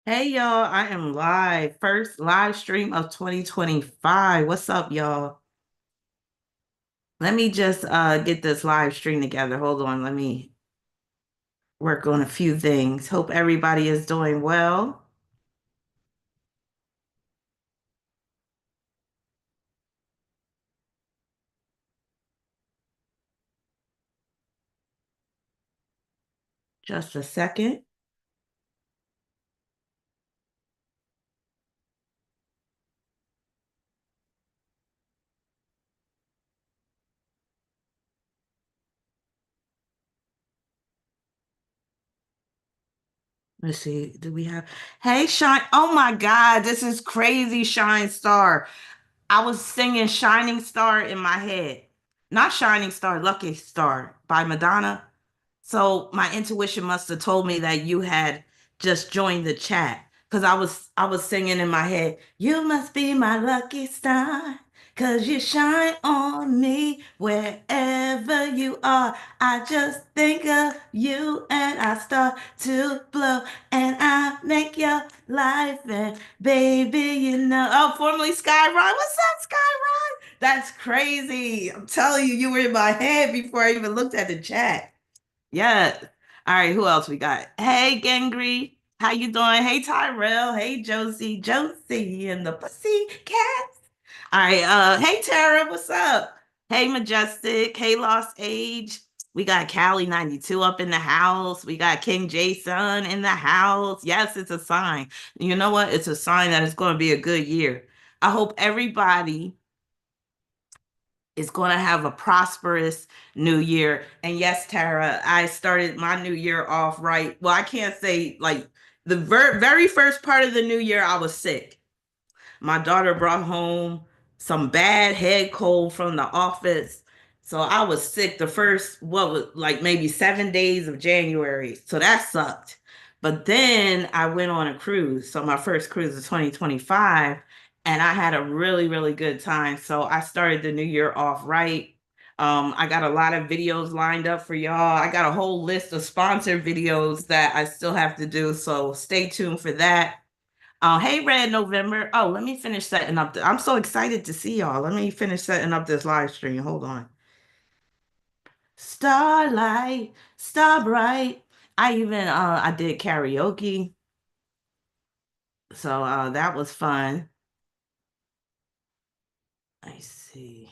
Hey y'all, I am live. First live stream of 2025. What's up, y'all? Let me just get this live stream together. Hold on, let me work on a few things. Hope everybody is doing well. Just a second. Let's see. Do we have Hey Shine? Oh my God, this is crazy, Shine Star. I was singing Shining Star in my head. Not Shining Star, Lucky Star by Madonna. So my intuition must have told me that you had just joined the chat because I was singing in my head, you must be my lucky star because you shine on me wherever you are. I just think of you and I start to blow and I make your life and baby, Oh, formerly Sky Ride. What's up, Sky Ride? That's crazy. I'm telling you, you were in my head before I even looked at the chat. Yeah. All right, who else we got? Hey, Gangry. How you doing? Hey, Tyrell. Hey, Josie. Josie and the Pussycats. All right, hey, Tara, what's up? Hey, Majestic. Hey, Lost Age. We got Callie 92 up in the house. We got King Jason in the house. Yes, it's a sign. You know what? It's a sign that it's going to be a good year. I hope everybody is going to have a prosperous new year. And yes, Tara, I started my new year off right. Well, I can't say like the very first part of the new year, I was sick. My daughter brought home some bad head cold from the office. So I was sick the first, what was like maybe 7 days of January. So that sucked. But then I went on a cruise. So my first cruise is 2025. And I had a really, really good time. So I started the new year off right. I got a lot of videos lined up for y'all. I got a whole list of sponsored videos that I still have to do. So stay tuned for that. Hey, Red November. Oh, let me finish setting up. I'm so excited to see y'all. Let me finish setting up this live stream. Hold on. Starlight, star bright. I did karaoke, so that was fun. I see.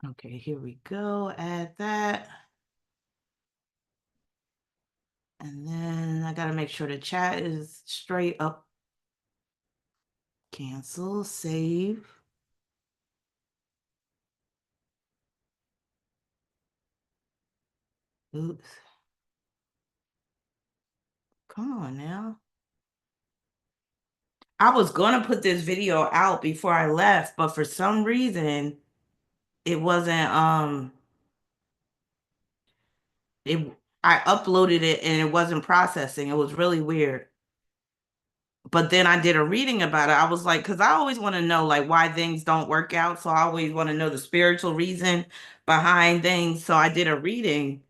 Okay, here we go. Add that, and then I gotta make sure the chat is straight up. Cancel, save. Oops. Come on now. I was gonna put this video out before I left, but for some reason it wasn't it I uploaded it and it wasn't processing. It was really weird. But then I did a reading about it. I was like, because I always want to know like why things don't work out. So I always want to know the spiritual reason behind things. So I did a reading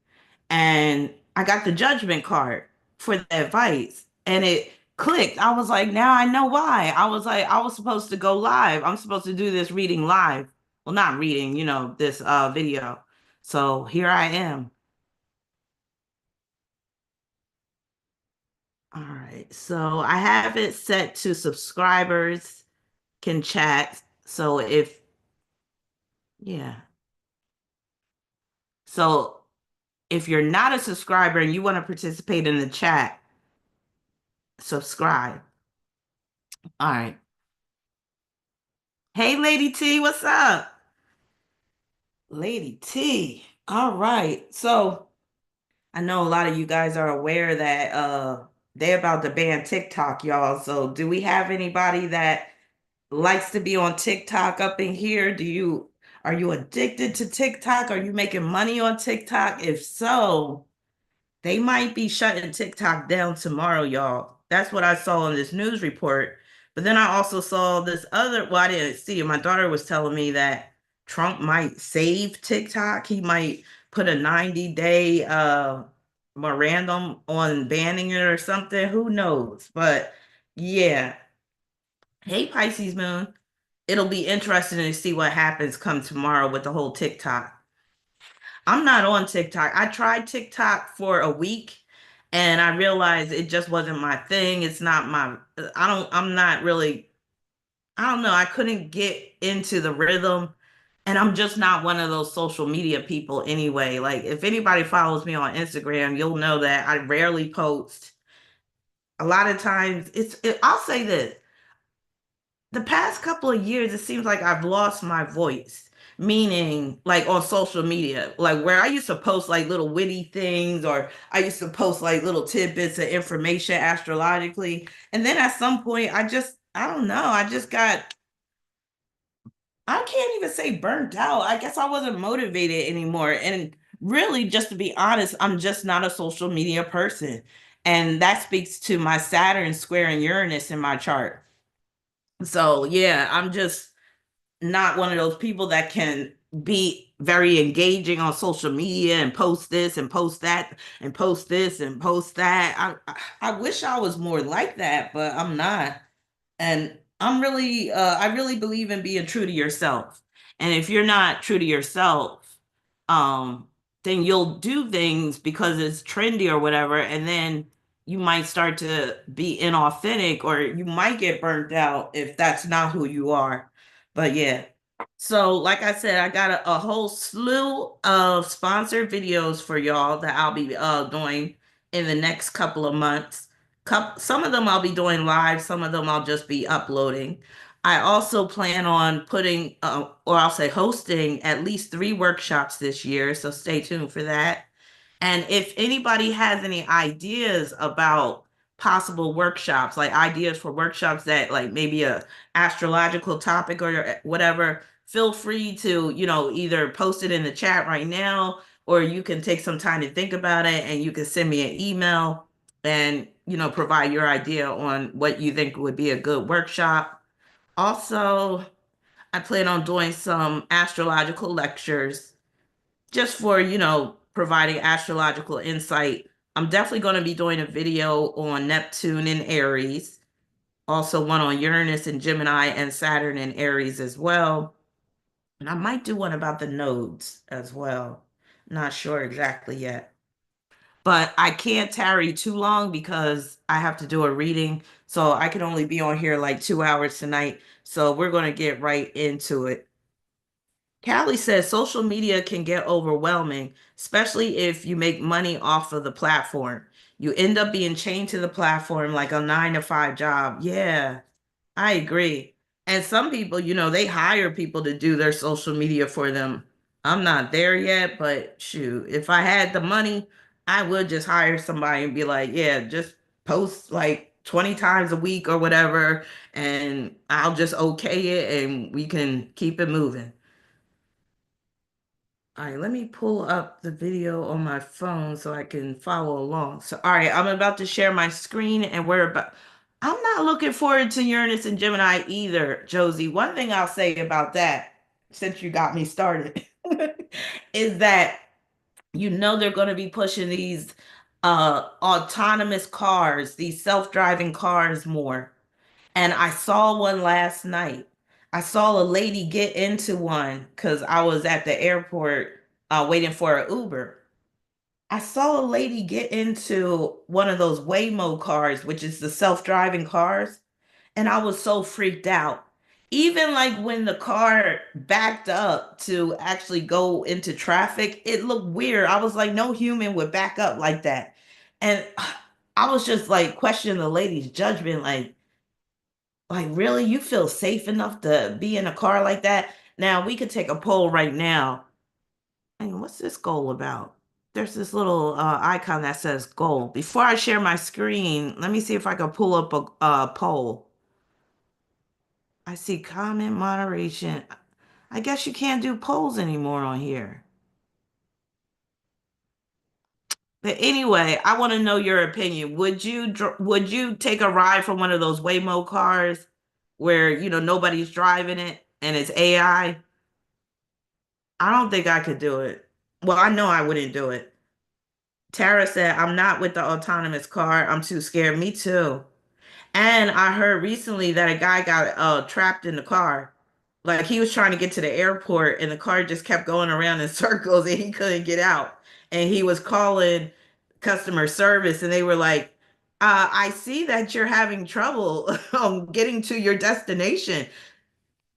and I got the judgment card for the advice and it clicked. I was like, now I know why. I was like, I was supposed to go live. I'm supposed to do this reading live. Well, not reading, this video. So here I am. All right. So I have it set to subscribers can chat. So yeah. So if you're not a subscriber and you want to participate in the chat, subscribe. All right. Hey, Lady T, what's up? Lady T. All right. So I know a lot of you guys are aware that they're about to ban TikTok, y'all. So do we have anybody that likes to be on TikTok up in here? Are you addicted to TikTok? Are you making money on TikTok? If so, they might be shutting TikTok down tomorrow, y'all. That's what I saw in this news report. But then I also saw this other, well, I didn't see it. My daughter was telling me that Trump might save TikTok. He might put a 90-day memorandum on banning it or something. Who knows? But yeah. Hey, Pisces moon. It'll be interesting to see what happens come tomorrow with the whole TikTok. I'm not on TikTok. I tried TikTok for a week and I realized it just wasn't my thing. It's not my, I'm not really, I don't know. I couldn't get into the rhythm. And I'm just not one of those social media people anyway. Like, if anybody follows me on Instagram, you'll know that I rarely post. A lot of times, I'll say this, the past couple of years, it seems like I've lost my voice, meaning like on social media, like where I used to post like little witty things or I used to post like little tidbits of information astrologically. And then at some point, I don't know, I can't even say burnt out. I guess I wasn't motivated anymore. And really, just to be honest, I'm just not a social media person. And that speaks to my Saturn square and Uranus in my chart. So yeah, I'm just not one of those people that can be very engaging on social media and post this and post that and post this and post that. I wish I was more like that, but I'm not. And I really believe in being true to yourself. And if you're not true to yourself, um, then you'll do things because it's trendy or whatever, and then you might start to be inauthentic or you might get burnt out if that's not who you are. But yeah. So, like I said, I got a whole slew of sponsored videos for y'all that I'll be doing in the next couple of months. Some of them I'll be doing live, some of them I'll just be uploading. I also plan on putting, or I'll say hosting, at least 3 workshops this year, so stay tuned for that. And if anybody has any ideas about possible workshops, like ideas for workshops that like maybe a astrological topic or whatever, feel free to, either post it in the chat right now, or you can take some time to think about it and you can send me an email and, provide your idea on what you think would be a good workshop. Also, I plan on doing some astrological lectures just for, providing astrological insight. I'm definitely going to be doing a video on Neptune and Aries, also one on Uranus and Gemini and Saturn and Aries as well. And I might do one about the nodes as well. Not sure exactly yet. But I can't tarry too long because I have to do a reading. So I can only be on here like 2 hours tonight. So we're going to get right into it. Callie says social media can get overwhelming, especially if you make money off of the platform. You end up being chained to the platform like a 9 to 5 job. Yeah, I agree. And some people, they hire people to do their social media for them. I'm not there yet, but shoot, if I had the money, I would just hire somebody and be like, yeah, just post like 20 times a week or whatever, and I'll just okay it and we can keep it moving. All right, let me pull up the video on my phone so I can follow along. So, all right, I'm about to share my screen and I'm not looking forward to Uranus and Gemini either, Josie. One thing I'll say about that, since you got me started, is that they're going to be pushing these autonomous cars, these self-driving cars more. And I saw one last night. I saw a lady get into one because I was at the airport waiting for an Uber. I saw a lady get into one of those Waymo cars, which is the self-driving cars, and I was so freaked out. Even like when the car backed up to actually go into traffic, it looked weird. I was like, no human would back up like that. And I was just like questioning the lady's judgment, like, really? You feel safe enough to be in a car like that? Now, we could take a poll right now. And what's this goal about? There's this little icon that says goal. Before I share my screen, let me see if I can pull up a poll. I see comment moderation. I guess you can't do polls anymore on here. But anyway, I want to know your opinion. Would you take a ride from one of those Waymo cars where, nobody's driving it and it's AI? I don't think I could do it. Well, I know I wouldn't do it. Tara said, I'm not with the autonomous car. I'm too scared. Me too. And I heard recently that a guy got trapped in the car. Like he was trying to get to the airport and the car just kept going around in circles and he couldn't get out. And he was calling customer service and they were like, I see that you're having trouble getting to your destination.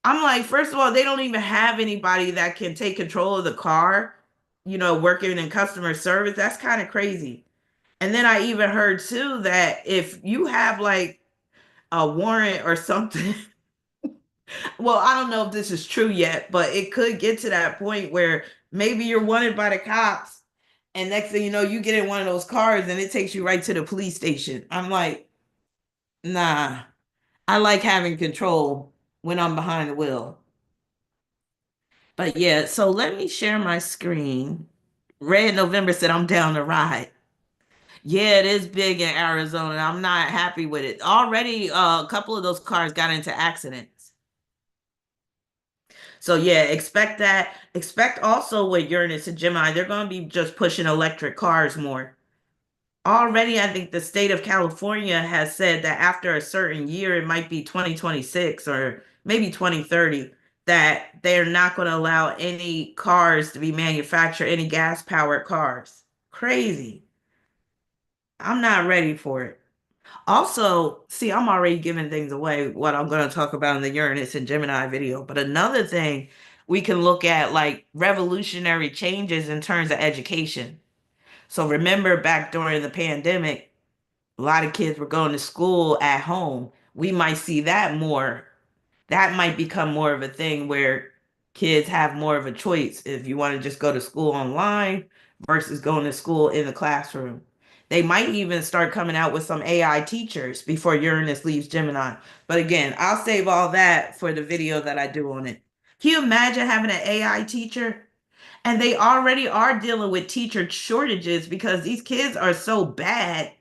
I'm like, first of all, they don't even have anybody that can take control of the car, working in customer service. That's kind of crazy. And then I even heard too that if you have like a warrant or something, well, I don't know if this is true yet, but it could get to that point where maybe you're wanted by the cops, and next thing you know, you get in one of those cars and it takes you right to the police station. I'm like, nah, I like having control when I'm behind the wheel. But yeah, so let me share my screen. Red November said I'm down to ride. Yeah, it is big in Arizona. I'm not happy with it. Already, a couple of those cars got into accidents. So yeah, expect that. Expect also with Uranus and Gemini, they're going to be just pushing electric cars more. Already, I think the state of California has said that after a certain year, it might be 2026 or maybe 2030, that they're not going to allow any cars to be manufactured, any gas-powered cars. Crazy. I'm not ready for it. Also, see, I'm already giving things away, what I'm going to talk about in the Uranus and Gemini video. But another thing, we can look at like revolutionary changes in terms of education. So remember back during the pandemic, a lot of kids were going to school at home. We might see that more. That might become more of a thing where kids have more of a choice if you want to just go to school online versus going to school in the classroom. They might even start coming out with some AI teachers before Uranus leaves Gemini. But again, I'll save all that for the video that I do on it. Can you imagine having an AI teacher? And they already are dealing with teacher shortages because these kids are so bad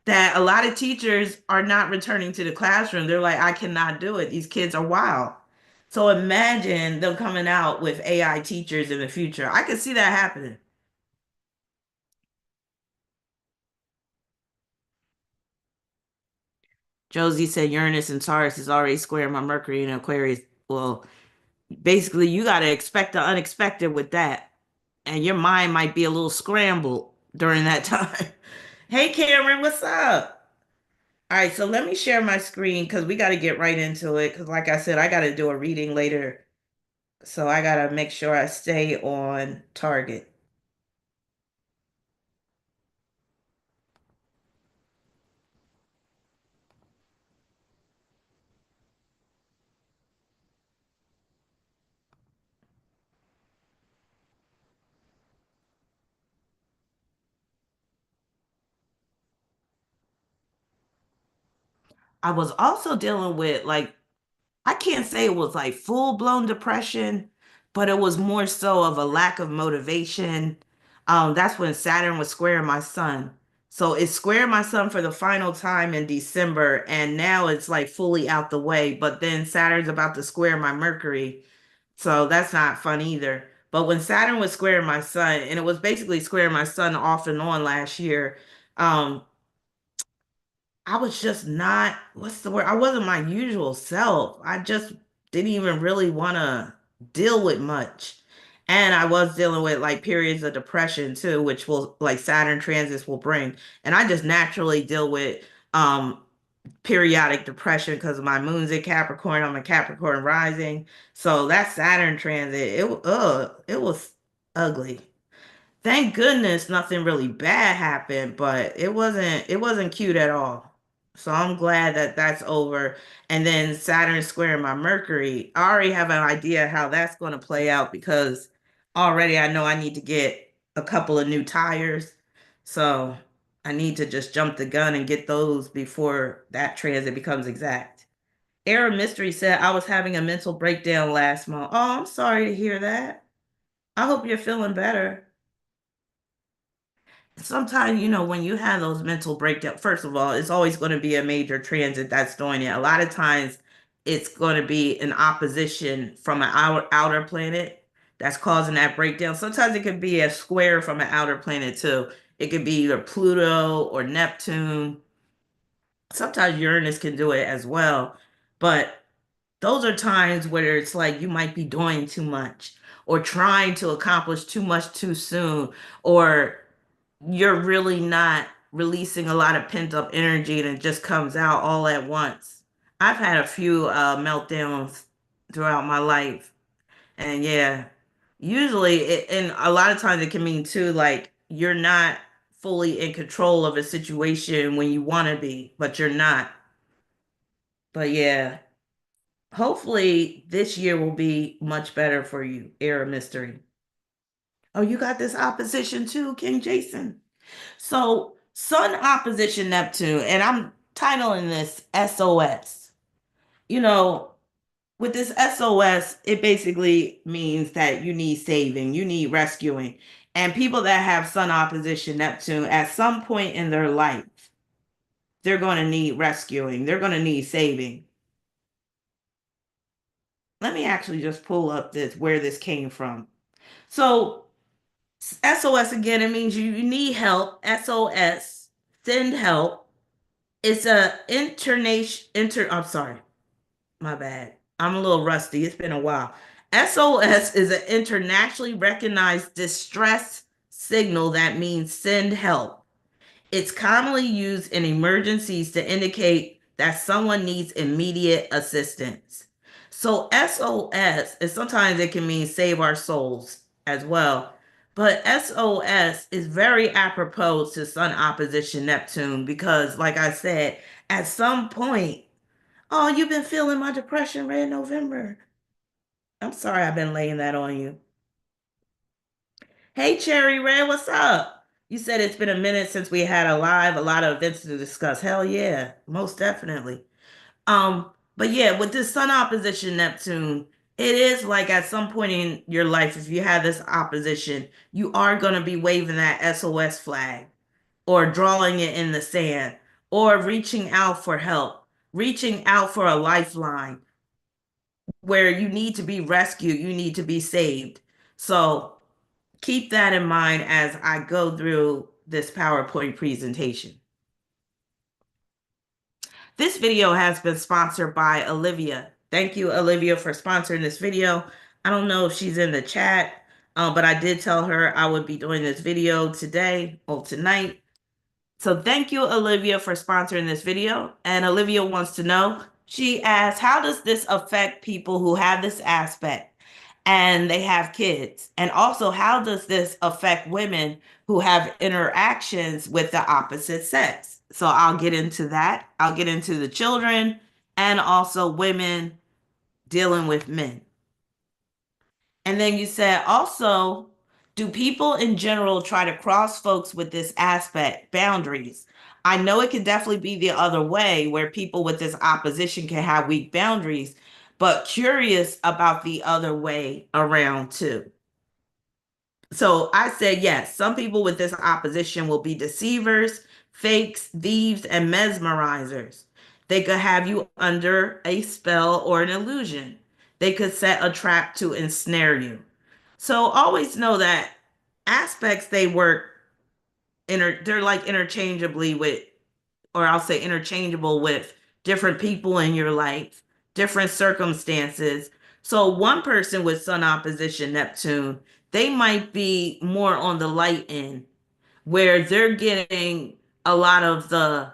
that a lot of teachers are not returning to the classroom. They're like, I cannot do it. These kids are wild. So imagine them coming out with AI teachers in the future. I could see that happening. Josie said Uranus and Taurus is already square my Mercury in Aquarius. Well, basically, you got to expect the unexpected with that. And your mind might be a little scrambled during that time. Hey, Cameron, what's up? All right, so let me share my screen because we got to get right into it. Because, like I said, I got to do a reading later. So I gotta make sure I stay on target. I was also dealing with like, I can't say it was like full blown depression, but it was more so of a lack of motivation. That's when Saturn was squaring my sun. So it squared my sun for the final time in December, and now it's like fully out the way. But then Saturn's about to square my Mercury. So that's not fun either. But when Saturn was squaring my sun, and it was basically squaring my sun off and on last year, um, I was just not, what's the word? I wasn't my usual self. I just didn't even really want to deal with much. And I was dealing with like periods of depression too, which will like Saturn transits will bring. And I just naturally deal with um periodic depression because of my moon's in Capricorn. I'm a Capricorn rising. So that Saturn transit, it was ugly. Thank goodness nothing really bad happened, but it wasn't cute at all. So I'm glad that that's over. And then Saturn squaring my Mercury. I already have an idea how that's going to play out because already I know I need to get a couple of new tires. So I need to just jump the gun and get those before that transit becomes exact. Era Mystery said I was having a mental breakdown last month. Oh, I'm sorry to hear that. I hope you're feeling better. Sometimes, when you have those mental breakdowns, first of all, it's always going to be a major transit that's doing it. A lot of times it's going to be an opposition from an outer planet. that's causing that breakdown. Sometimes it could be a square from an outer planet too. It could be either Pluto or Neptune. Sometimes Uranus can do it as well. But those are times where it's like you might be doing too much or trying to accomplish too much too soon, or you're really not releasing a lot of pent up energy and it just comes out all at once. I've had a few meltdowns throughout my life. And yeah, usually, and a lot of times it can mean too, like you're not fully in control of a situation when you want to be, but you're not. But yeah, hopefully this year will be much better for you, Air Mystery. Oh, you got this opposition too, King Jason. So, Sun opposition Neptune, and I'm titling this SOS. You know, with this SOS, it basically means that you need saving, you need rescuing. And people that have Sun opposition Neptune, at some point in their life, they're going to need rescuing, they're going to need saving. Let me actually just pull up this where this came from. So, SOS again, it means you need help. SOS, send help. It's a I'm sorry, my bad. I'm a little rusty. It's been a while. SOS is an internationally recognized distress signal that means send help. It's commonly used in emergencies to indicate that someone needs immediate assistance. So SOS, and sometimes it can mean save our souls as well. But SOS is very apropos to Sun opposition Neptune because, like I said, at some point, oh, you've been feeling my depression, Red November. I'm sorry I've been laying that on you. Hey, Cherry Red, what's up? You said it's been a minute since we had a lot of events to discuss. Hell yeah, most definitely. But yeah, with this Sun opposition Neptune, it is like at some point in your life, if you have this opposition, you are going to be waving that SOS flag or drawing it in the sand or reaching out for help, reaching out for a lifeline where you need to be rescued, you need to be saved. So keep that in mind as I go through this PowerPoint presentation. This video has been sponsored by Olivia. Thank you, Olivia, for sponsoring this video. I don't know if she's in the chat, but I did tell her I would be doing this video today or tonight. So thank you, Olivia, for sponsoring this video. And Olivia wants to know, she asks, how does this affect people who have this aspect and they have kids? And also, how does this affect women who have interactions with the opposite sex? So I'll get into that. I'll get into the children and also women dealing with men. And then you said also, do people in general try to cross folks with this aspect, boundaries? I know it can definitely be the other way where people with this opposition can have weak boundaries, but curious about the other way around too. So I said, yes, some people with this opposition will be deceivers, fakes, thieves, and mesmerizers. They could have you under a spell or an illusion. They could set a trap to ensnare you. So always know that aspects they work they're like interchangeably with, or I'll say interchangeable with different people in your life, different circumstances. So one person with Sun opposition Neptune, they might be more on the light end, where they're getting a lot of the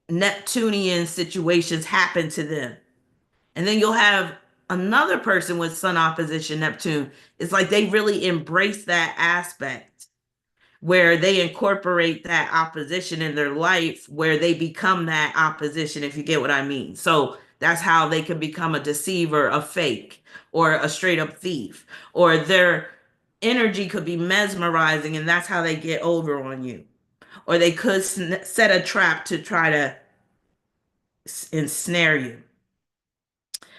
Neptunian situations happen to them. And then you'll have another person with Sun opposition Neptune. It's like they really embrace that aspect where they incorporate that opposition in their life, where they become that opposition, if you get what I mean. So that's how they can become a deceiver, a fake, or a straight up thief, or their energy could be mesmerizing, and that's how they get over on you. Or they could set a trap to try to ensnare you.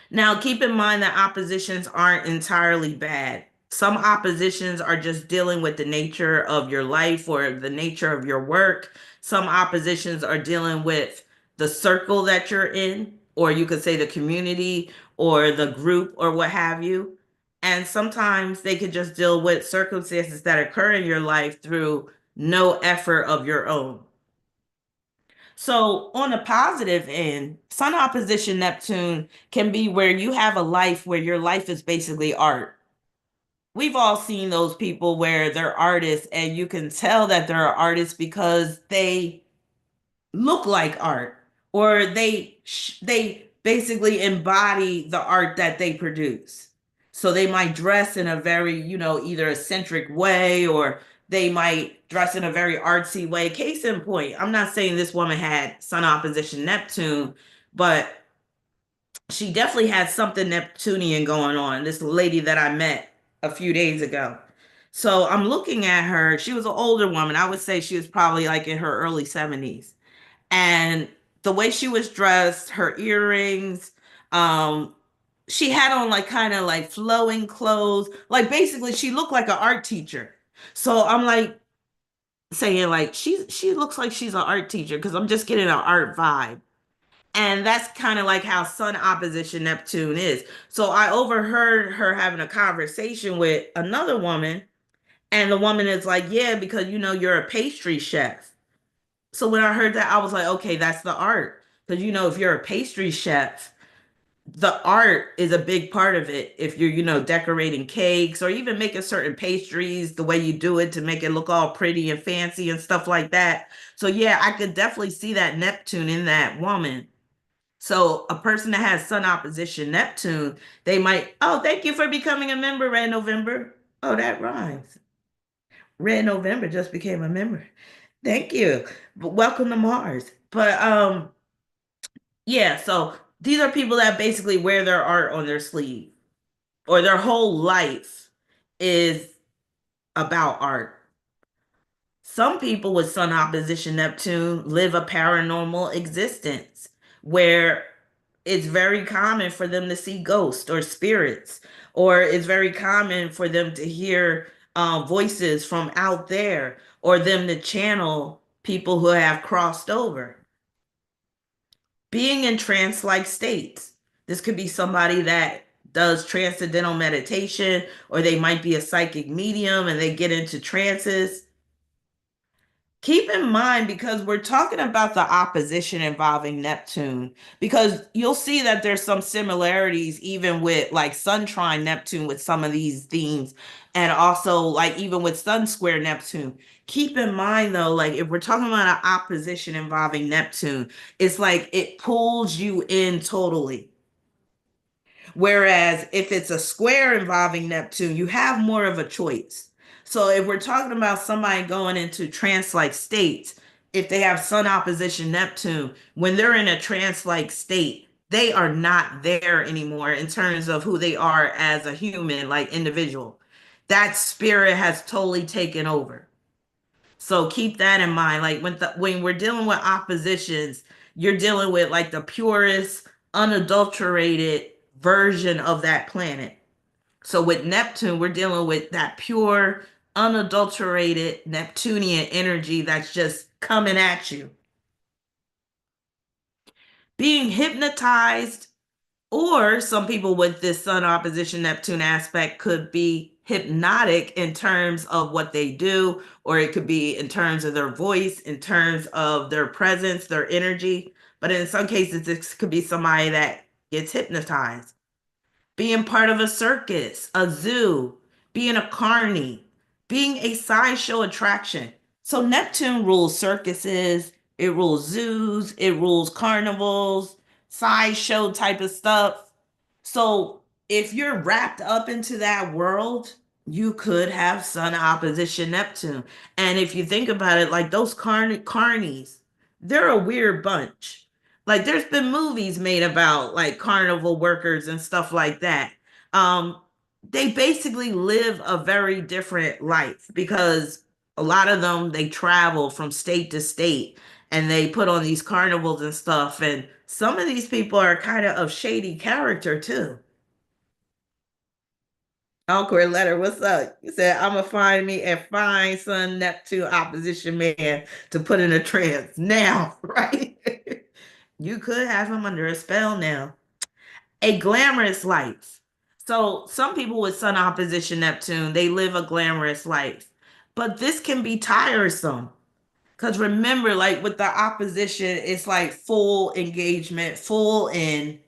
Now, keep in mind that oppositions aren't entirely bad. Some oppositions are just dealing with the nature of your life or the nature of your work. Some oppositions are dealing with the circle that you're in, or you could say the community or the group or what have you. And sometimes they could just deal with circumstances that occur in your life through no effort of your own. So, on the positive end, Sun opposition Neptune can be where you have a life where your life is basically art. We've all seen those people where they're artists, and you can tell that they're artists because they look like art, or they basically embody the art that they produce. So they might dress in a very, either eccentric way, or they might dress in a very artsy way. Case in point, I'm not saying this woman had Sun opposition Neptune, but she definitely had something Neptunian going on. This lady that I met a few days ago. So I'm looking at her. She was an older woman. I would say she was probably like in her early 70s. And the way she was dressed, her earrings, um, she had on like kind of like flowing clothes. Like basically she looked like an art teacher. So I'm like saying like she looks like she's an art teacher because I'm just getting an art vibe. And that's kind of like how Sun opposition Neptune is. So I overheard her having a conversation with another woman, and the woman is like, "Yeah, because you're a pastry chef." So when I heard that, I was like, "Okay, that's the art." Because if you're a pastry chef, the art is a big part of it. If you're, decorating cakes or even making certain pastries, the way you do it to make it look all pretty and fancy and stuff like that. So yeah, I could definitely see that Neptune in that woman. So a person that has Sun opposition Neptune, they might, oh, thank you for becoming a member, Red November. Oh, that rhymes. Red November just became a member. Thank you. But welcome to Mars. But yeah, so these are people that basically wear their art on their sleeve, or their whole life is about art. Some people with Sun opposition Neptune live a paranormal existence where it's very common for them to see ghosts or spirits, or it's very common for them to hear voices from out there, or them to channel people who have crossed over. Being in trance like states. This could be somebody that does transcendental meditation, or they might be a psychic medium and they get into trances. Keep in mind, because we're talking about the opposition involving Neptune, because you'll see that there's some similarities even with like Sun trine Neptune with some of these themes, and also like even with Sun square Neptune. Keep in mind though, like if we're talking about an opposition involving Neptune, it's like it pulls you in totally. Whereas if it's a square involving Neptune, you have more of a choice. So if we're talking about somebody going into trance-like states, if they have Sun opposition Neptune, when they're in a trance-like state, they are not there anymore in terms of who they are as a human, like individual. That spirit has totally taken over. So keep that in mind. Like when we're dealing with oppositions, you're dealing with like the purest, unadulterated version of that planet. So with Neptune, we're dealing with that pure, unadulterated Neptunian energy that's just coming at you. Being hypnotized, or some people with this Sun opposition Neptune aspect could be hypnotic in terms of what they do, or it could be in terms of their voice, in terms of their presence, their energy. But in some cases, this could be somebody that gets hypnotized. Being part of a circus, a zoo, being a carny, being a sideshow attraction. So Neptune rules circuses, it rules zoos, it rules carnivals, sideshow type of stuff. So if you're wrapped up into that world, you could have Sun opposition Neptune. And if you think about it, like those carnies, they're a weird bunch. Like there's been movies made about like carnival workers and stuff like that. Um, they basically live a very different life because a lot of them they travel from state to state and they put on these carnivals and stuff. And some of these people are kind of shady character too. Awkward letter, what's up? You said I'm gonna find me a fine Sun Neptune opposition man to put in a trance now, right? You could have him under a spell now. A glamorous life. So some people with Sun opposition Neptune, they live a glamorous life. But this can be tiresome. Because remember, like with the opposition, it's like full engagement, full in.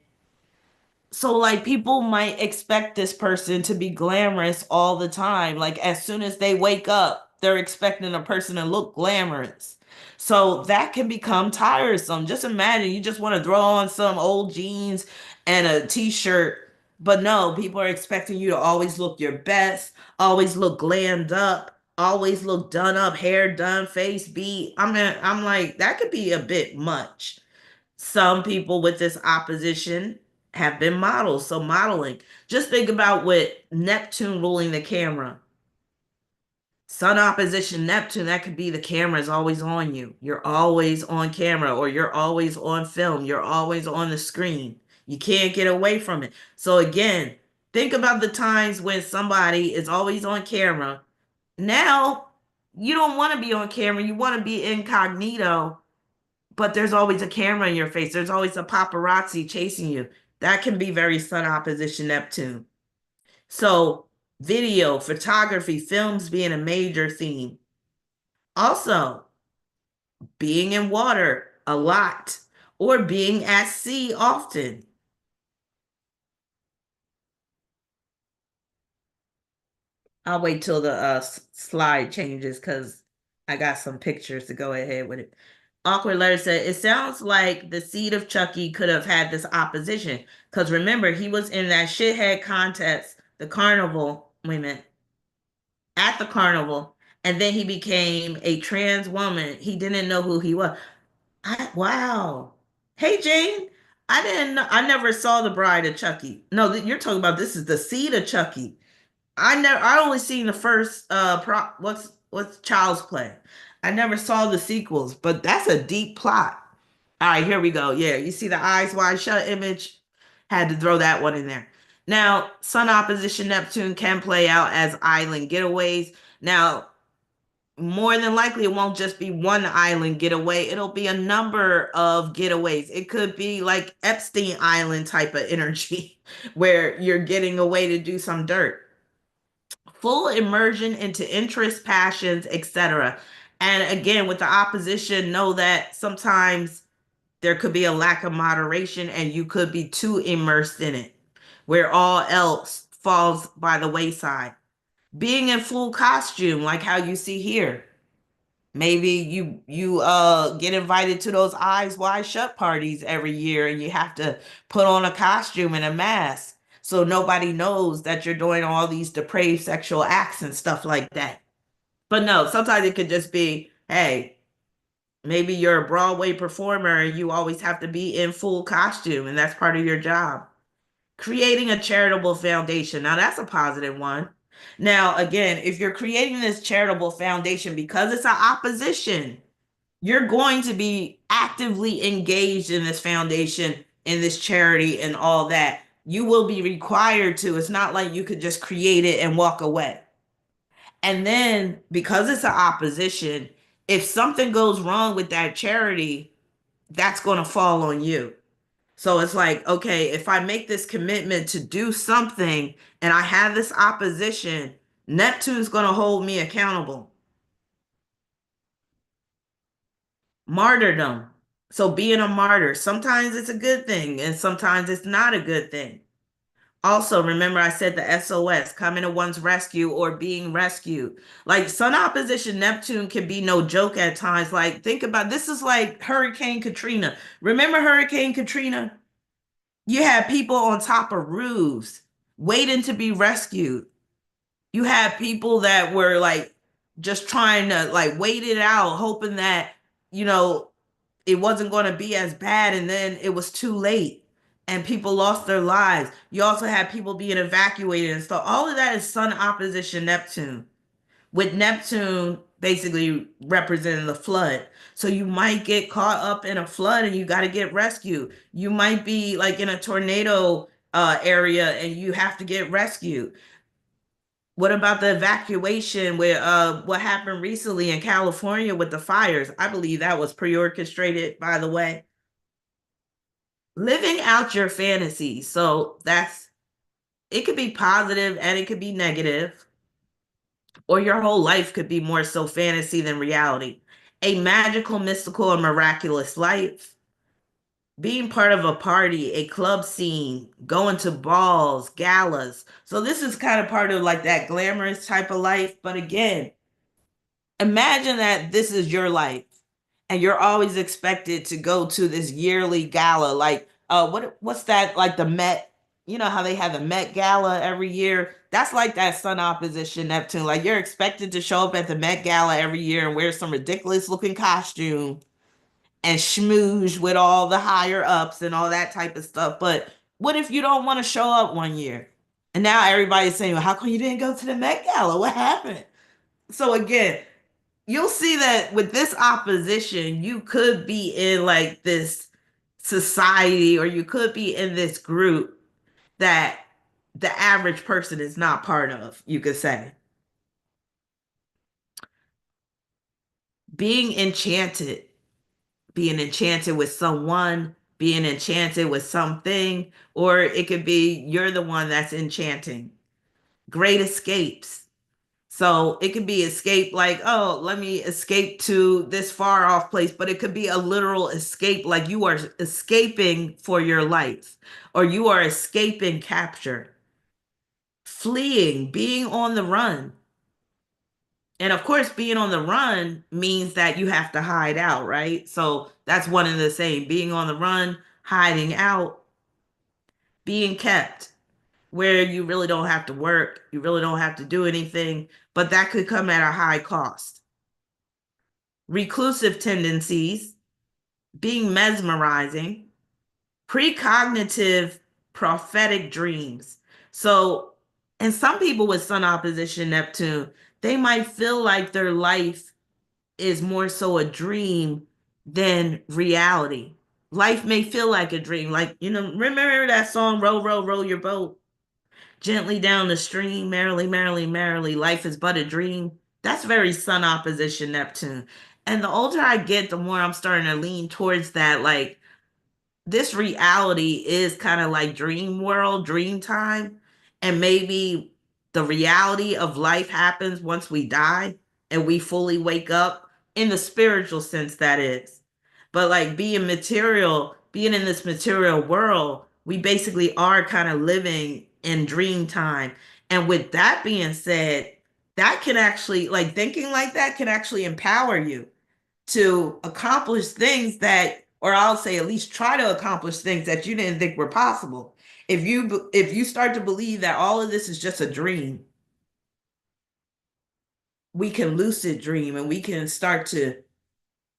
So like people might expect this person to be glamorous all the time. Like as soon as they wake up, they're expecting a person to look glamorous. So that can become tiresome. Just imagine you just want to throw on some old jeans and a t-shirt, but no, people are expecting you to always look your best, always look glammed up, always look done up, hair done, face beat. I mean, I'm like that could be a bit much. Some people with this opposition have been models. So modeling, just think about with Neptune ruling the camera. Sun opposition Neptune, that could be the camera is always on you. You're always on camera or you're always on film. You're always on the screen. You can't get away from it. So again, think about the times when somebody is always on camera. Now, you don't want to be on camera. You want to be incognito, but there's always a camera in your face. There's always a paparazzi chasing you. That can be very Sun opposition Neptune. So, video, photography, films being a major theme. Also, being in water a lot or being at sea often. I'll wait till the slide changes because I got some pictures to go ahead with it. Awkward Letter said, it sounds like the seed of Chucky could have had this opposition. Because remember, he was in that shithead contest, the carnival women, at the carnival, and then he became a trans woman. He didn't know who he was. Wow. Hey, Jane. I didn't know, I never saw the bride of Chucky. No, you're talking about this is the seed of Chucky. I only seen the first what's Child's Play. I never saw the sequels, but that's a deep plot. All right, here we go. Yeah, you see the eyes wide shut image? Had to throw that one in there. Now, Sun opposition Neptune can play out as island getaways. Now, more than likely, it won't just be one island getaway. It'll be a number of getaways. It could be like Epstein Island type of energy where you're getting away to do some dirt, full immersion into interests, passions, etc. And again, with the opposition, know that sometimes there could be a lack of moderation and you could be too immersed in it, where all else falls by the wayside. Being in full costume, like how you see here. Maybe you get invited to those eyes wide shut parties every year and you have to put on a costume and a mask so nobody knows that you're doing all these depraved sexual acts and stuff like that. But no, sometimes it could just be, hey, maybe you're a Broadway performer and you always have to be in full costume and that's part of your job. Creating a charitable foundation. Now that's a positive one. Now, again, if you're creating this charitable foundation because it's an opposition, you're going to be actively engaged in this foundation, in this charity, and all that. You will be required to. It's not like you could just create it and walk away. And then, because it's an opposition, if something goes wrong with that charity, that's going to fall on you. So it's like, okay, if I make this commitment to do something and I have this opposition, Neptune's going to hold me accountable. Martyrdom. So being a martyr, sometimes it's a good thing and sometimes it's not a good thing. Also, remember I said the SOS, coming to one's rescue or being rescued. Like Sun opposition Neptune can be no joke at times. Like think about this is like Hurricane Katrina. Remember Hurricane Katrina? You had people on top of roofs waiting to be rescued. You had people that were like just trying to like wait it out, hoping that, you know, it wasn't going to be as bad and then it was too late and people lost their lives. You also had people being evacuated and stuff. All of that is Sun opposition Neptune, with Neptune basically representing the flood. So you might get caught up in a flood and you got to get rescued. You might be like in a tornado area and you have to get rescued. What about the evacuation where what happened recently in California with the fires? I believe that was pre-orchestrated, by the way. Living out your fantasy. So that's It could be positive and it could be negative, or your whole life could be more so fantasy than reality. A magical, mystical, or miraculous life, being part of a party, a club scene, going to balls, galas. So this is kind of part of like that glamorous type of life. But again, imagine that this is your life and you're always expected to go to this yearly gala. Like, what's that? Like the Met. You know how they have the Met Gala every year? That's like that Sun opposition Neptune. Like you're expected to show up at the Met Gala every year and wear some ridiculous looking costume and schmooze with all the higher ups and all that type of stuff. But what if you don't want to show up one year? And now everybody's saying, well, how come you didn't go to the Met Gala? What happened? So again, you'll see that with this opposition, you could be in like this society or you could be in this group that the average person is not part of, you could say. Being enchanted, being enchanted with someone, being enchanted with something, or it could be you're the one that's enchanting. Great escapes. So it could be escape like, oh, let me escape to this far off place, but it could be a literal escape like you are escaping for your life or you are escaping capture, fleeing, being on the run. And of course, being on the run means that you have to hide out, right? So that's one and the same. Being on the run, hiding out, being kept where you really don't have to work, you really don't have to do anything, but that could come at a high cost. Reclusive tendencies, being mesmerizing, precognitive prophetic dreams. So, and some people with Sun opposition Neptune, they might feel like their life is more so a dream than reality. Life may feel like a dream. Like, remember that song, Row, Row, Row Your Boat? Gently down the stream, merrily, merrily, merrily, life is but a dream. That's very Sun opposition Neptune. And the older I get, the more I'm starting to lean towards that. Like, this reality is kind of like dream world, dream time. And maybe the reality of life happens once we die and we fully wake up in the spiritual sense, that is. But like being in this material world, we basically are kind of living in dream time. And with that being said, that can actually, like thinking like that can actually empower you to accomplish things that, or I'll say at least try to accomplish things that you didn't think were possible. If you start to believe that all of this is just a dream, we can lucid dream and we can start to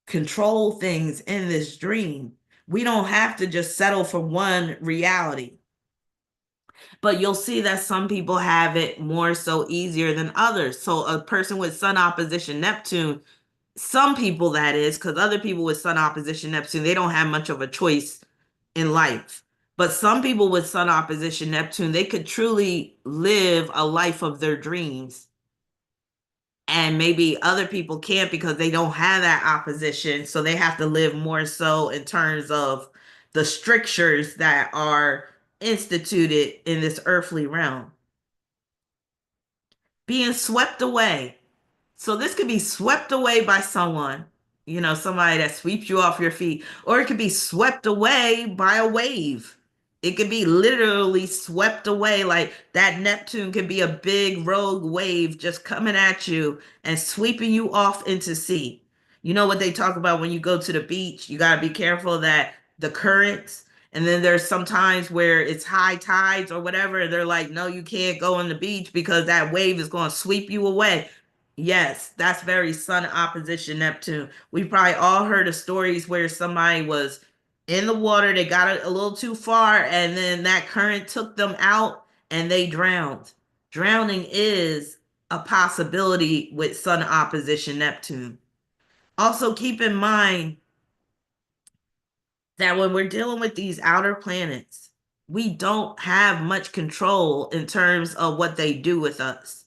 control things in this dream. We don't have to just settle for one reality. But you'll see that some people have it more so easier than others. So a person with Sun opposition Neptune, some people that is, because other people with Sun opposition Neptune, they don't have much of a choice in life. But some people with Sun opposition Neptune, they could truly live a life of their dreams. And maybe other people can't because they don't have that opposition. So they have to live more so in terms of the strictures that are instituted in this earthly realm. Being swept away. So this could be swept away by someone, somebody that sweeps you off your feet, or it could be swept away by a wave. It could be literally swept away. Like that Neptune could be a big rogue wave just coming at you and sweeping you off into sea. You know what they talk about when you go to the beach? You got to be careful that the currents, and then there's some times where it's high tides or whatever, and they're like, no, you can't go on the beach because that wave is going to sweep you away. Yes, that's very Sun opposition Neptune. We've probably all heard of stories where somebody was in the water, they got a little too far, and then that current took them out and they drowned. Drowning is a possibility with Sun opposition Neptune. Also, keep in mind that when we're dealing with these outer planets, we don't have much control in terms of what they do with us.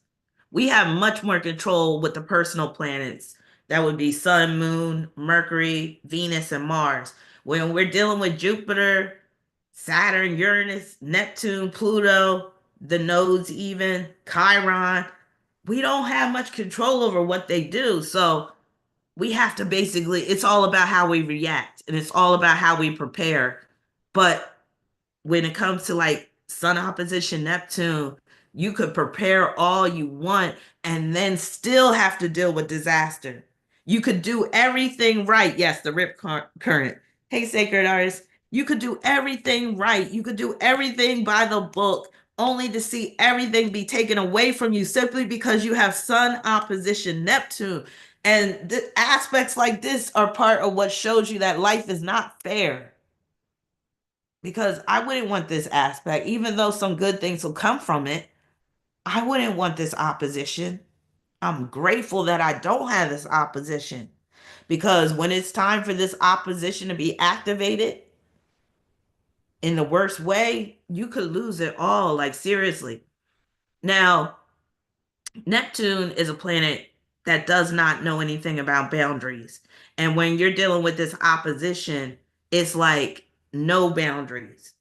We have much more control with the personal planets. That would be Sun, Moon, Mercury, Venus, and Mars. When we're dealing with Jupiter, Saturn, Uranus, Neptune, Pluto, the nodes, even Chiron, we don't have much control over what they do. So we have to basically, it's all about how we react and it's all about how we prepare. But when it comes to like Sun opposition Neptune, you could prepare all you want and then still have to deal with disaster. You could do everything right. Yes, the current. Hey, sacred artist, you could do everything right. You could do everything by the book, only to see everything be taken away from you simply because you have Sun opposition Neptune. And aspects like this are part of what shows you that life is not fair, because I wouldn't want this aspect, even though some good things will come from it. I wouldn't want this opposition. I'm grateful that I don't have this opposition, because when it's time for this opposition to be activated in the worst way, you could lose it all. Like, seriously. Now, Neptune is a planet that does not know anything about boundaries. And when you're dealing with this opposition, it's like no boundaries.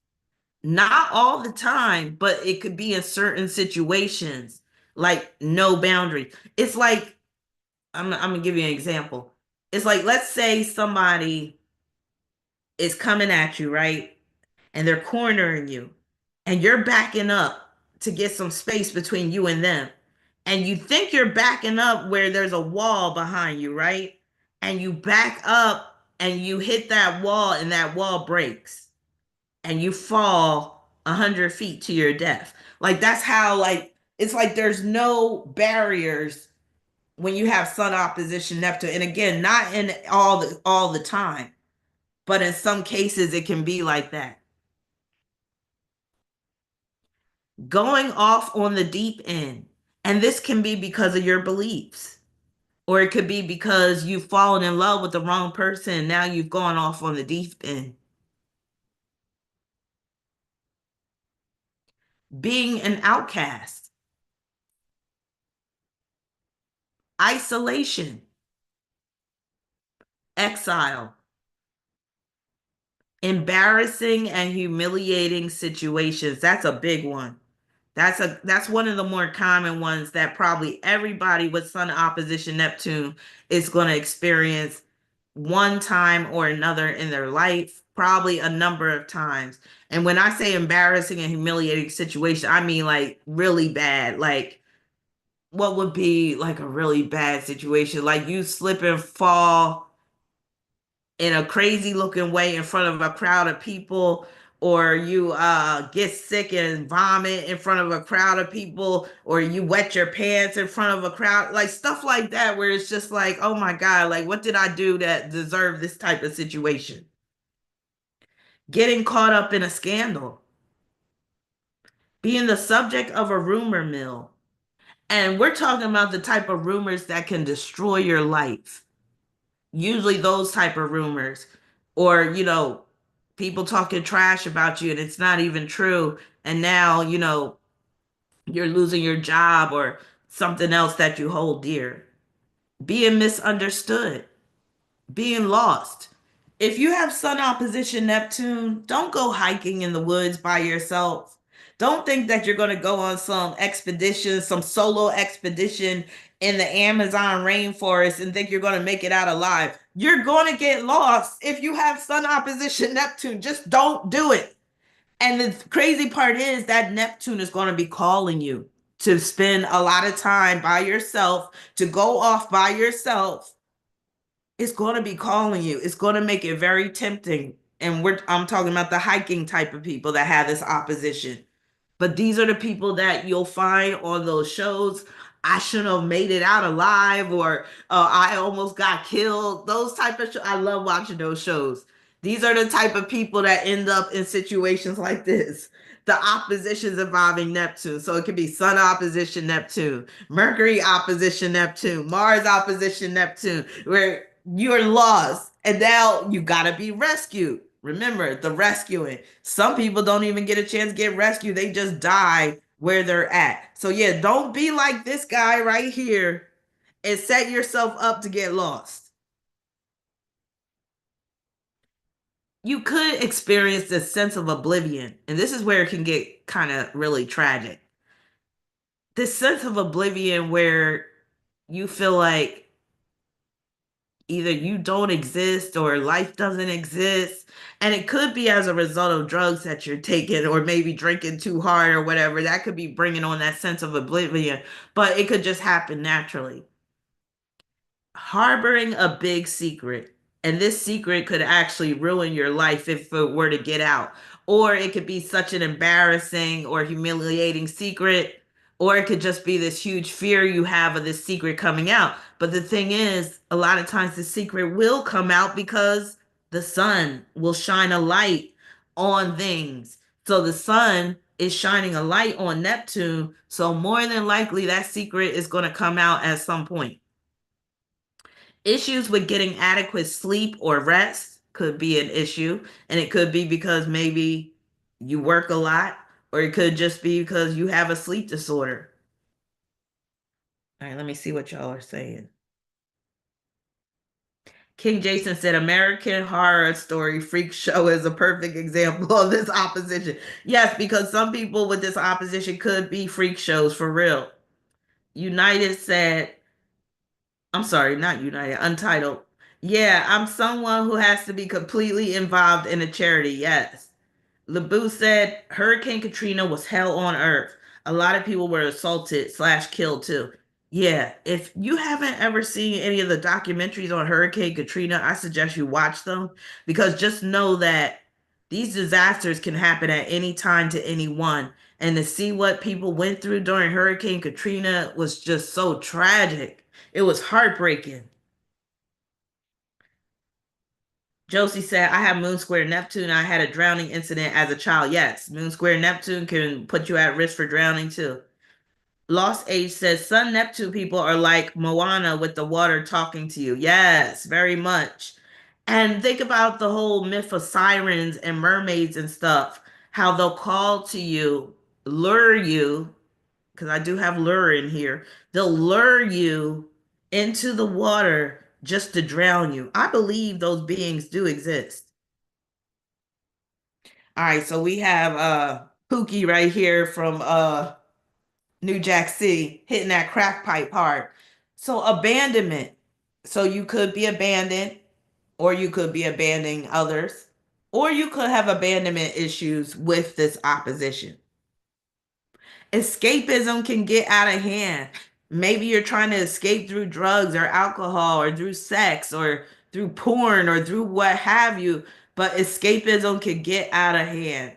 Not all the time, but it could be in certain situations, like no boundaries. It's like, I'm gonna give you an example. It's like, let's say somebody is coming at you, right? And they're cornering you, and you're backing up to get some space between you and them. And you think you're backing up where there's a wall behind you, right? And you back up and you hit that wall, and that wall breaks and you fall 100 feet to your death. Like, that's how, like, it's like there's no barriers when you have Sun opposition Neptune. And again, not in all the time, but in some cases it can be like that. Going off on the deep end. And this can be because of your beliefs. Or it could be because you've fallen in love with the wrong person and now you've gone off on the deep end. Being an outcast, isolation, exile, embarrassing and humiliating situations. That's a big one. That's one of the more common ones that probably everybody with Sun opposition Neptune is going to experience one time or another in their life, probably a number of times. And when I say embarrassing and humiliating situation, I mean like really bad. Like, what would be like a really bad situation? Like, you slip and fall in a crazy looking way in front of a crowd of people, or you get sick and vomit in front of a crowd of people, or you wet your pants in front of a crowd, like stuff like that, where it's just like, oh my God, like what did I do that deserve this type of situation? Getting caught up in a scandal, being the subject of a rumor mill. And we're talking about the type of rumors that can destroy your life, usually those type of rumors, or people talking trash about you and it's not even true, and now you're losing your job or something else that you hold dear. Being misunderstood, being lost. If you have Sun opposition Neptune, don't go hiking in the woods by yourself. Don't think that you're going to go on some expedition, some solo expedition in the Amazon rainforest and think you're going to make it out alive. You're going to get lost if you have Sun opposition Neptune. Just don't do it. And the crazy part is that Neptune is going to be calling you to spend a lot of time by yourself, to go off by yourself. It's going to be calling you. It's going to make it very tempting. And I'm talking about the hiking type of people that have this opposition. But these are the people that you'll find on those shows. I shouldn't have made it out alive, or I almost got killed. Those type of shows. I love watching those shows. These are the type of people that end up in situations like this. The oppositions involving Neptune. So it could be Sun opposition Neptune, Mercury opposition Neptune, Mars opposition Neptune, where you're lost and now you got to be rescued. Remember the rescuing. Some people don't even get a chance to get rescued. They just die where they're at. So yeah, don't be like this guy right here and set yourself up to get lost. You could experience this sense of oblivion. And this is where it can get kind of really tragic. this sense of oblivion where you feel like either you don't exist or life doesn't exist. And it could be as a result of drugs that you're taking or maybe drinking too hard or whatever. That could be bringing on that sense of oblivion, but it could just happen naturally. Harboring a big secret. And this secret could actually ruin your life if it were to get out. Or it could be such an embarrassing or humiliating secret. Or it could just be this huge fear you have of this secret coming out. But the thing is, a lot of times the secret will come out because the sun will shine a light on things. So the sun is shining a light on Neptune. So more than likely, that secret is going to come out at some point. Issues with getting adequate sleep or rest could be an issue. And it could be because maybe you work a lot, or it could just be because you have a sleep disorder. All right, let me see what y'all are saying. King Jason said American Horror Story Freak Show is a perfect example of this opposition. Yes, because some people with this opposition could be freak shows for real. United said, I'm sorry, not United, Untitled. Yeah, I'm someone who has to be completely involved in a charity. Yes. LeBou said Hurricane Katrina was hell on earth. A lot of people were assaulted slash killed too. Yeah, if you haven't ever seen any of the documentaries on Hurricane Katrina, I suggest you watch them because just know that these disasters can happen at any time to anyone. And to see what people went through during Hurricane Katrina was just so tragic. It was heartbreaking. Josie said, I have Moon Square Neptune. I had a drowning incident as a child. Yes, Moon Square Neptune can put you at risk for drowning too. Lost Age says, Sun Neptune people are like Moana with the water talking to you. Yes, very much. And think about the whole myth of sirens and mermaids and stuff, how they'll call to you, lure you, because I do have lure in here. They'll lure you into the water just to drown you. I believe those beings do exist. All right, so we have Pookie right here from New Jack City hitting that crack pipe hard. So abandonment. So you could be abandoned, or you could be abandoning others, or you could have abandonment issues with this opposition. Escapism can get out of hand. Maybe you're trying to escape through drugs or alcohol or through sex or through porn or through what have you, but escapism can get out of hand.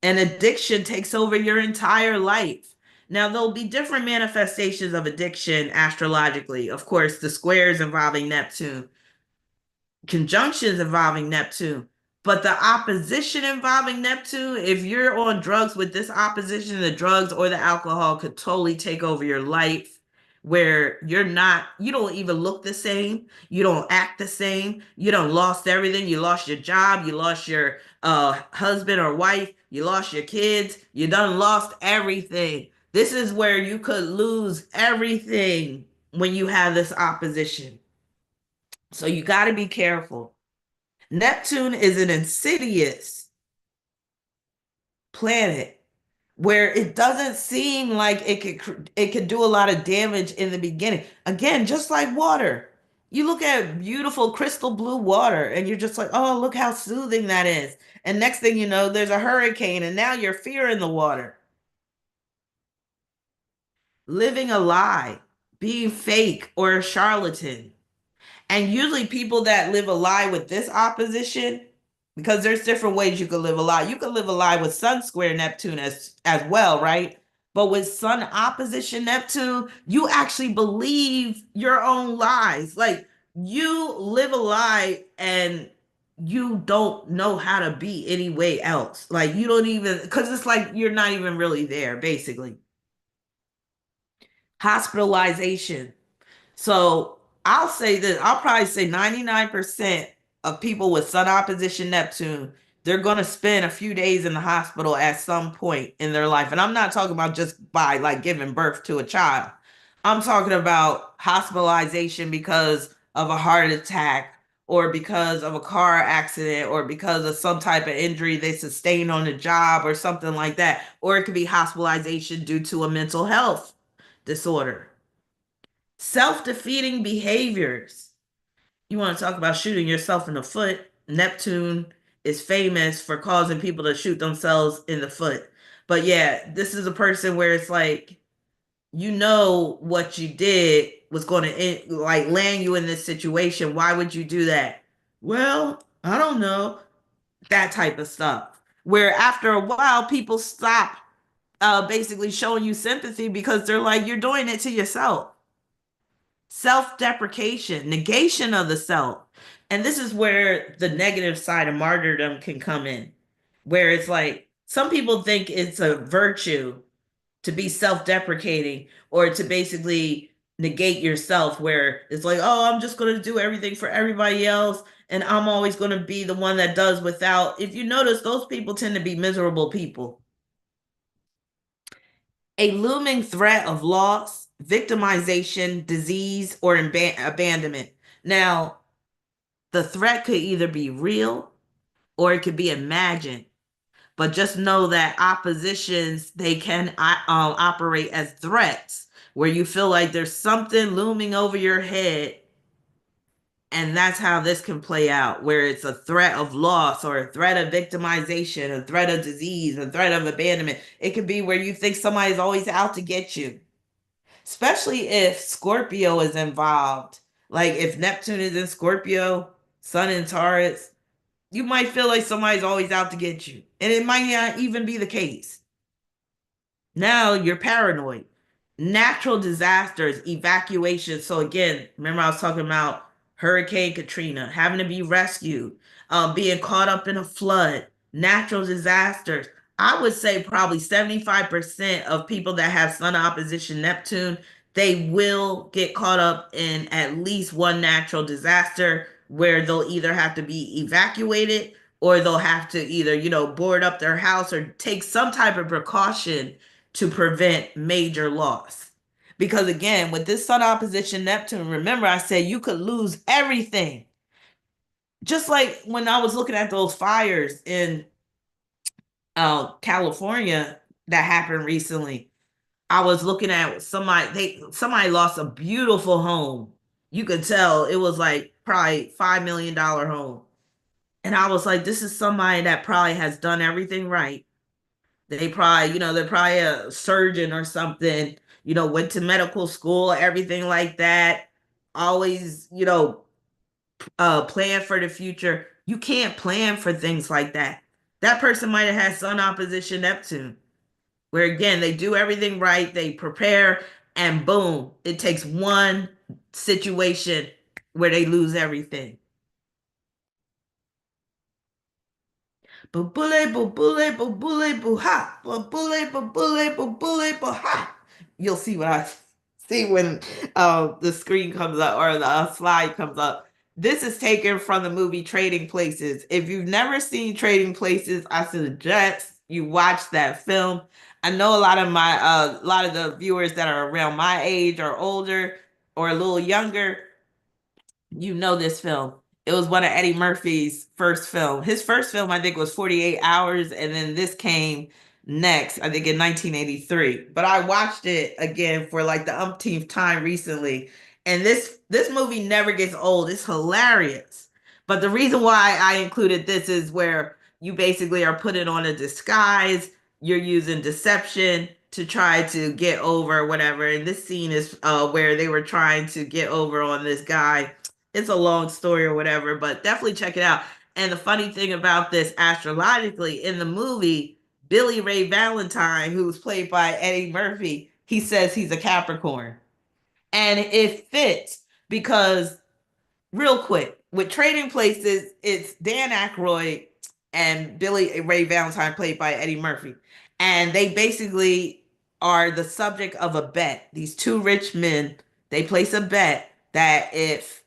And addiction takes over your entire life. Now, there'll be different manifestations of addiction astrologically. Of course, the squares involving Neptune, conjunctions involving Neptune. But the opposition involving Neptune, if you're on drugs with this opposition, the drugs or the alcohol could totally take over your life where you don't even look the same. You don't act the same. You don't lost everything. You lost your job. You lost your husband or wife. You lost your kids. You done lost everything. This is where you could lose everything when you have this opposition. So you got to be careful. Neptune is an insidious planet where it doesn't seem like it could do a lot of damage in the beginning. Again, just like water. You look at beautiful crystal blue water and you're just like, "Oh, look how soothing that is." And next thing you know, there's a hurricane and now you're fearing the water. Living a lie, being fake or a charlatan. And usually people that live a lie with this opposition, because there's different ways you could live a lie. You could live a lie with Sun square Neptune as well, right? But with Sun opposition Neptune, you actually believe your own lies. Like you live a lie and you don't know how to be any way else. Like you don't even, because it's like you're not even really there, basically. Hospitalization. So I'll say this, I'll probably say 99% of people with Sun opposition Neptune, they're going to spend a few days in the hospital at some point in their life. And I'm not talking about just by like giving birth to a child. I'm talking about hospitalization because of a heart attack or because of a car accident or because of some type of injury they sustained on the job or something like that. Or it could be hospitalization due to a mental health disorder. Self-defeating behaviors. You want to talk about shooting yourself in the foot? Neptune is famous for causing people to shoot themselves in the foot. But yeah, this is a person where it's like, you know what you did was going to like land you in this situation. Why would you do that? Well, I don't know. That type of stuff. Where after a while, people stop basically showing you sympathy because they're like, you're doing it to yourself. Self-deprecation, negation of the self. And this is where the negative side of martyrdom can come in, where it's like some people think it's a virtue to be self-deprecating or to basically negate yourself, where it's like, oh, I'm just going to do everything for everybody else and I'm always going to be the one that does without. If you notice, those people tend to be miserable people. A looming threat of loss, victimization, disease, or abandonment. Now, the threat could either be real or it could be imagined. But just know that oppositions, they can operate as threats, where you feel like there's something looming over your head. And that's how this can play out, where it's a threat of loss or a threat of victimization, a threat of disease, a threat of abandonment. It could be where you think somebody's always out to get you, especially if Scorpio is involved. Like if Neptune is in Scorpio, Sun in Taurus, you might feel like somebody's always out to get you. And it might not even be the case. Now you're paranoid. Natural disasters, evacuation. So again, remember I was talking about Hurricane Katrina, having to be rescued, being caught up in a flood, natural disasters. I would say probably 75% of people that have Sun opposition Neptune, they will get caught up in at least one natural disaster where they'll either have to be evacuated or they'll have to either, board up their house or take some type of precaution to prevent major loss. Because again, with this Sun opposition Neptune, remember I said you could lose everything. Just like when I was looking at those fires in California that happened recently, I was looking at somebody lost a beautiful home. You could tell it was like probably $5 million home. And I was like, this is somebody that probably has done everything right. They probably, they're probably a surgeon or something, went to medical school, everything like that. Always, plan for the future. You can't plan for things like that. That person might have had Sun opposition Neptune, where again, they do everything right, they prepare, and boom, it takes one situation where they lose everything. Ba-bule, ba-bule, ba-bule, ba-ha. Ba-bule, ba-bule, ba-bule, ba-ha. You'll see what I see when the screen comes up or the slide comes up. This is taken from the movie Trading Places. If you've never seen Trading Places, I suggest you watch that film. I know a lot of the viewers that are around my age or older or a little younger, this film. It was one of Eddie Murphy's first film. His first film, I think, was 48 Hours, and then this came next, I think, in 1983. But I watched it again for like the umpteenth time recently, and this movie never gets old. It's hilarious. But the reason why I included this is where you basically are putting on a disguise. You're using deception to try to get over whatever. And this scene is where they were trying to get over on this guy. It's a long story or whatever, but definitely check it out. And the funny thing about this astrologically in the movie, Billy Ray Valentine, who's played by Eddie Murphy, he says he's a Capricorn. And it fits because real quick, with Trading Places, it's Dan Aykroyd and Billy Ray Valentine, played by Eddie Murphy. And they basically are the subject of a bet. These two rich men, they place a bet that if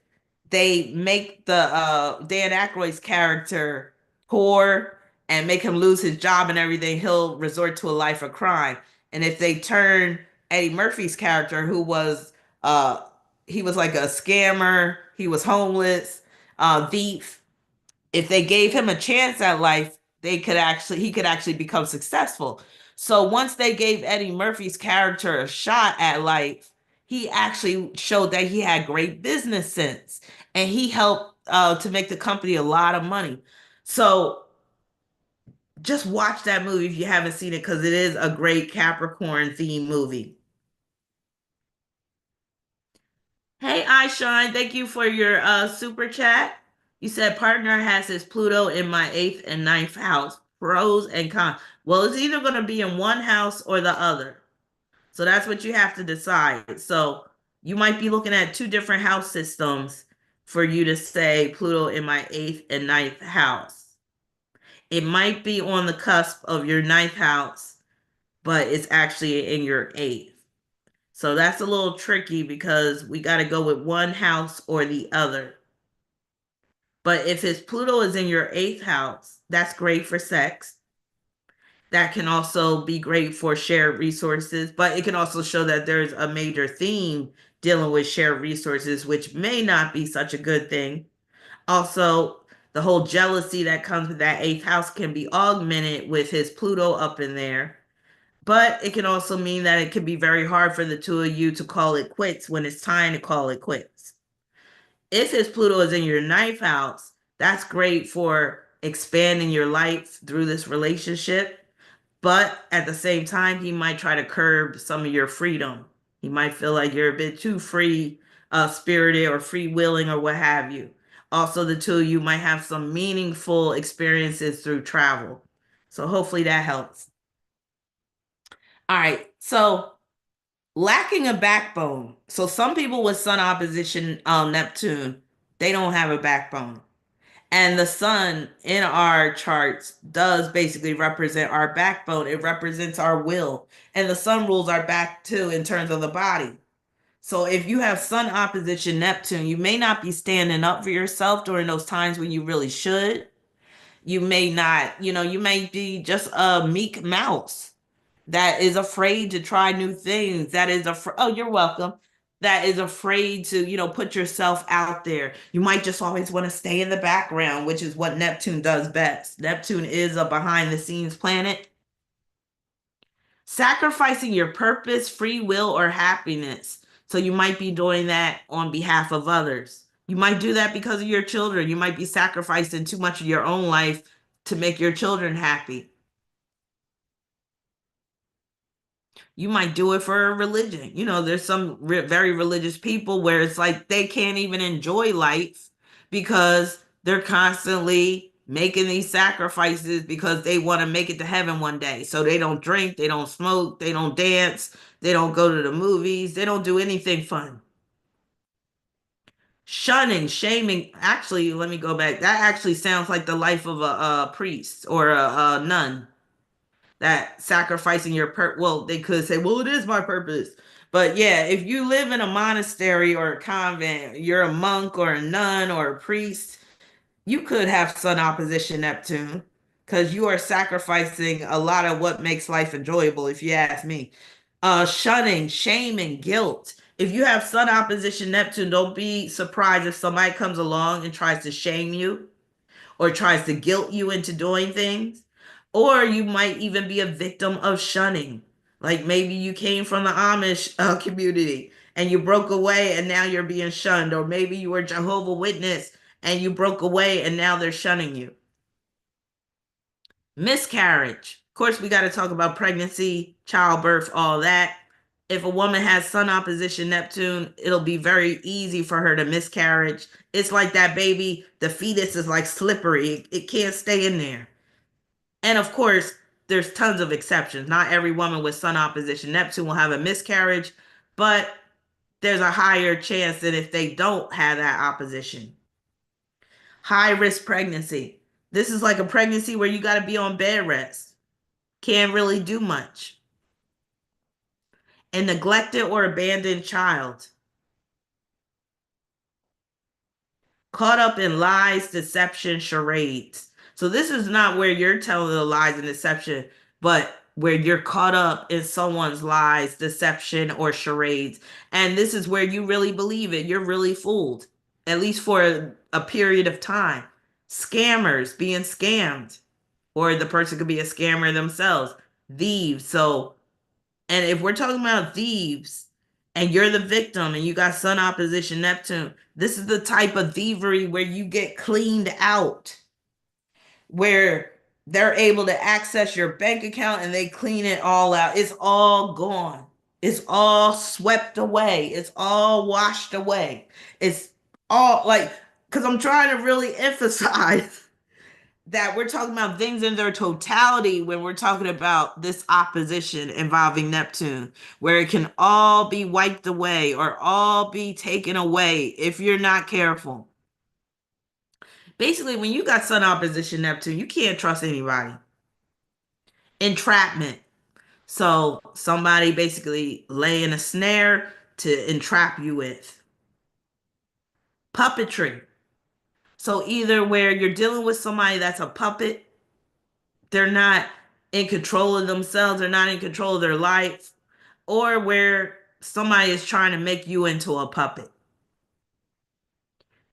they make the Dan Aykroyd's character poor and make him lose his job and everything, he'll resort to a life of crime. And if they turn Eddie Murphy's character, who was uh, he was like a scammer, he was homeless, thief. If they gave him a chance at life, he could actually become successful. So once they gave Eddie Murphy's character a shot at life, he actually showed that he had great business sense, and he helped to make the company a lot of money. So just watch that movie if you haven't seen it, because it is a great Capricorn themed movie. Hey, Shine, thank you for your super chat. You said partner has his Pluto in my eighth and ninth house. Pros and cons. Well, it's either going to be in one house or the other. So that's what you have to decide. So you might be looking at two different house systems for you to say Pluto in my eighth and ninth house. It might be on the cusp of your ninth house, but it's actually in your eighth. So that's a little tricky because we got to go with one house or the other. But if his Pluto is in your eighth house, that's great for sex. That can also be great for shared resources, but it can also show that there's a major theme dealing with shared resources, which may not be such a good thing. Also, the whole jealousy that comes with that eighth house can be augmented with his Pluto up in there. But it can also mean that it can be very hard for the two of you to call it quits when it's time to call it quits. If his Pluto is in your ninth house, that's great for expanding your life through this relationship. But at the same time, he might try to curb some of your freedom. He might feel like you're a bit too free spirited or free willing or what have you. Also, the two of you might have some meaningful experiences through travel. So hopefully that helps. All right. So lacking a backbone. So some people with sun opposition Neptune, they don't have a backbone. And the sun in our charts does basically represent our backbone. It represents our will. And the sun rules our back too in terms of the body. So if you have sun opposition Neptune, you may not be standing up for yourself during those times when you really should. You may not, you may be just a meek mouse that is afraid to try new things, that is oh, you're welcome, that is afraid to put yourself out there. You might just always want to stay in the background, which is what Neptune does best. Neptune is a behind the scenes planet. Sacrificing your purpose, free will, or happiness. So you might be doing that on behalf of others. You might do that because of your children. You might be sacrificing too much of your own life to make your children happy. You might do it for a religion. There's some very religious people where it's like they can't even enjoy life because they're constantly making these sacrifices because they want to make it to heaven one day. So they don't drink, they don't smoke, they don't dance, they don't go to the movies, they don't do anything fun. Shunning, shaming. Actually, let me go back. That actually sounds like the life of a priest or a nun, that sacrificing your well, they could say, well, it is my purpose. But yeah, if you live in a monastery or a convent, you're a monk or a nun or a priest, you could have sun opposition Neptune because you are sacrificing a lot of what makes life enjoyable, if you ask me. Shunning, shame, and guilt. If you have sun opposition Neptune, don't be surprised if somebody comes along and tries to shame you or tries to guilt you into doing things. Or you might even be a victim of shunning. Like maybe you came from the Amish community and you broke away and now you're being shunned. Or maybe you were Jehovah Witness and you broke away and now they're shunning you. Miscarriage. Of course, we got to talk about pregnancy, childbirth, all that. If a woman has sun opposition Neptune, it'll be very easy for her to miscarriage. It's like that baby, the fetus is like slippery. It can't stay in there. And of course, there's tons of exceptions. Not every woman with sun opposition Neptune will have a miscarriage, but there's a higher chance than if they don't have that opposition. High risk pregnancy. This is like a pregnancy where you got to be on bed rest. Can't really do much. A neglected or abandoned child. Caught up in lies, deception, charades. So this is not where you're telling the lies and deception, but where you're caught up in someone's lies, deception, or charades. And this is where you really believe it. You're really fooled, at least for a period of time. Scammers being scammed, or the person could be a scammer themselves. Thieves. So, and if we're talking about thieves and you're the victim and you got Sun opposition Neptune, this is the type of thievery where you get cleaned out, where they're able to access your bank account and they clean it all out. It's all gone. It's all swept away. It's all washed away. It's all like, because I'm trying to really emphasize that we're talking about things in their totality when we're talking about this opposition involving Neptune, where it can all be wiped away or all be taken away if you're not careful. Basically, when you got Sun opposition Neptune, you can't trust anybody. Entrapment. So somebody basically laying a snare to entrap you with. Puppetry. So either where you're dealing with somebody that's a puppet, they're not in control of themselves, they're not in control of their life, or where somebody is trying to make you into a puppet.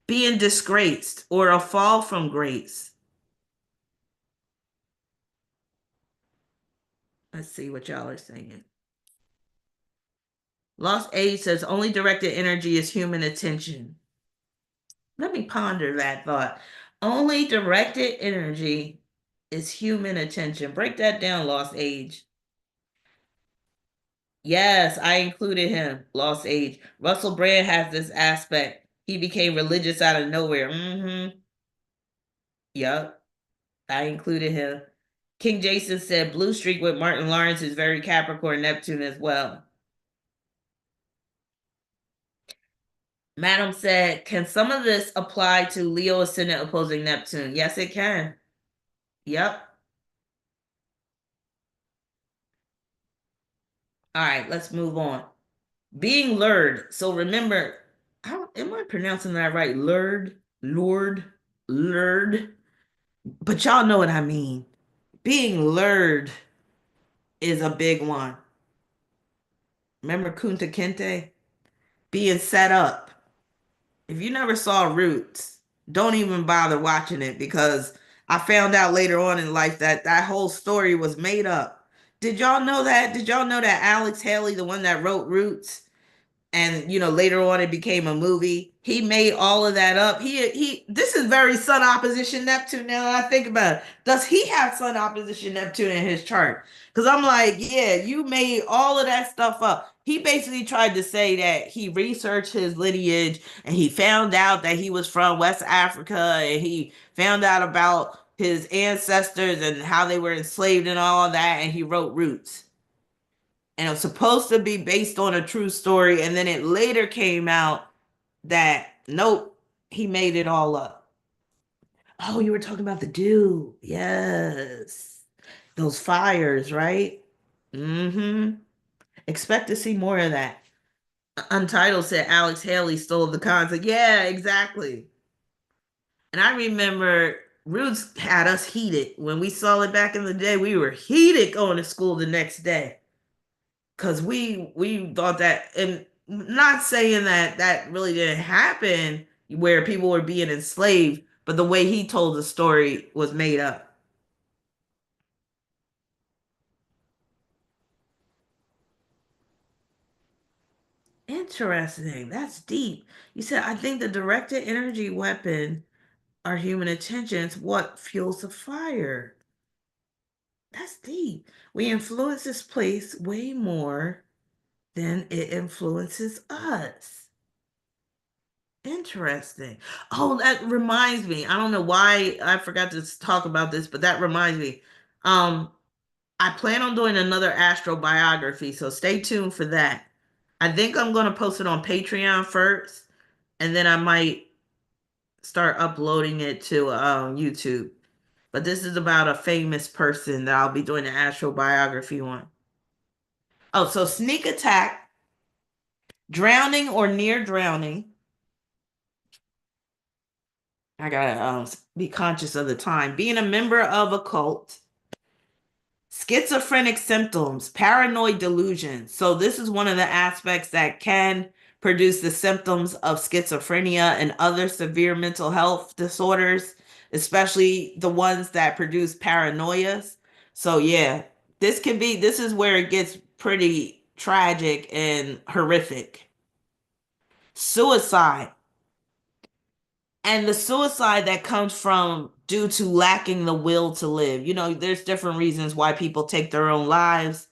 Being disgraced or a fall from grace. Let's see what y'all are saying. Lost Age says only directed energy is human attention. Let me ponder that thought. Only directed energy is human attention. Break that down, Lost Age. Yes, I included him, Lost Age. Russell Brand has this aspect. He became religious out of nowhere. Mm-hmm. Yup. I included him. King Jason said Blue Streak with Martin Lawrence is very Capricorn Neptune as well. Madam said, can some of this apply to Leo ascendant opposing Neptune? Yes, it can. Yep. All right, let's move on. Being lured. So remember, how am I pronouncing that right? Lured, lured, lured. But y'all know what I mean. Being lured is a big one. Remember Kunta Kinte? Being set up. If you never saw Roots, don't even bother watching it, because I found out later on in life that that whole story was made up. Did y'all know that? Did y'all know that Alex Haley, the one that wrote Roots, and later on it became a movie, he made all of that up? He This is very Sun opposition Neptune. Now that I think about it, does he have Sun opposition Neptune in his chart? Because I'm like, yeah, you made all of that stuff up. He basically tried to say that he researched his lineage and he found out that he was from West Africa, and he found out about his ancestors and how they were enslaved and all of that, and he wrote Roots, and it was supposed to be based on a true story, and then it later came out that nope, he made it all up. Oh, you were talking about the dew. Yes. Those fires, right? Mm-hmm. Expect to see more of that. Untitled said Alex Haley stole the concept. Yeah, exactly. And I remember Roots had us heated. When we saw it back in the day, we were heated going to school the next day, because we thought that, and not saying that that really didn't happen where people were being enslaved, but the way he told the story was made up. Interesting. That's deep. You said, I think the directed energy weapon are human intentions. What fuels the fire? That's deep. We influence this place way more than it influences us. Interesting. Oh, that reminds me. I don't know why I forgot to talk about this, but that reminds me. Um, I plan on doing another astrobiography, so stay tuned for that. I think I'm going to post it on Patreon first, and then I might start uploading it to YouTube. But this is about a famous person that I'll be doing an astrobiography on. Oh, so sneak attack, drowning or near drowning. I gotta be conscious of the time. Being a member of a cult, schizophrenic symptoms, paranoid delusions. So this is one of the aspects that can produce the symptoms of schizophrenia and other severe mental health disorders, especially the ones that produce paranoias. So yeah, this is where it gets pretty tragic and horrific. Suicide. And the suicide that comes from due to lacking the will to live. You know, there's different reasons why people take their own lives.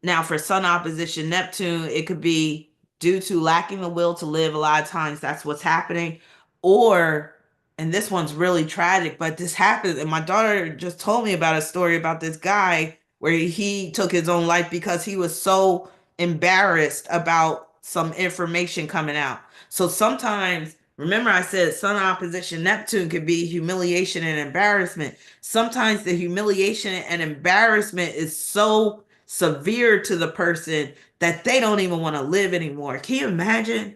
Now, for Sun opposition Neptune, it could be due to lacking the will to live. A lot of times that's what's happening. Or, and this one's really tragic, but this happens. And my daughter just told me about a story about this guy where he took his own life because he was so embarrassed about some information coming out. So sometimes, remember I said Sun opposition Neptune could be humiliation and embarrassment. Sometimes the humiliation and embarrassment is so severe to the person that they don't even want to live anymore. Can you imagine?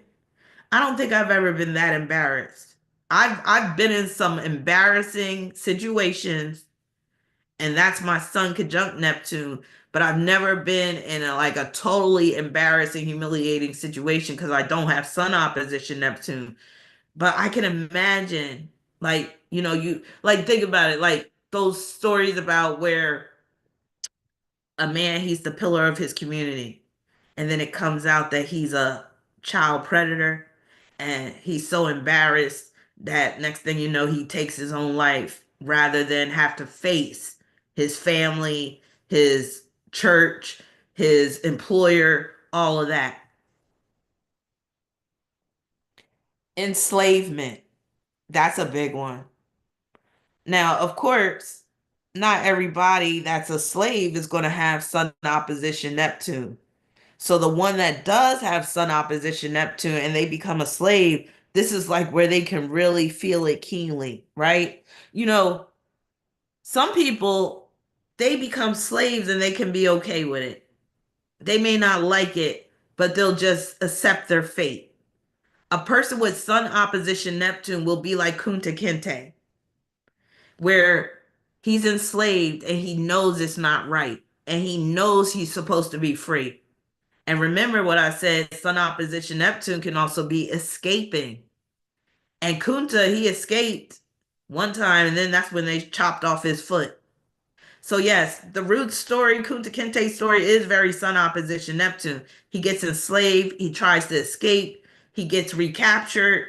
I don't think I've ever been that embarrassed. I've been in some embarrassing situations, and that's my Sun conjunct Neptune, but I've never been in like a totally embarrassing, humiliating situation because I don't have Sun opposition Neptune. But I can imagine, like, you like think about it, like those stories about where a man, he's the pillar of his community. And then it comes out that he's a child predator and he's so embarrassed that next thing you know, he takes his own life rather than have to face his family, his church, his employer, all of that. Enslavement, that's a big one. Now, of course, not everybody that's a slave is going to have Sun opposition Neptune. So the one that does have Sun opposition Neptune and they become a slave, this is like where they can really feel it keenly, right? You know, some people, they become slaves and they can be okay with it. They may not like it, but they'll just accept their fate. A person with Sun opposition Neptune will be like Kunta Kinte, where he's enslaved and he knows it's not right and he knows he's supposed to be free. And remember what I said, Sun opposition Neptune can also be escaping. And Kunta, he escaped one time, and then that's when they chopped off his foot. So yes, the root story, Kunta Kinte's story, is very Sun opposition Neptune. He gets enslaved, he tries to escape, he gets recaptured.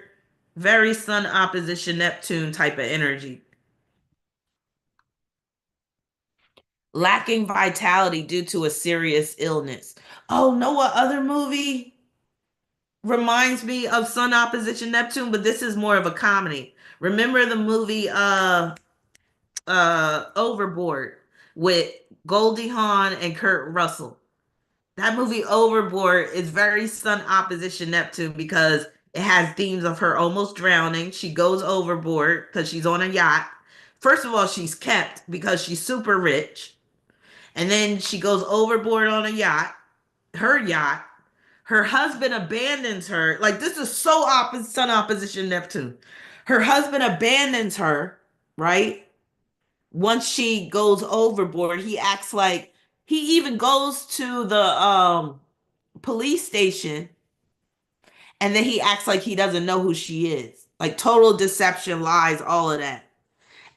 Very Sun opposition Neptune type of energy. Lacking vitality due to a serious illness. Oh, know what other movie reminds me of Sun opposition Neptune, but this is more of a comedy. Remember the movie Overboard with Goldie Hawn and Kurt Russell? That movie Overboard is very Sun opposition Neptune because it has themes of her almost drowning. She goes overboard because she's on a yacht. First of all, she's kept because she's super rich. And then she goes overboard on a yacht, her yacht. Her husband abandons her. Like this is so opposite Sun opposition Neptune. Her husband abandons her, right? Once she goes overboard, he acts like he even goes to the police station and then he acts like he doesn't know who she is. Like total deception, lies, all of that.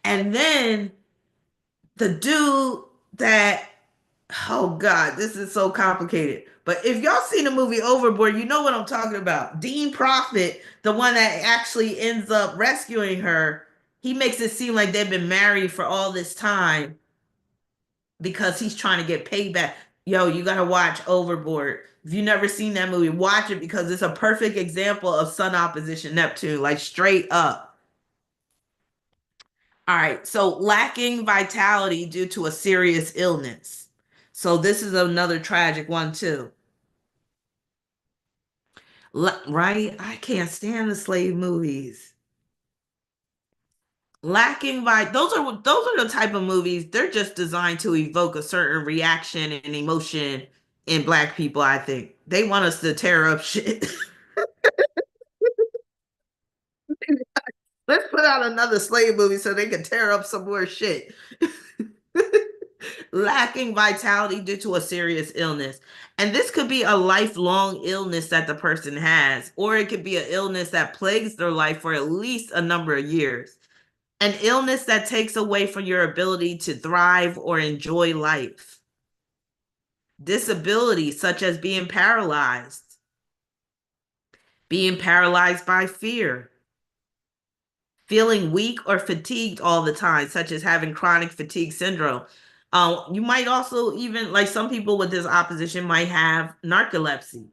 And then the dude that oh God, this is so complicated. But if y'all seen the movie Overboard, you know what I'm talking about. Dean Prophet, the one that actually ends up rescuing her, he makes it seem like they've been married for all this time because he's trying to get payback. Yo, you gotta watch Overboard. If you never seen that movie, watch it because it's a perfect example of Sun opposition Neptune, like straight up. All right, so lacking vitality due to a serious illness. So this is another tragic one too. Right? I can't stand the slave movies. Lacking by those are the type of movies they're just designed to evoke a certain reaction and emotion in black people, I think. They want us to tear up shit. Let's put out another slave movie so they can tear up some more shit. lacking vitality due to a serious illness. And this could be a lifelong illness that the person has, or it could be an illness that plagues their life for at least a number of years. An illness that takes away from your ability to thrive or enjoy life. Disability, such as being paralyzed by fear, feeling weak or fatigued all the time, such as having chronic fatigue syndrome. You might also even, like some people with this opposition, might have narcolepsy.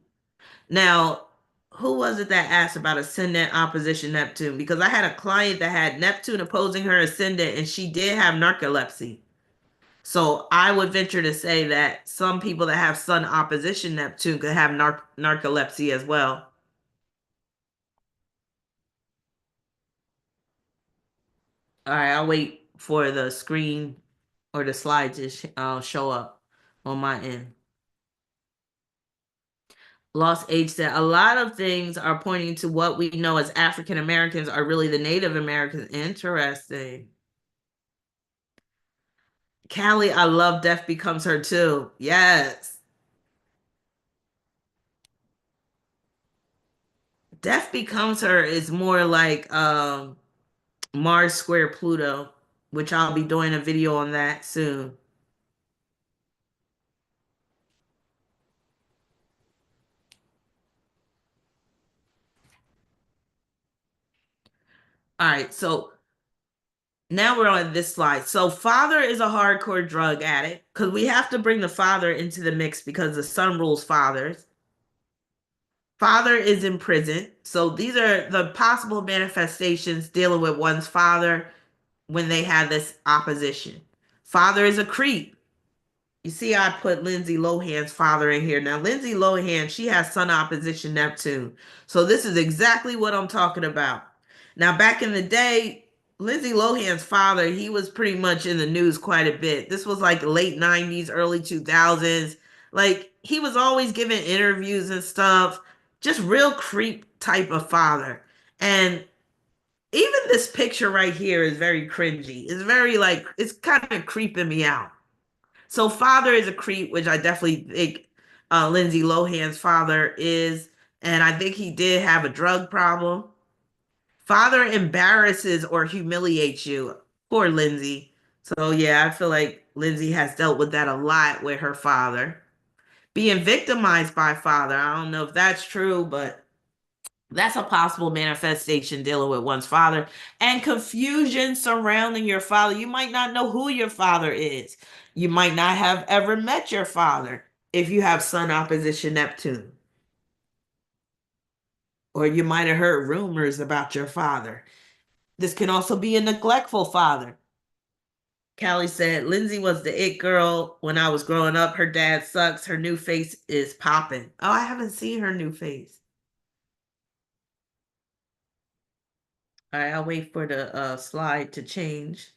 Now, who was it that asked about ascendant opposition Neptune? Because I had a client that had Neptune opposing her ascendant and she did have narcolepsy. So I would venture to say that some people that have Sun opposition Neptune could have narcolepsy as well. All right, I'll wait for the screen or the slide to show up on my end. Lost Age said a lot of things are pointing to what we know as African Americans are really the Native Americans. Interesting. Callie, I love Death Becomes Her too. Yes. Death Becomes Her is more like Mars Square Pluto, which I'll be doing a video on that soon. All right, so now we're on this slide. So father is a hardcore drug addict because we have to bring the father into the mix because the sun rules fathers. Father is in prison. So these are the possible manifestations dealing with one's father when they have this opposition. Father is a creep. You see, I put Lindsay Lohan's father in here. Now, Lindsay Lohan, she has Sun opposition Neptune. So this is exactly what I'm talking about. Now, back in the day, Lindsay Lohan's father, he was pretty much in the news quite a bit. This was like late 90s, early 2000s. Like, he was always giving interviews and stuff. Just real creep type of father. And even this picture right here is very cringy. It's very like, it's kind of creeping me out. So father is a creep, which I definitely think Lindsay Lohan's father is, and I think he did have a drug problem. Father embarrasses or humiliates you. Poor Lindsay. So yeah, I feel like Lindsay has dealt with that a lot with her father. Being victimized by father. I don't know if that's true, but that's a possible manifestation dealing with one's father and confusion surrounding your father. You might not know who your father is. You might not have ever met your father if you have Sun opposition Neptune. Or you might have heard rumors about your father. This can also be a neglectful father. Callie said, Lindsay was the it girl when I was growing up. Her dad sucks. Her new face is popping. Oh, I haven't seen her new face. All right, I'll wait for the slide to change.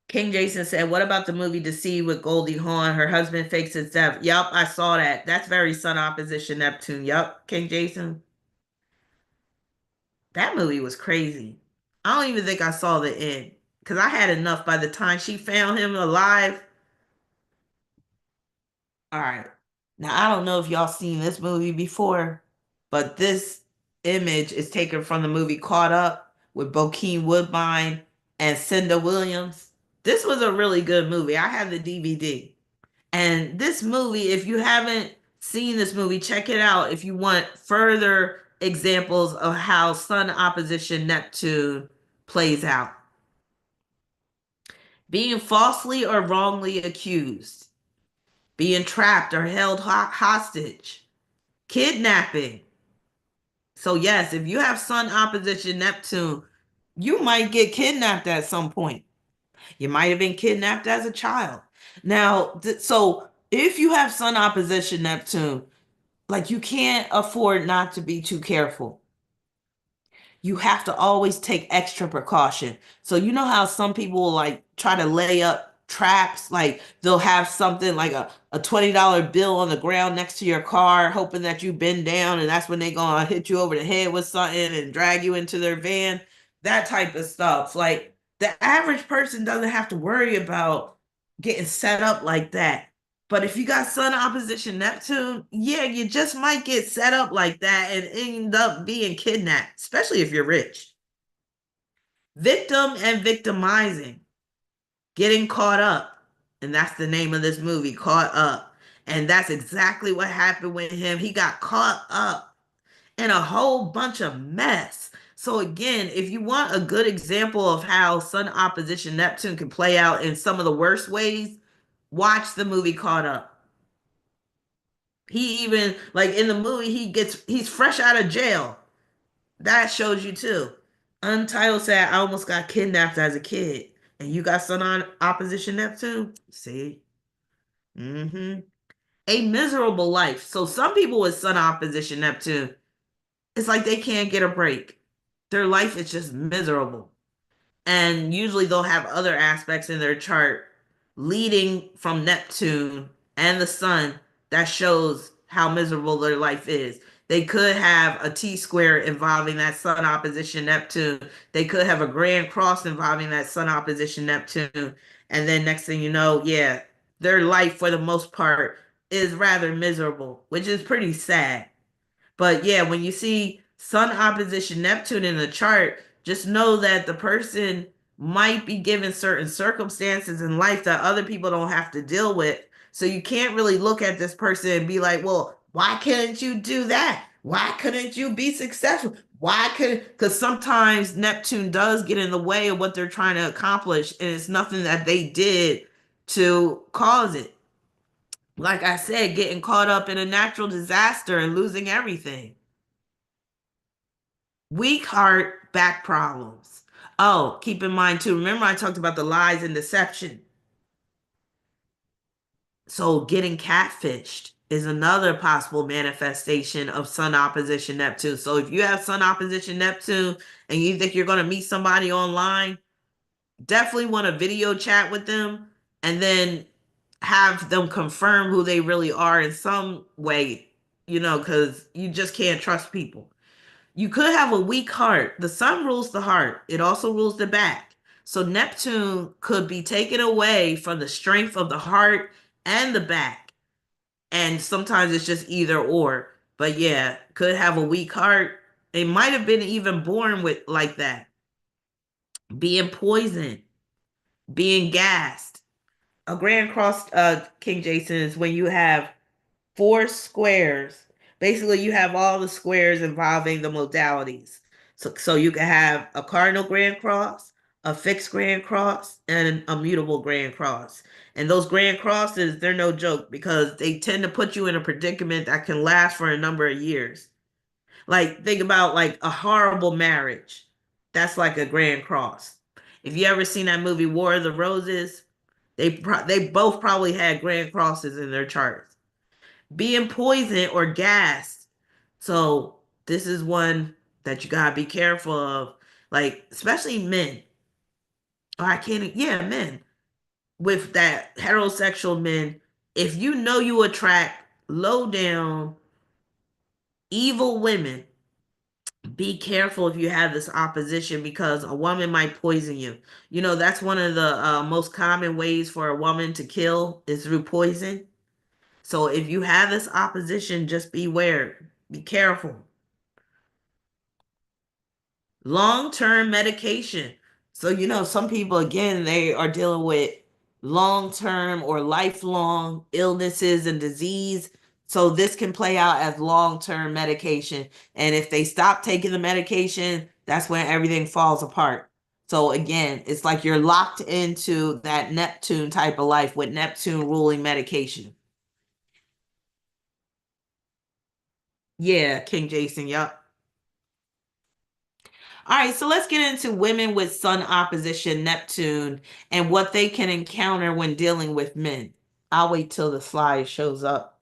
King Jason said, "What about the movie Deceived with Goldie Hawn? Her husband fakes his death." Yup, I saw that. That's very Sun opposition Neptune. Yup, King Jason. That movie was crazy. I don't even think I saw the end because I had enough by the time she found him alive. All right. Now, I don't know if y'all seen this movie before, but this image is taken from the movie Caught Up with Bokeem Woodbine and Cinda Williams. This was a really good movie. I have the DVD. And this movie, if you haven't seen this movie, check it out if you want further examples of how Sun opposition Neptune plays out. Being falsely or wrongly accused, being trapped or held hostage, kidnapping. So, yes, if you have Sun opposition Neptune, you might get kidnapped at some point. You might have been kidnapped as a child. Now, so if you have Sun opposition Neptune, like you can't afford not to be too careful. You have to always take extra precaution. So you know how some people will like try to lay up traps. Like they'll have something like a $20 bill on the ground next to your car, hoping that you bend down, and that's when they gonna hit you over the head with something and drag you into their van. That type of stuff. Like the average person doesn't have to worry about getting set up like that. But if you got Sun opposition Neptune, yeah, you just might get set up like that and end up being kidnapped, especially if you're rich. Victim and victimizing, getting caught up. And that's the name of this movie, Caught Up. And that's exactly what happened with him. He got caught up in a whole bunch of mess. So, again, if you want a good example of how Sun opposition Neptune can play out in some of the worst ways, watch the movie Caught Up. He even, like in the movie, he's fresh out of jail. That shows you too. Untitled said, I almost got kidnapped as a kid. And you got Sun on opposition Neptune? See? Mm-hmm. A miserable life. So some people with Sun opposition Neptune, it's like they can't get a break. Their life is just miserable. And usually they'll have other aspects in their chart leading from Neptune and the sun that shows how miserable their life is. They could have a T square involving that sun opposition Neptune. They could have a grand cross involving that sun opposition Neptune. And then next thing you know, yeah, their life for the most part is rather miserable, which is pretty sad. But yeah, when you see Sun opposition Neptune in the chart, just know that the person might be given certain circumstances in life that other people don't have to deal with. So you can't really look at this person and be like, well, why couldn't you do that? Why couldn't you be successful? Why could, because sometimes Neptune does get in the way of what they're trying to accomplish, and it's nothing that they did to cause it. Like I said, getting caught up in a natural disaster and losing everything. Weak heart, back problems. Oh, keep in mind too, remember I talked about the lies and deception. So getting catfished is another possible manifestation of Sun opposition Neptune. So if you have Sun opposition Neptune and you think you're going to meet somebody online, definitely want to video chat with them and then have them confirm who they really are in some way, because you just can't trust people. You could have a weak heart. The sun rules the heart, it also rules the back. So Neptune could be taken away from the strength of the heart and the back. And sometimes it's just either or. But yeah, could have a weak heart. They might have been even born with like that. Being poisoned, being gassed. A grand cross, King Jason, is when you have four squares. Basically, you have all the squares involving the modalities. So you can have a cardinal grand cross, a fixed grand cross, and a mutable grand cross. And those grand crosses, they're no joke because they tend to put you in a predicament that can last for a number of years. Like think about like a horrible marriage. That's like a grand cross. If you ever seen that movie War of the Roses, they both probably had grand crosses in their charts. Being poisoned or gassed. So this is one that you gotta be careful of, like especially men. Or I can't, yeah, men with that heterosexual men. If you know you attract low down evil women, be careful if you have this opposition because a woman might poison you. That's one of the most common ways for a woman to kill is through poison. So if you have this opposition, just beware. Be careful. Long-term medication. So, some people, again, they are dealing with long-term or lifelong illnesses and disease. So this can play out as long-term medication. And if they stop taking the medication, that's when everything falls apart. So again, it's like you're locked into that Neptune type of life with Neptune ruling medication. Yeah, King Jason, yep. All right, so let's get into women with Sun opposition Neptune and what they can encounter when dealing with men. I'll wait till the slide shows up.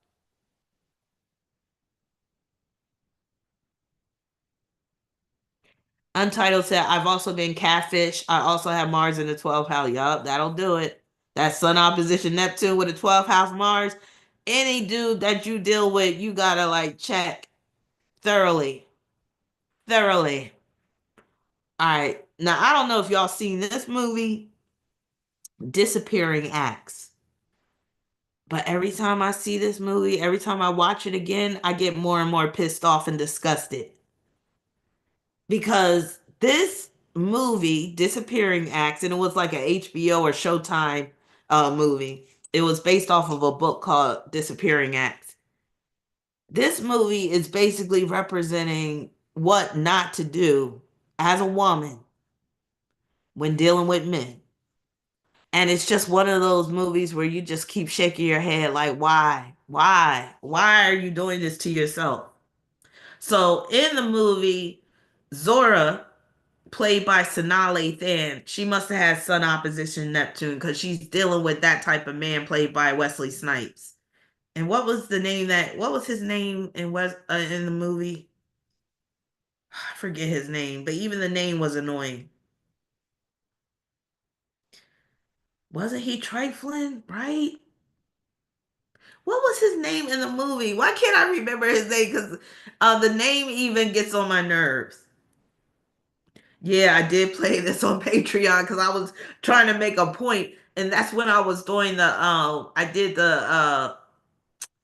Untitled said, I've also been catfish. I also have Mars in the 12th house. Yup, that'll do it. That sun opposition Neptune with a 12th house Mars. Any dude that you deal with, you gotta like check thoroughly. Thoroughly. All right. Now, I don't know if y'all seen this movie, Disappearing Acts. But every time I see this movie, every time I watch it again, I get more and more pissed off and disgusted. Because this movie, Disappearing Acts, and it was like a HBO or Showtime movie. It was based off of a book called Disappearing Acts. This movie is basically representing what not to do as a woman when dealing with men. And it's just one of those movies where you just keep shaking your head like, why? Why? Why are you doing this to yourself? So in the movie, Zora, played by Sonali Than, she must have had sun opposition Neptune because she's dealing with that type of man played by Wesley Snipes. And what was his name in the movie? I forget his name, but even the name was annoying. Wasn't he trifling, right? What was his name in the movie? Why can't I remember his name? Because the name even gets on my nerves. Yeah, I did play this on Patreon because I was trying to make a point, and that's when I was doing I did the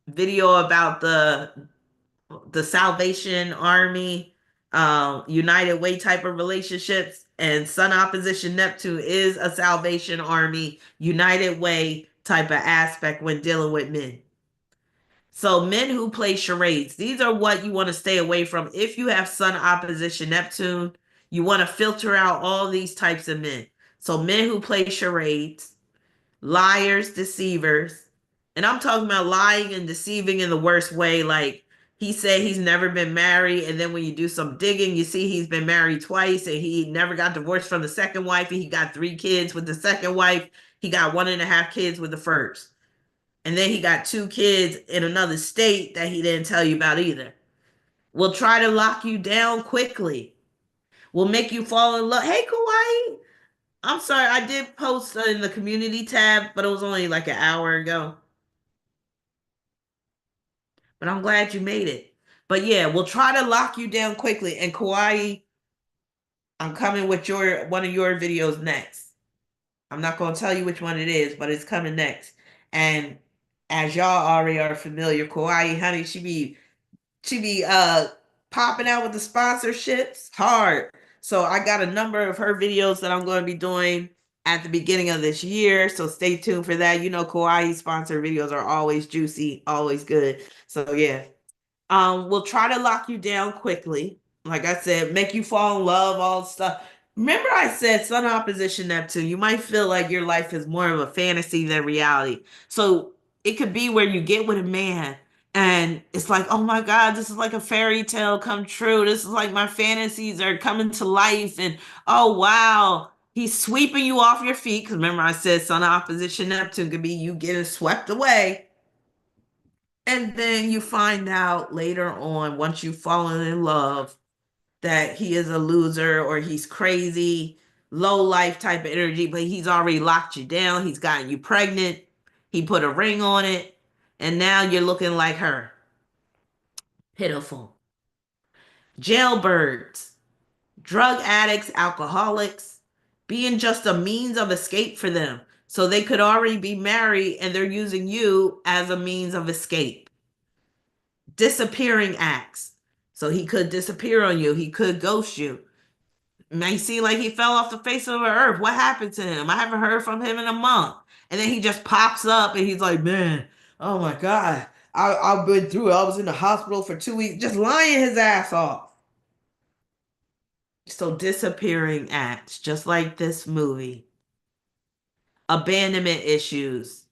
video about the Salvation Army, United Way type of relationships, and Sun opposition Neptune is a Salvation Army, United Way type of aspect when dealing with men. So men who play charades, these are what you want to stay away from. If you have Sun opposition Neptune, you want to filter out all these types of men. So men who play charades, liars, deceivers, and I'm talking about lying and deceiving in the worst way. Like he said he's never been married, and then when you do some digging, you see he's been married twice, and he never got divorced from the second wife, and he got 3 kids with the second wife. He got 1.5 kids with the first. And then he got 2 kids in another state that he didn't tell you about either. Will try to lock you down quickly. Will make you fall in love. Hey, Kauai. I'm sorry, I did post in the community tab, but it was only like an hour ago. But I'm glad you made it. But yeah, we'll try to lock you down quickly. And Kauai, I'm coming with your one of your videos next. I'm not gonna tell you which one it is, but it's coming next. And as y'all already are familiar, Kauai, honey, she be popping out with the sponsorships hard. So I got a number of her videos that I'm going to be doing at the beginning of this year. So stay tuned for that. You know, Kawaii sponsored videos are always juicy, always good. So yeah, will try to lock you down quickly. Like I said, make you fall in love, all stuff. Remember, I said Sun opposition Neptune. You might feel like your life is more of a fantasy than reality. So it could be where you get with a man and it's like, oh my God, this is like a fairy tale come true. This is like my fantasies are coming to life. And oh wow, he's sweeping you off your feet. Because remember, I said Sun opposition Neptune could be you getting swept away. And then you find out later on, once you've fallen in love, that he is a loser or he's crazy, low life type of energy, but he's already locked you down. He's gotten you pregnant. He put a ring on it. And now you're looking like her. Pitiful. Jailbirds, drug addicts, alcoholics, being just a means of escape for them. So they could already be married and they're using you as a means of escape. Disappearing acts. So he could disappear on you. He could ghost you. It may seem like he fell off the face of the earth. What happened to him? I haven't heard from him in a month. And then he just pops up and he's like, man, oh my God. I've been through it. I was in the hospital for 2 weeks, just lying his ass off. So disappearing acts, just like this movie. Abandonment issues,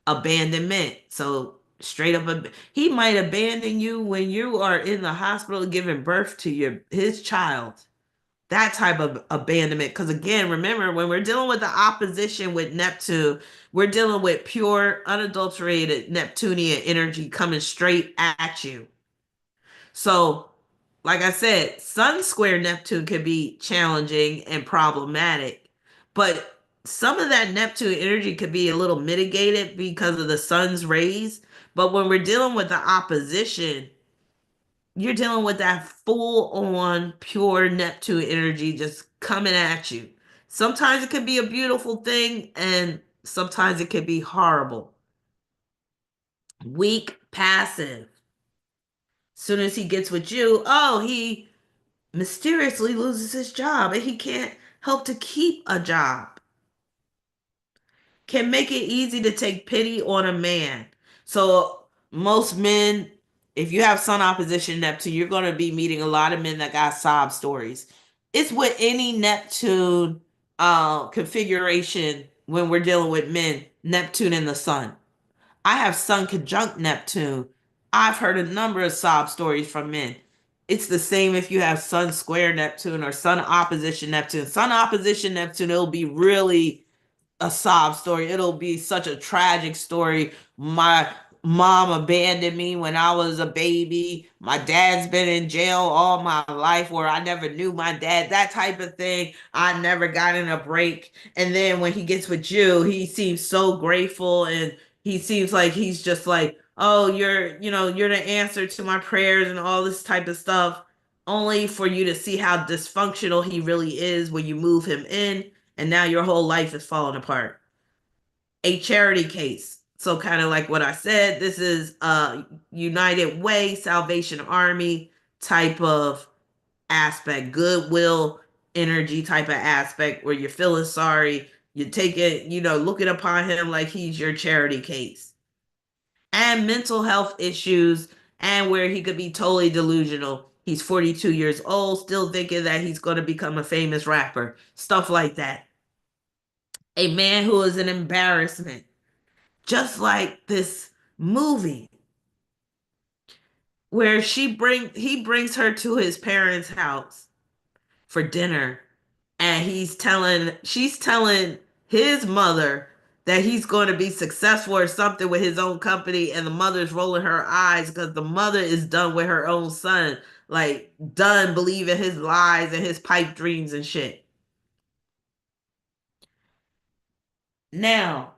abandonment. So straight up, he might abandon you when you are in the hospital giving birth to his child. That type of abandonment. Because again, remember, when we're dealing with the opposition with Neptune, we're dealing with pure, unadulterated Neptunian energy coming straight at you. So, like I said, Sun square Neptune can be challenging and problematic, but some of that Neptune energy could be a little mitigated because of the sun's rays. But when we're dealing with the opposition, you're dealing with that full on pure Neptune energy just coming at you. Sometimes it could be a beautiful thing, and sometimes it could be horrible. Weak, passive. Soon as he gets with you, oh, he mysteriously loses his job and he can't help to keep a job. Can make it easy to take pity on a man. So most men, if you have Sun opposition Neptune, you're going to be meeting a lot of men that got sob stories. It's with any Neptune configuration when we're dealing with men, Neptune and the Sun. I have Sun conjunct Neptune. I've heard a number of sob stories from men. It's the same if you have Sun square Neptune or Sun opposition Neptune. Sun opposition Neptune, it'll be really a sob story. It'll be such a tragic story. My mom abandoned me when I was a baby. My dad's been in jail all my life where I never knew my dad. That type of thing. I never got in a break. And then when he gets with you, he seems so grateful and he seems like he's just like, "Oh, you're the answer to my prayers and all this type of stuff." Only for you to see how dysfunctional he really is when you move him in and now your whole life is falling apart. A charity case. So kind of like what I said, this is a United Way, Salvation Army type of aspect, goodwill energy type of aspect where you're feeling sorry, you take it, looking upon him like he's your charity case. And mental health issues and where he could be totally delusional. He's 42 years old, still thinking that he's going to become a famous rapper, stuff like that. A man who is an embarrassment, just like this movie where he brings her to his parents' house for dinner, and she's telling his mother that he's going to be successful or something with his own company, and the mother's rolling her eyes because the mother is done with her own son, like done believing his lies and his pipe dreams and shit. Now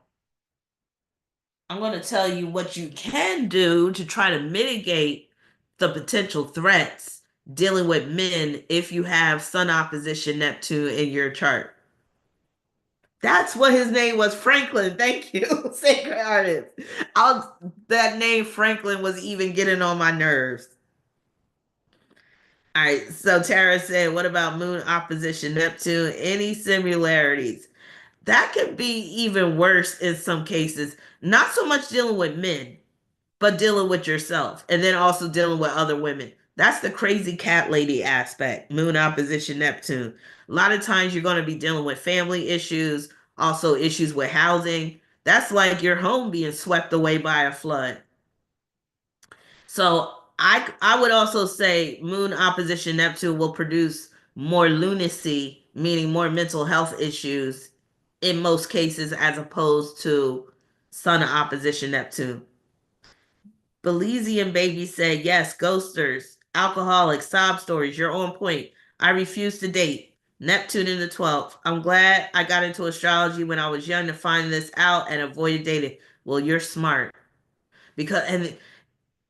I'm going to tell you what you can do to try to mitigate the potential threats dealing with men if you have Sun opposition Neptune in your chart. That's what his name was, Franklin. Thank you, sacred artist. That name Franklin was even getting on my nerves. All right, so Tara said, "What about Moon opposition Neptune? Any similarities?" That could be even worse in some cases. Not so much dealing with men, but dealing with yourself and then also dealing with other women. That's the crazy cat lady aspect, Moon opposition Neptune. A lot of times you're going to be dealing with family issues, also issues with housing. That's like your home being swept away by a flood. So I would also say Moon opposition Neptune will produce more lunacy, meaning more mental health issues in most cases as opposed to Sun opposition Neptune. Belizean baby said, yes, ghosters, alcoholics, sob stories, you're on point. I refuse to date. Neptune in the 12th. I'm glad I got into astrology when I was young to find this out and avoided dating. Well, you're smart. Because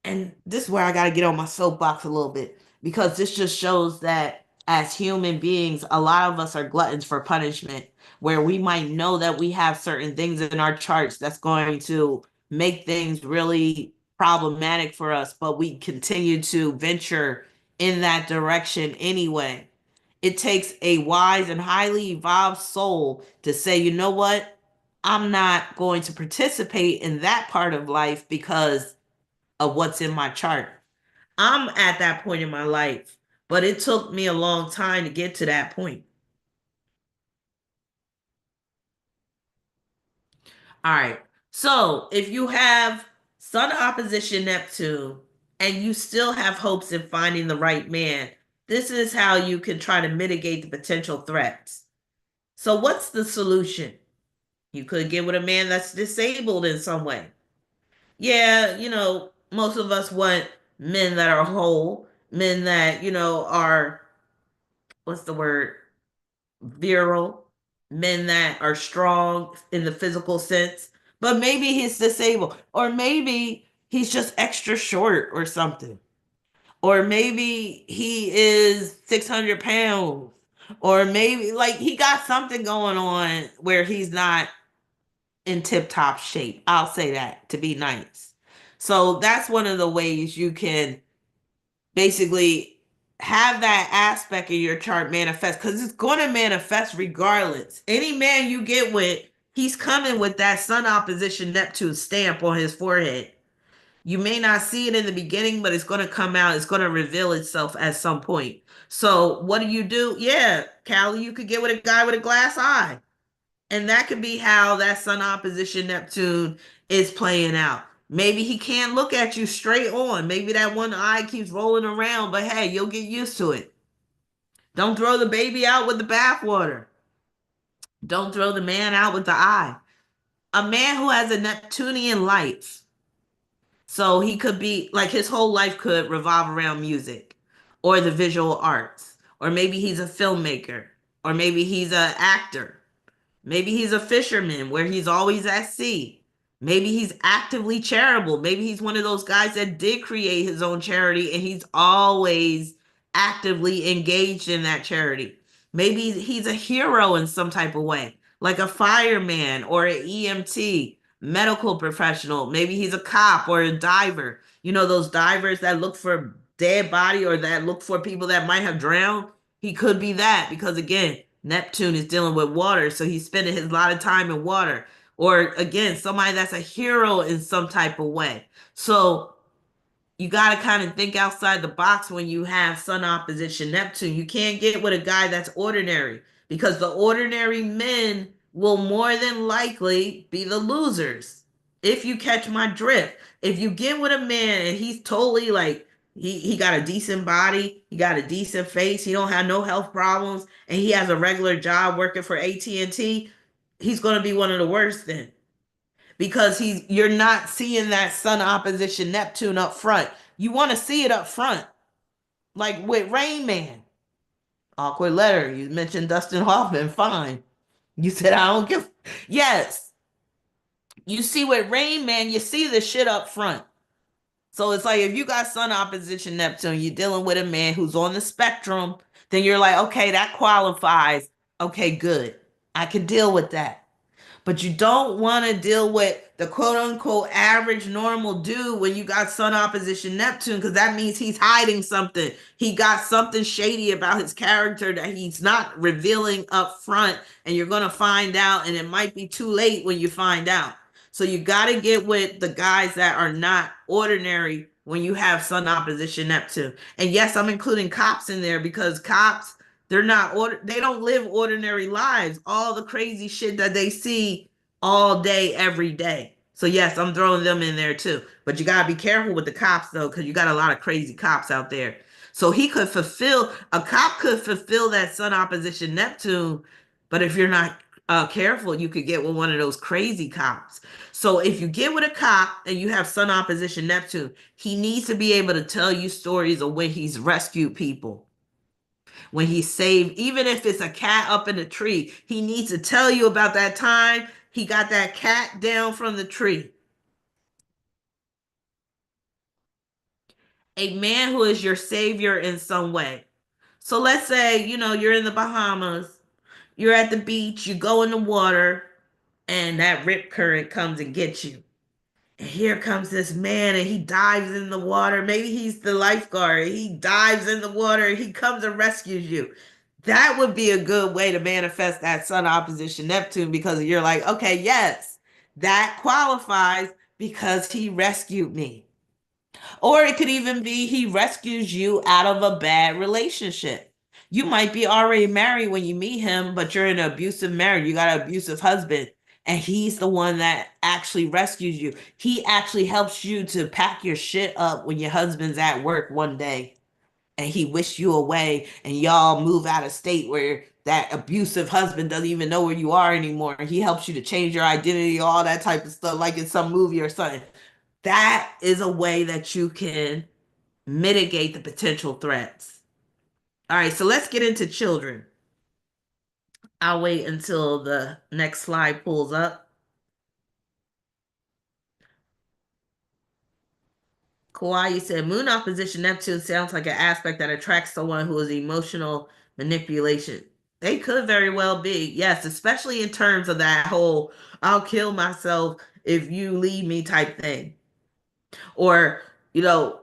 and this is where I got to get on my soapbox a little bit because this just shows that as human beings, a lot of us are gluttons for punishment, where we might know that we have certain things in our charts that's going to make things really problematic for us, but we continue to venture in that direction anyway. It takes a wise and highly evolved soul to say, you know what? I'm not going to participate in that part of life because of what's in my chart. I'm at that point in my life, but it took me a long time to get to that point. All right. So if you have Sun opposition Neptune and you still have hopes in finding the right man, this is how you can try to mitigate the potential threats. So, what's the solution? You could get with a man that's disabled in some way. Yeah, most of us want men that are whole, men that, are, what's the word? Virile. men that are strong in the physical sense, but maybe he's disabled, or maybe he's just extra short or something, or maybe he is 600 pounds, or maybe like he got something going on where he's not in tip top shape. I'll say that to be nice. So that's one of the ways you can basically have that aspect of your chart manifest, because it's going to manifest regardless. Any man you get with, he's coming with that sun opposition Neptune stamp on his forehead. You may not see it in the beginning, but it's going to come out. It's going to reveal itself at some point. So what do? Yeah, Callie, you could get with a guy with a glass eye. And that could be how that sun opposition Neptune is playing out. Maybe he can't look at you straight on. Maybe that one eye keeps rolling around, but hey, you'll get used to it. Don't throw the baby out with the bathwater. Don't throw the man out with the eye. A man who has a Neptunian life, so he could be like his whole life could revolve around music or the visual arts, or maybe he's a filmmaker, or maybe he's an actor. Maybe he's a fisherman where he's always at sea. Maybe he's actively charitable. Maybe he's one of those guys that did create his own charity and he's always actively engaged in that charity. Maybe he's a hero in some type of way, like a fireman or an EMT, medical professional. Maybe he's a cop or a diver. You know, those divers that look for dead body or that look for people that might have drowned. He could be that because, again, Neptune is dealing with water, so he's spending his lot of time in water. Or again, somebody that's a hero in some type of way. So you got to kind of think outside the box when you have Sun opposition Neptune. You can't get with a guy that's ordinary, because the ordinary men will more than likely be the losers. If you catch my drift, if you get with a man and he's totally like he got a decent body, he got a decent face, he don't have no health problems, and he has a regular job working for AT&T, he's going to be one of the worst then, because you're not seeing that sun opposition Neptune up front. You want to see it up front, like with Rain Man. Awkward letter. You mentioned Dustin Hoffman. Fine. You said I don't give. Yes, you see with Rain Man, you see the shit up front. So it's like if you got sun opposition Neptune, you're dealing with a man who's on the spectrum. Then you're like, okay, that qualifies. Okay, good. I can deal with that. But you don't want to deal with the quote unquote average normal dude when you got sun opposition Neptune, because that means he's hiding something. He got something shady about his character that he's not revealing up front, and you're going to find out, and it might be too late when you find out. So you got to get with the guys that are not ordinary when you have sun opposition Neptune. And yes, I'm including cops in there because cops, they don't live ordinary lives. All the crazy shit that they see all day, every day. So yes, I'm throwing them in there too. But you gotta be careful with the cops though, because you got a lot of crazy cops out there. So a cop could fulfill that sun opposition Neptune, but if you're not careful, you could get with one of those crazy cops. So if you get with a cop and you have sun opposition Neptune, he needs to be able to tell you stories of when he's rescued people, when he saved, even if it's a cat up in a tree, he needs to tell you about that time he got that cat down from the tree. A man who is your savior in some way. So let's say, you're in the Bahamas, you're at the beach, you go in the water, and that rip current comes and gets you. And here comes this man and he dives in the water. Maybe he's the lifeguard. He dives in the water. He comes and rescues you. That would be a good way to manifest that sun opposition Neptune, because you're like, okay, yes, that qualifies because he rescued me. Or it could even be he rescues you out of a bad relationship. You might be already married when you meet him, but you're in an abusive marriage. You got an abusive husband, and he's the one that actually rescues you. He actually helps you to pack your shit up when your husband's at work one day and he wished you away, and y'all move out of state where that abusive husband doesn't even know where you are anymore. He helps you to change your identity, all that type of stuff, like in some movie or something. That is a way that you can mitigate the potential threats. All right, so let's get into children. I'll wait until the next slide pulls up. Kauai said Moon opposition Neptune sounds like an aspect that attracts someone who is emotional manipulation. They could very well be, yes, especially in terms of that whole I'll kill myself if you leave me type thing. Or, you know,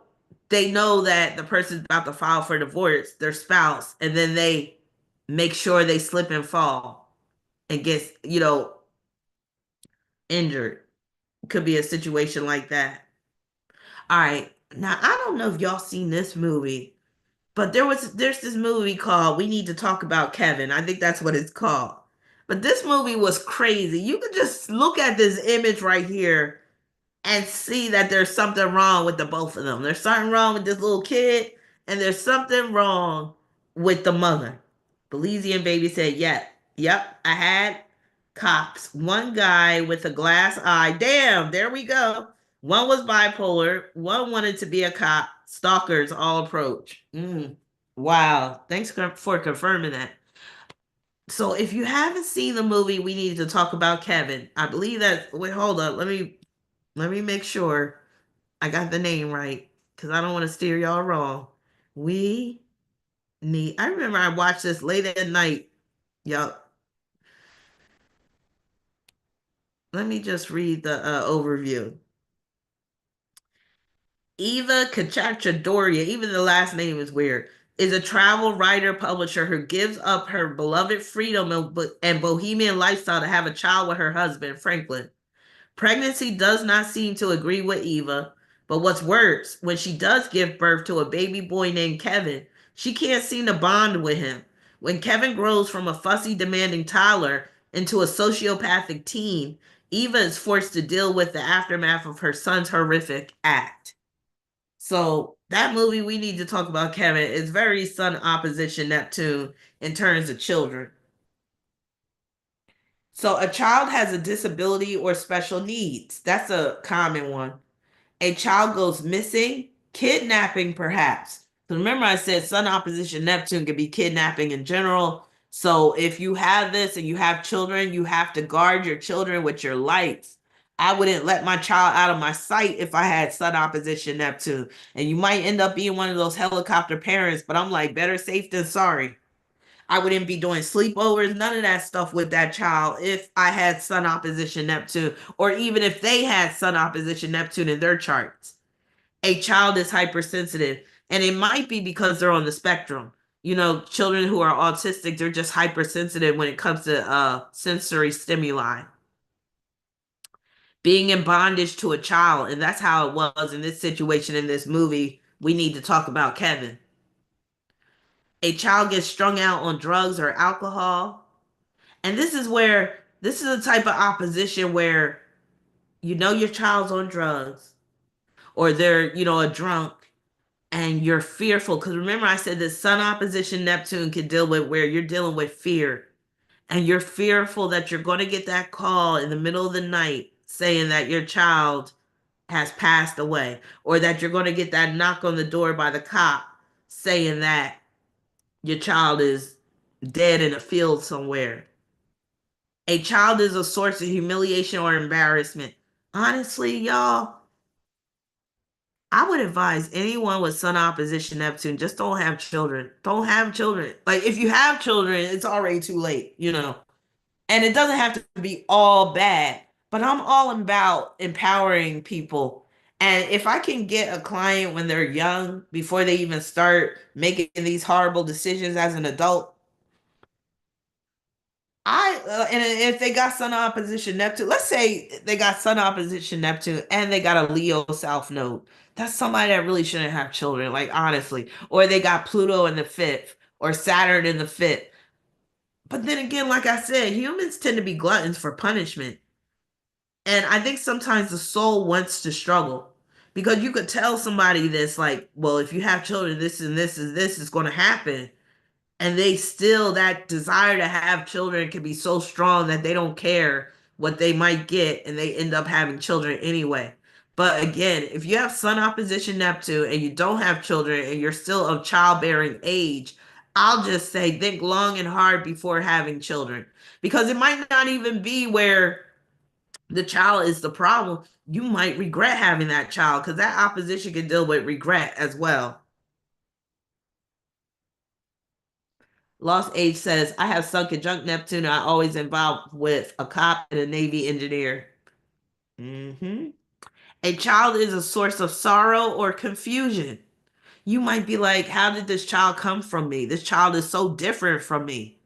they know that the person's about to file for divorce, their spouse, and then they make sure they slip and fall and get, injured. Could be a situation like that. All right. Now, I don't know if y'all seen this movie. But there's this movie called We Need to Talk About Kevin. I think that's what it's called. But this movie was crazy. You could just look at this image right here and see that there's something wrong with the both of them. There's something wrong with this little kid, and there's something wrong with the mother. Belizean baby said, yep, I had cops. One guy with a glass eye. Damn, there we go. One was bipolar. One wanted to be a cop. Stalkers all approach. Wow. Thanks for confirming that. So if you haven't seen the movie, we need to talk about Kevin. I believe that. Wait, hold up. Let me make sure I got the name right because I don't want to steer y'all wrong. We need. I remember I watched this late at night. Y'all, let me just read the overview. Eva Cacciadoria, even the last name is weird, is a travel writer publisher who gives up her beloved freedom and bohemian lifestyle to have a child with her husband, Franklin. Pregnancy does not seem to agree with Eva, but what's worse, when she does give birth to a baby boy named Kevin, she can't seem to bond with him. When Kevin grows from a fussy, demanding toddler into a sociopathic teen, Eva is forced to deal with the aftermath of her son's horrific act. So that movie we need to talk about, Kevin, is very Sun opposition Neptune in terms of children. So a child has a disability or special needs. That's a common one. A child goes missing, kidnapping perhaps. So remember I said Sun opposition Neptune could be kidnapping in general. So if you have this and you have children, you have to guard your children with your lights. I wouldn't let my child out of my sight if I had Sun opposition Neptune. And you might end up being one of those helicopter parents, but I'm like, better safe than sorry. I wouldn't be doing sleepovers, none of that stuff with that child if I had Sun opposition Neptune, or even if they had Sun opposition Neptune in their charts. A child is hypersensitive, and it might be because they're on the spectrum. Children who are autistic, they're just hypersensitive when it comes to sensory stimuli. Being in bondage to a child, and that's how it was in this situation in this movie. We need to talk about Kevin. A child gets strung out on drugs or alcohol. And this is a type of opposition where your child's on drugs or they're, a drunk and you're fearful. Because remember, I said that Sun opposition Neptune can deal with where you're dealing with fear and you're fearful that you're going to get that call in the middle of the night saying that your child has passed away or that you're going to get that knock on the door by the cop saying that your child is dead in a field somewhere. A child is a source of humiliation or embarrassment. Honestly, y'all, I would advise anyone with Sun opposition Neptune, just don't have children. Don't have children. Like, if you have children, it's already too late. And it doesn't have to be all bad, but I'm all about empowering people. And if I can get a client when they're young, before they even start making these horrible decisions as an adult, and if they got Sun opposition Neptune, let's say they got Sun opposition Neptune and they got a Leo South Node. That's somebody that really shouldn't have children, like honestly. Or they got Pluto in the fifth or Saturn in the fifth. But then again, like I said, humans tend to be gluttons for punishment. And I think sometimes the soul wants to struggle because you could tell somebody this, like, well, if you have children, this is going to happen, and they still, that desire to have children can be so strong that they don't care what they might get and they end up having children anyway. But again, if you have Sun opposition Neptune and you don't have children and you're still of childbearing age, I'll just say think long and hard before having children, because it might not even be where the child is the problem. You might regret having that child, because that opposition can deal with regret as well. Lost Age says, I have sunk a junk Neptune. I always involved with a cop and a Navy engineer. Hmm. A child is a source of sorrow or confusion. You might be like, how did this child come from me? This child is so different from me.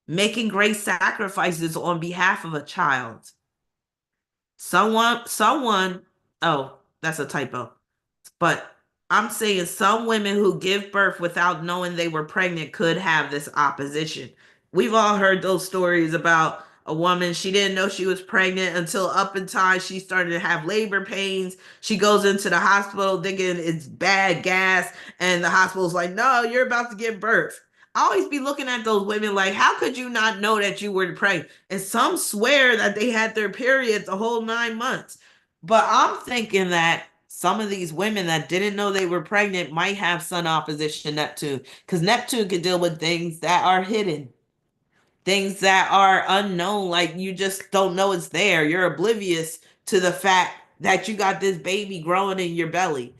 Making great sacrifices on behalf of a child. Someone, oh, that's a typo. But I'm saying some women who give birth without knowing they were pregnant could have this opposition. We've all heard those stories about a woman, she didn't know she was pregnant until up in time she started to have labor pains. She goes into the hospital thinking it's bad gas, and the hospital's like, no, you're about to give birth. I always be looking at those women like, how could you not know that you were pregnant? And some swear that they had their period the whole 9 months. But I'm thinking that some of these women that didn't know they were pregnant might have sun opposition Neptune, because Neptune can deal with things that are hidden, things that are unknown, like you just don't know it's there. You're oblivious to the fact that you got this baby growing in your belly.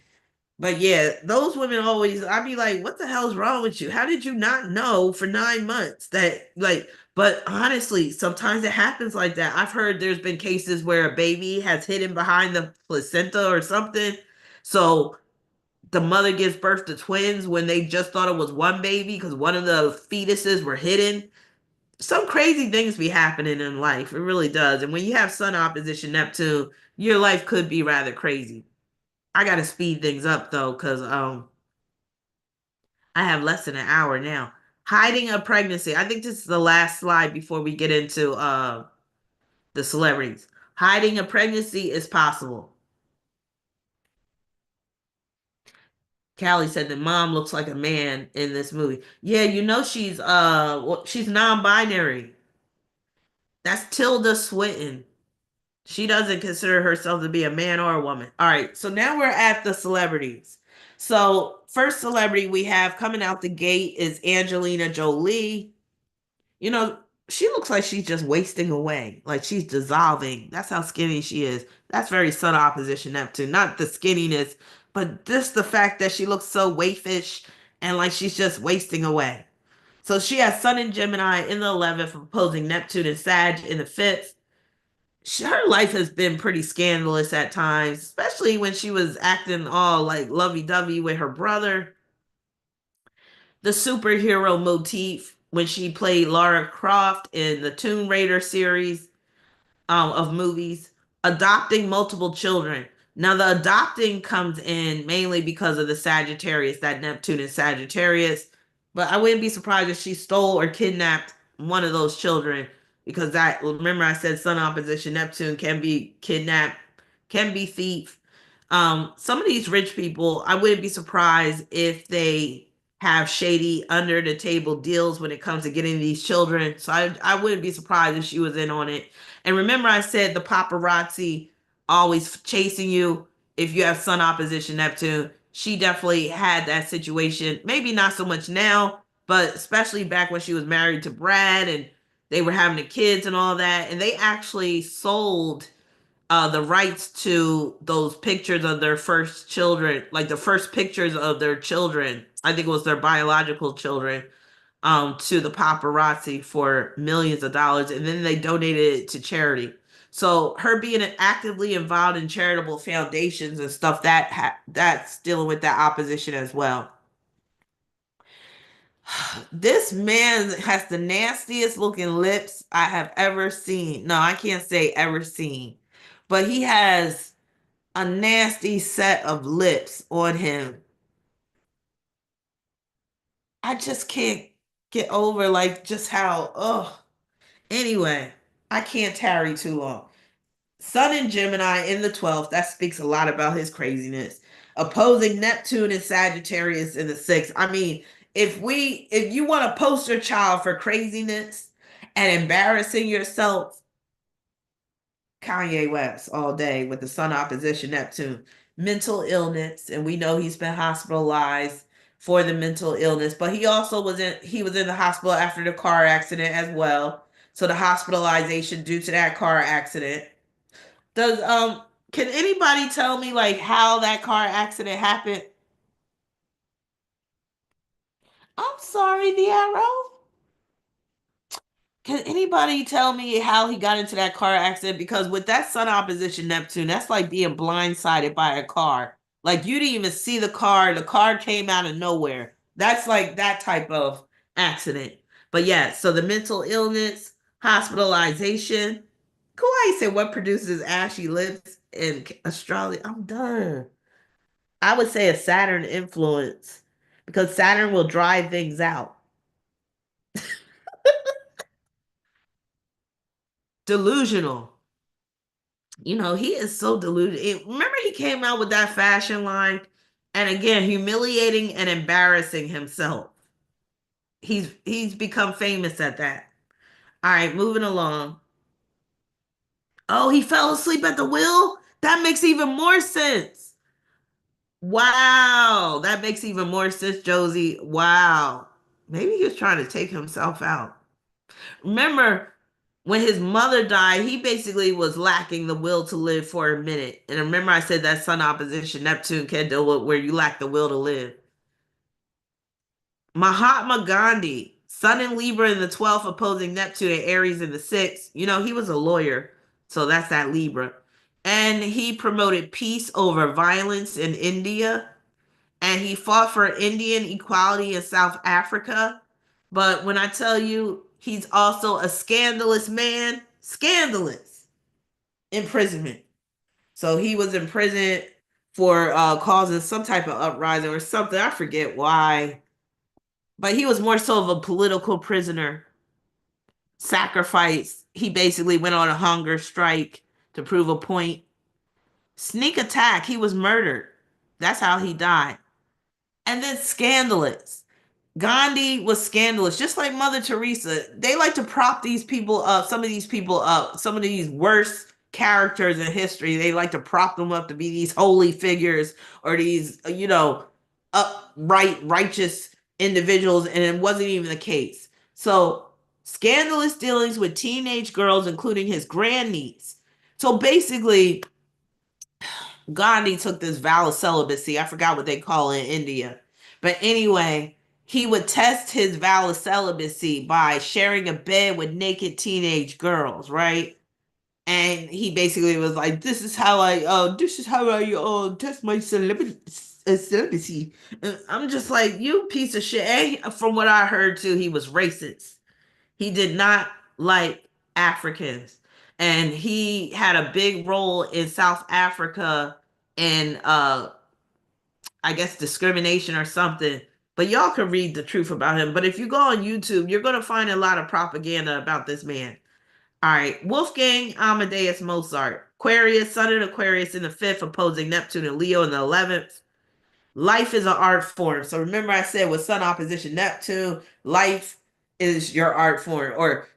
But yeah, those women always, I'd be like, what the hell's wrong with you? How did you not know for 9 months that, like, but honestly, sometimes it happens like that. I've heard there's been cases where a baby has hidden behind the placenta or something. So the mother gives birth to twins when they just thought it was one baby because one of the fetuses were hidden. Some crazy things be happening in life. It really does. And when you have sun opposition Neptune, your life could be rather crazy. I gotta speed things up though, because I have less than an hour now. Hiding a pregnancy. I think this is the last slide before we get into the celebrities. Hiding a pregnancy is possible. Callie said that mom looks like a man in this movie. Yeah, you know she's well, she's non-binary. That's Tilda Swinton. She doesn't consider herself to be a man or a woman. All right, so now we're at the celebrities. So first celebrity we have coming out the gate is Angelina Jolie. You know, she looks like she's just wasting away, like she's dissolving. That's how skinny she is. That's very sun opposition Neptune. Not the skinniness, but just the fact that she looks so waifish and like she's just wasting away. So she has Sun in Gemini in the 11th, opposing Neptune and Sag in the 5th. Her life has been pretty scandalous at times, especially when she was acting all like lovey-dovey with her brother. The superhero motif when she played Lara Croft in the Tomb Raider series of movies, adopting multiple children. Now, the adopting comes in mainly because of the Sagittarius, that Neptune is Sagittarius. But I wouldn't be surprised if she stole or kidnapped one of those children, because that, remember, I said Sun opposition Neptune can be kidnapped, can be thief. Some of these rich people, I wouldn't be surprised if they have shady under the table deals when it comes to getting these children. So I wouldn't be surprised if she was in on it. And remember, I said the paparazzi always chasing you if you have Sun opposition Neptune. She definitely had that situation. Maybe not so much now, but especially back when she was married to Brad and they were having the kids and all that. And they actually sold the rights to those pictures of their first children, like the first pictures of their children. I think it was their biological children, to the paparazzi for millions of dollars, and then they donated it to charity. So her being actively involved in charitable foundations and stuff that's dealing with that opposition as well. This man has the nastiest looking lips I have ever seen. No, I can't say ever seen, but he has a nasty set of lips on him. I just can't get over like just how, oh, anyway, I can't tarry too long. Sun in Gemini in the 12th, that speaks a lot about his craziness. Opposing Neptune and Sagittarius in the 6th. I mean, if you want to post your child for craziness and embarrassing yourself, Kanye West all day with the Sun opposition Neptune. Mental illness, and we know he's been hospitalized. for the mental illness, but he was in the hospital after the car accident as well. So the hospitalization due to that car accident. Does can anybody tell me like how that car accident happened? I'm sorry, the arrow. Can anybody tell me how he got into that car accident? Because with that sun opposition Neptune, that's like being blindsided by a car. Like you didn't even see the car came out of nowhere. That's like that type of accident. But yeah, so the mental illness, hospitalization. Kawhi said, what produces ashy lips in Australia? I'm done. I would say a Saturn influence because Saturn will dry things out. Delusional. He is so deluded. Remember, he came out with that fashion line, and again, humiliating and embarrassing himself. He's become famous at that. All right, moving along. Oh, he fell asleep at the wheel? That makes even more sense. Wow, that makes even more sense, Josie. Wow. Maybe he was trying to take himself out. Remember, when his mother died, he basically was lacking the will to live for a minute. And remember, I said that sun opposition Neptune can deal with where you lack the will to live. Mahatma Gandhi, Sun in Libra in the 12th, opposing Neptune and Aries in the 6th. He was a lawyer, so that's that Libra. And he promoted peace over violence in India. And he fought for Indian equality in South Africa. But when I tell you he's also a scandalous man, scandalous imprisonment. So he was imprisoned for causing some type of uprising or something. I forget why. But he was more so of a political prisoner, sacrifice. He basically went on a hunger strike to prove a point. Sneak attack, he was murdered. That's how he died. And then scandalous. Gandhi was scandalous, just like Mother Teresa. They like to prop these people up, some of these people up, some of these worst characters in history. They like to prop them up to be these holy figures or these, upright, righteous individuals, and it wasn't even the case. So, scandalous dealings with teenage girls, including his grandniece. So basically, Gandhi took this vow of celibacy. I forgot what they call it in India. But anyway, he would test his vow of celibacy by sharing a bed with naked teenage girls, right? And he basically was like, this is how I test my celibacy. And I'm just like, you piece of shit. And from what I heard too, he was racist. He did not like Africans. And he had a big role in South Africa in I guess discrimination or something. But y'all can read the truth about him. But if you go on YouTube, you're gonna find a lot of propaganda about this man. All right, Wolfgang Amadeus Mozart, Aquarius, Sun in Aquarius in the 5th, opposing Neptune and Leo in the 11th. Life is an art form. So remember I said with Sun opposition Neptune, life is your art form, or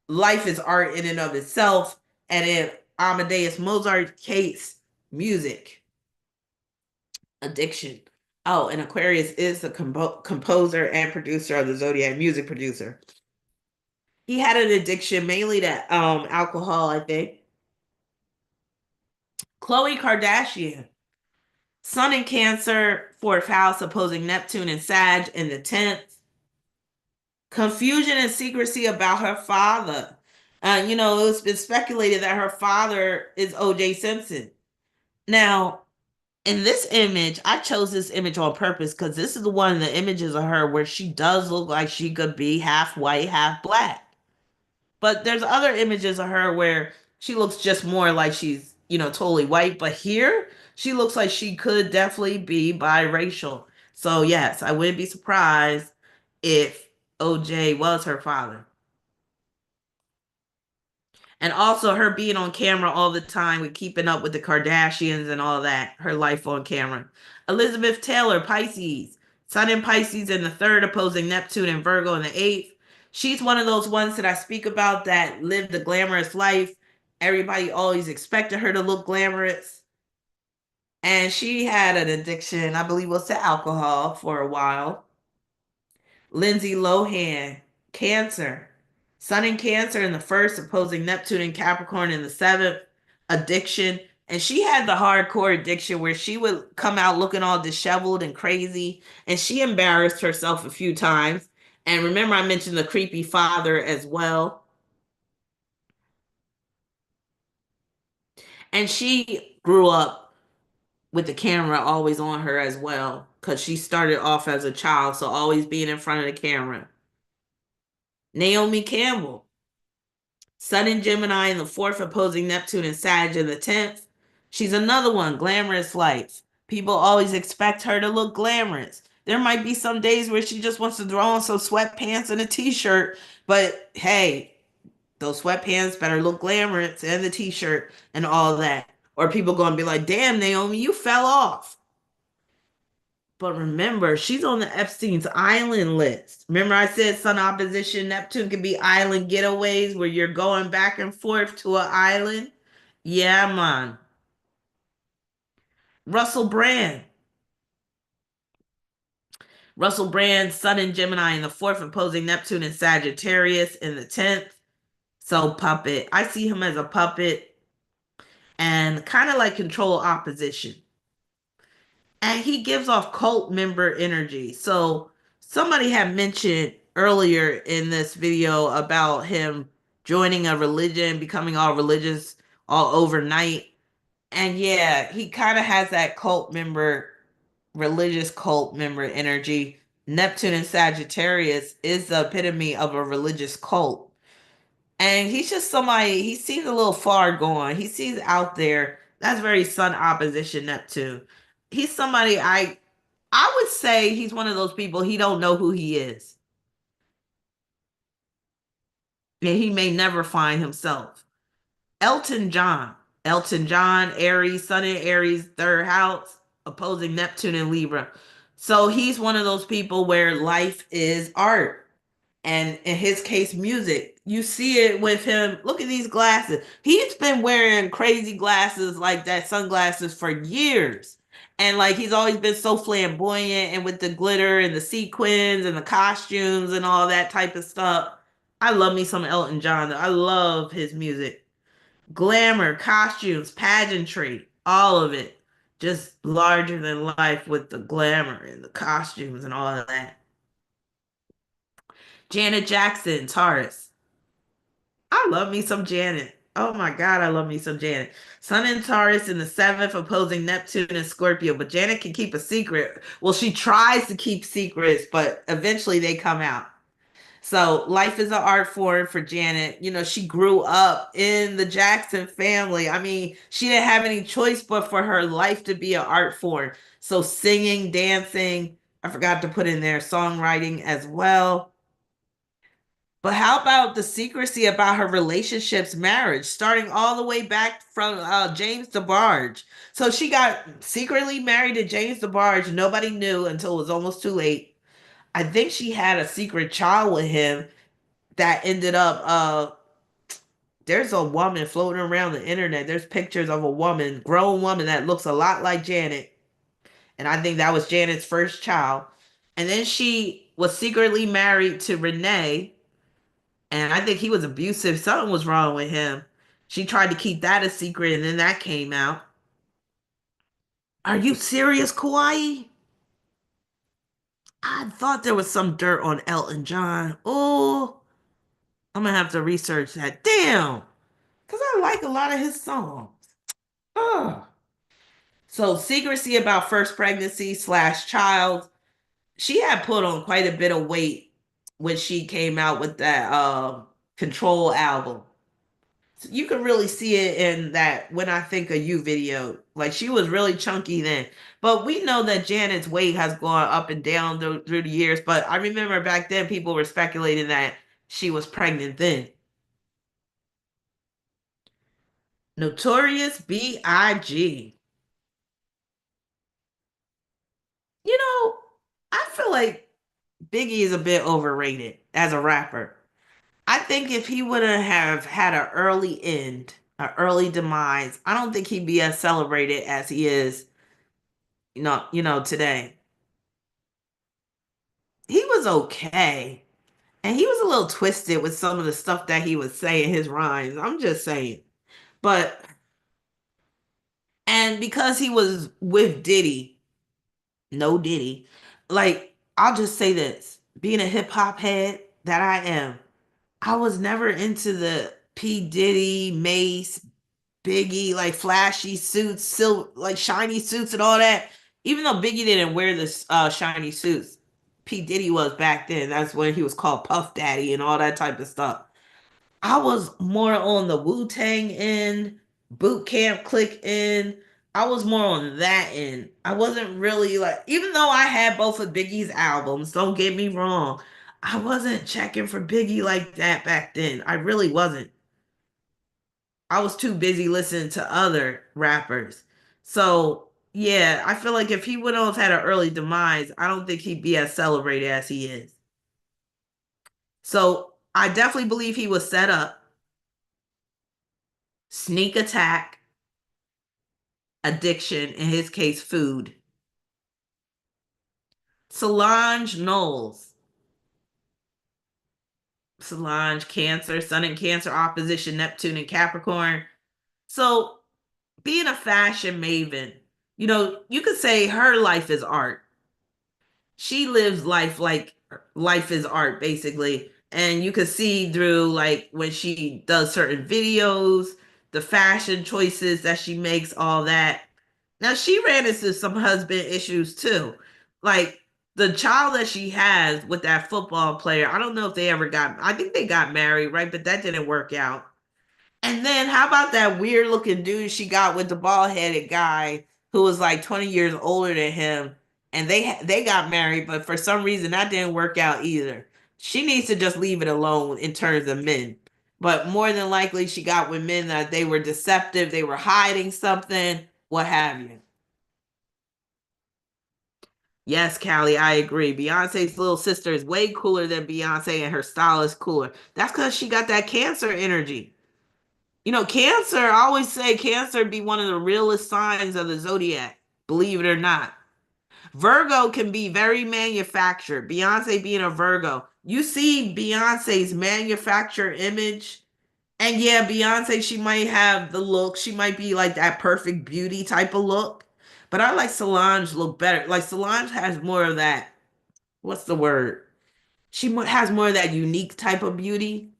life is art in and of itself. And in Amadeus Mozart's case, music, addiction. Oh, and Aquarius is the composer and producer of the zodiac, music producer. He had an addiction mainly to alcohol, I think. Khloe Kardashian, Sun in Cancer, 4th house, opposing Neptune and Sag in the 10th. Confusion and secrecy about her father. It's been speculated that her father is O.J. Simpson. Now, in this image, I chose this image on purpose because this is one of the images of her where she does look like she could be half white, half black. But there's other images of her where she looks just more like she's, totally white. But here, she looks like she could definitely be biracial. So, yes, I wouldn't be surprised if OJ was her father. And also her being on camera all the time with keeping up with the Kardashians and all that, her life on camera. Elizabeth Taylor, Pisces, Sun in Pisces in the 3rd, opposing Neptune and Virgo in the 8th. She's one of those ones that I speak about that lived a glamorous life. Everybody always expected her to look glamorous. And she had an addiction, I believe, was to alcohol for a while. Lindsay Lohan, Cancer. Sun in Cancer in the first, opposing Neptune and Capricorn in the seventh. Addiction. And she had the hardcore addiction where she would come out looking all disheveled and crazy. And she embarrassed herself a few times. And remember, I mentioned the creepy father as well. And she grew up with the camera always on her as well because she started off as a child. So always being in front of the camera. Naomi Campbell. Sun in Gemini in the fourth, opposing Neptune and Sag in the 10th. She's another one, glamorous life. People always expect her to look glamorous. There might be some days where she just wants to throw on some sweatpants and a t-shirt, but hey, those sweatpants better look glamorous and the t-shirt and all that. Or people going to be like, damn, Naomi, you fell off. But remember, she's on the Epstein's Island list. Remember, I said Sun opposition Neptune can be island getaways where you're going back and forth to an island. Yeah, man. Russell Brand. Russell Brand, Sun in Gemini in the fourth, opposing Neptune and Sagittarius in the 10th. So, puppet. I see him as a puppet and kind of like control opposition. And he gives off cult member energy. So somebody had mentioned earlier in this video about him joining a religion, becoming all religious all overnight. And yeah, he kind of has that cult member, religious cult member energy. Neptune and Sagittarius is the epitome of a religious cult. And he's just somebody, he seems a little far gone. He seems out there. That's very Sun opposition Neptune. He's somebody I would say he's one of those people he don't know who he is. And he may never find himself. Elton John. Elton John, Aries, Sun in Aries, third house, opposing Neptune and Libra. So he's one of those people where life is art. And in his case, music. You see it with him. Look at these glasses. He's been wearing crazy glasses like that, sunglasses for years. And like he's always been so flamboyant and with the glitter and the sequins and the costumes and all that type of stuff. I love me some Elton John. I love his music. Glamour, costumes, pageantry, all of it. Just larger than life with the glamour and the costumes and all of that. Janet Jackson, Taurus. I love me some Janet. Oh my God, I love me some Janet. Sun in Taurus in the seventh, opposing Neptune and Scorpio. But Janet can keep a secret. Well, she tries to keep secrets, but eventually they come out. So life is an art form for Janet. You know, she grew up in the Jackson family. I mean, she didn't have any choice but for her life to be an art form. So singing, dancing, I forgot to put in there songwriting as well. But how about the secrecy about her relationships, marriage, starting all the way back from James DeBarge? So she got secretly married to James DeBarge. Nobody knew until it was almost too late. I think she had a secret child with him that ended up. There's a woman floating around the internet. There's pictures of a woman, grown woman that looks a lot like Janet, and I think that was Janet's first child. And then she was secretly married to Renee, and I think he was abusive. Something was wrong with him. She tried to keep that a secret, and then that came out. Are you serious, Kauai? I thought there was some dirt on Elton John. Oh, I'm gonna have to research that. Damn, because I like a lot of his songs. Oh. So secrecy about first pregnancy slash child. She had put on quite a bit of weight when she came out with that Control album. You can really see it in that When I Think of You video. Like she was really chunky then. But we know that Janet's weight has gone up and down through the years. But I remember back then people were speculating that she was pregnant then. Notorious B.I.G. You know, I feel like Biggie is a bit overrated as a rapper. I think if he wouldn't have had an early end, an early demise, I don't think he'd be as celebrated as he is today. He was okay. And he was a little twisted with some of the stuff that he was saying, his rhymes. I'm just saying. But, and because he was with Diddy, no Diddy, like, I'll just say this, being a hip hop head that I am, I was never into the P. Diddy, Mace, Biggie, like flashy suits, like shiny suits and all that. Even though Biggie didn't wear this shiny suits, P. Diddy was back then. That's when he was called Puff Daddy and all that type of stuff. I was more on the Wu Tang end, boot camp click end. I was more on that end. I wasn't really like, even though I had both of Biggie's albums, don't get me wrong, I wasn't checking for Biggie like that back then. I really wasn't. I was too busy listening to other rappers. So, yeah, I feel like if he would have had an early demise, I don't think he'd be as celebrated as he is. So, I definitely believe he was set up, sneak attack, addiction, in his case, food. Solange Knowles. Solange, Cancer, Sun and Cancer, opposition, Neptune and Capricorn. So, being a fashion maven, you could say her life is art. She lives life like life is art, basically. And you can see through, like, when she does certain videos, the fashion choices that she makes, all that. Now, she ran into some husband issues too. Like, the child that she has with that football player, I don't know if they ever I think they got married, right? But that didn't work out. And then how about that weird looking dude she got with the bald headed guy who was like 20 years older than him? And they got married, but for some reason that didn't work out either. She needs to just leave it alone in terms of men. But more than likely, she got with men that they were deceptive, they were hiding something, what have you. Yes, Callie, I agree. Beyonce's little sister is way cooler than Beyonce, and her style is cooler. That's because she got that cancer energy. Cancer, I always say cancer be one of the realest signs of the zodiac, believe it or not. Virgo can be very manufactured. Beyonce being a Virgo. You see Beyonce's manufactured image. And yeah, Beyonce, she might have the look. She might be like that perfect beauty type of look. But I like Solange look better. Like Solange has more of that, what's the word? Has more of that unique type of beauty.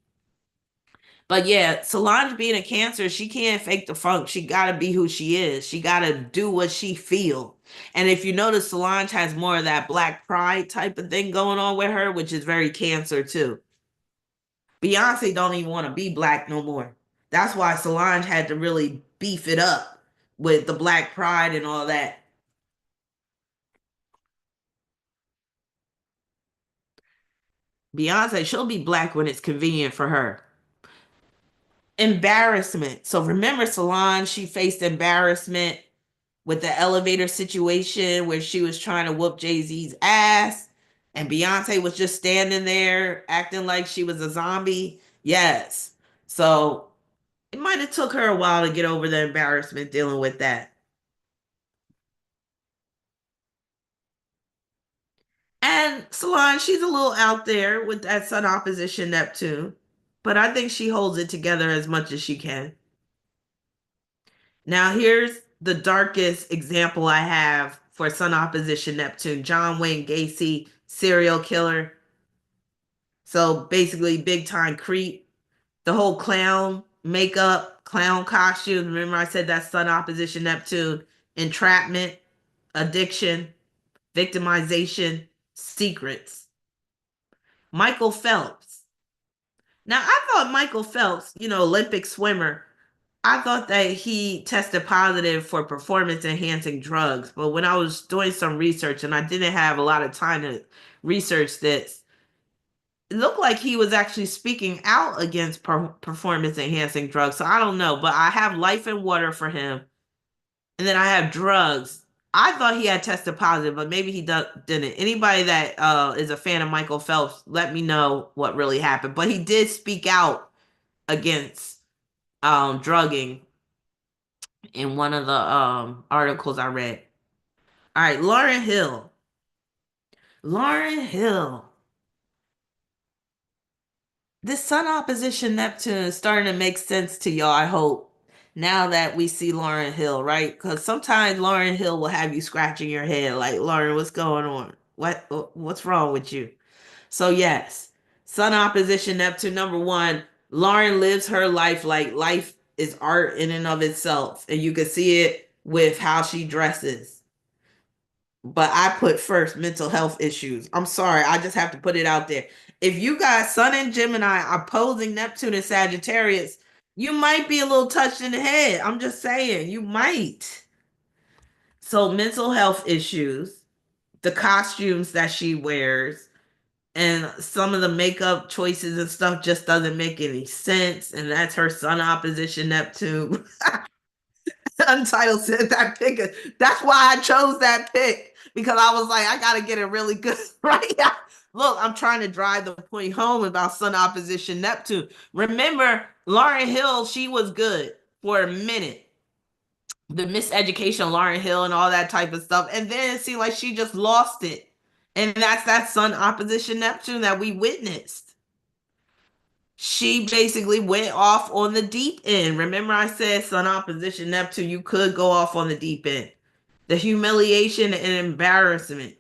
But yeah, Solange being a Cancer, she can't fake the funk. She gotta be who she is. She gotta do what she feel. And if you notice, Solange has more of that black pride type of thing going on with her, which is very Cancer too. Beyonce don't even want to be black no more. That's why Solange had to really beef it up with the black pride and all that. Beyonce, she'll be black when it's convenient for her. Embarrassment. So remember Solange, she faced embarrassment with the elevator situation where she was trying to whoop Jay-Z's ass and Beyonce was just standing there acting like she was a zombie. Yes. So it might have took her a while to get over the embarrassment dealing with that. And Solange, she's a little out there with that Sun opposition Neptune, but I think she holds it together as much as she can. Now, here's the darkest example I have for Sun opposition Neptune: John Wayne Gacy, serial killer. So basically, big time creep. The whole clown makeup, clown costume. Remember, I said that Sun opposition Neptune: entrapment, addiction, victimization, secrets. Michael Phelps. Now, I thought Michael Phelps, Olympic swimmer, I thought that he tested positive for performance enhancing drugs. But when I was doing some research and I didn't have a lot of time to research this, it looked like he was actually speaking out against performance enhancing drugs. So I don't know, but I have life and water for him. And then I have drugs. I thought he had tested positive, but maybe he didn't. Anybody that is a fan of Michael Phelps, let me know what really happened. But he did speak out against drugging in one of the articles I read. All right, Lauren Hill. Lauren Hill. This Sun opposition Neptune is starting to make sense to y'all, I hope. Now that we see Lauren Hill, right? Because sometimes Lauren Hill will have you scratching your head like, Lauren, what's going on? What's wrong with you? So yes, Sun opposition Neptune number one. Lauren lives her life like life is art in and of itself, and you can see it with how she dresses. But I put first mental health issues. I'm sorry, I just have to put it out there. If you got Sun and Gemini opposing Neptune and Sagittarius, you might be a little touched in the head. I'm just saying, you might. So mental health issues, the costumes that she wears, and some of the makeup choices and stuff just doesn't make any sense. And that's her Sun opposition Neptune. Untitled said that pick. That's why I chose that pick because I was like, I gotta get it really good right. Look, I'm trying to drive the point home about Sun opposition Neptune. Remember, Lauren Hill, she was good for a minute. The miseducation, Lauren Hill, and all that type of stuff, and then it seemed like she just lost it. And that's that Sun opposition Neptune that we witnessed. She basically went off on the deep end. Remember, I said Sun opposition Neptune, you could go off on the deep end. The humiliation and embarrassment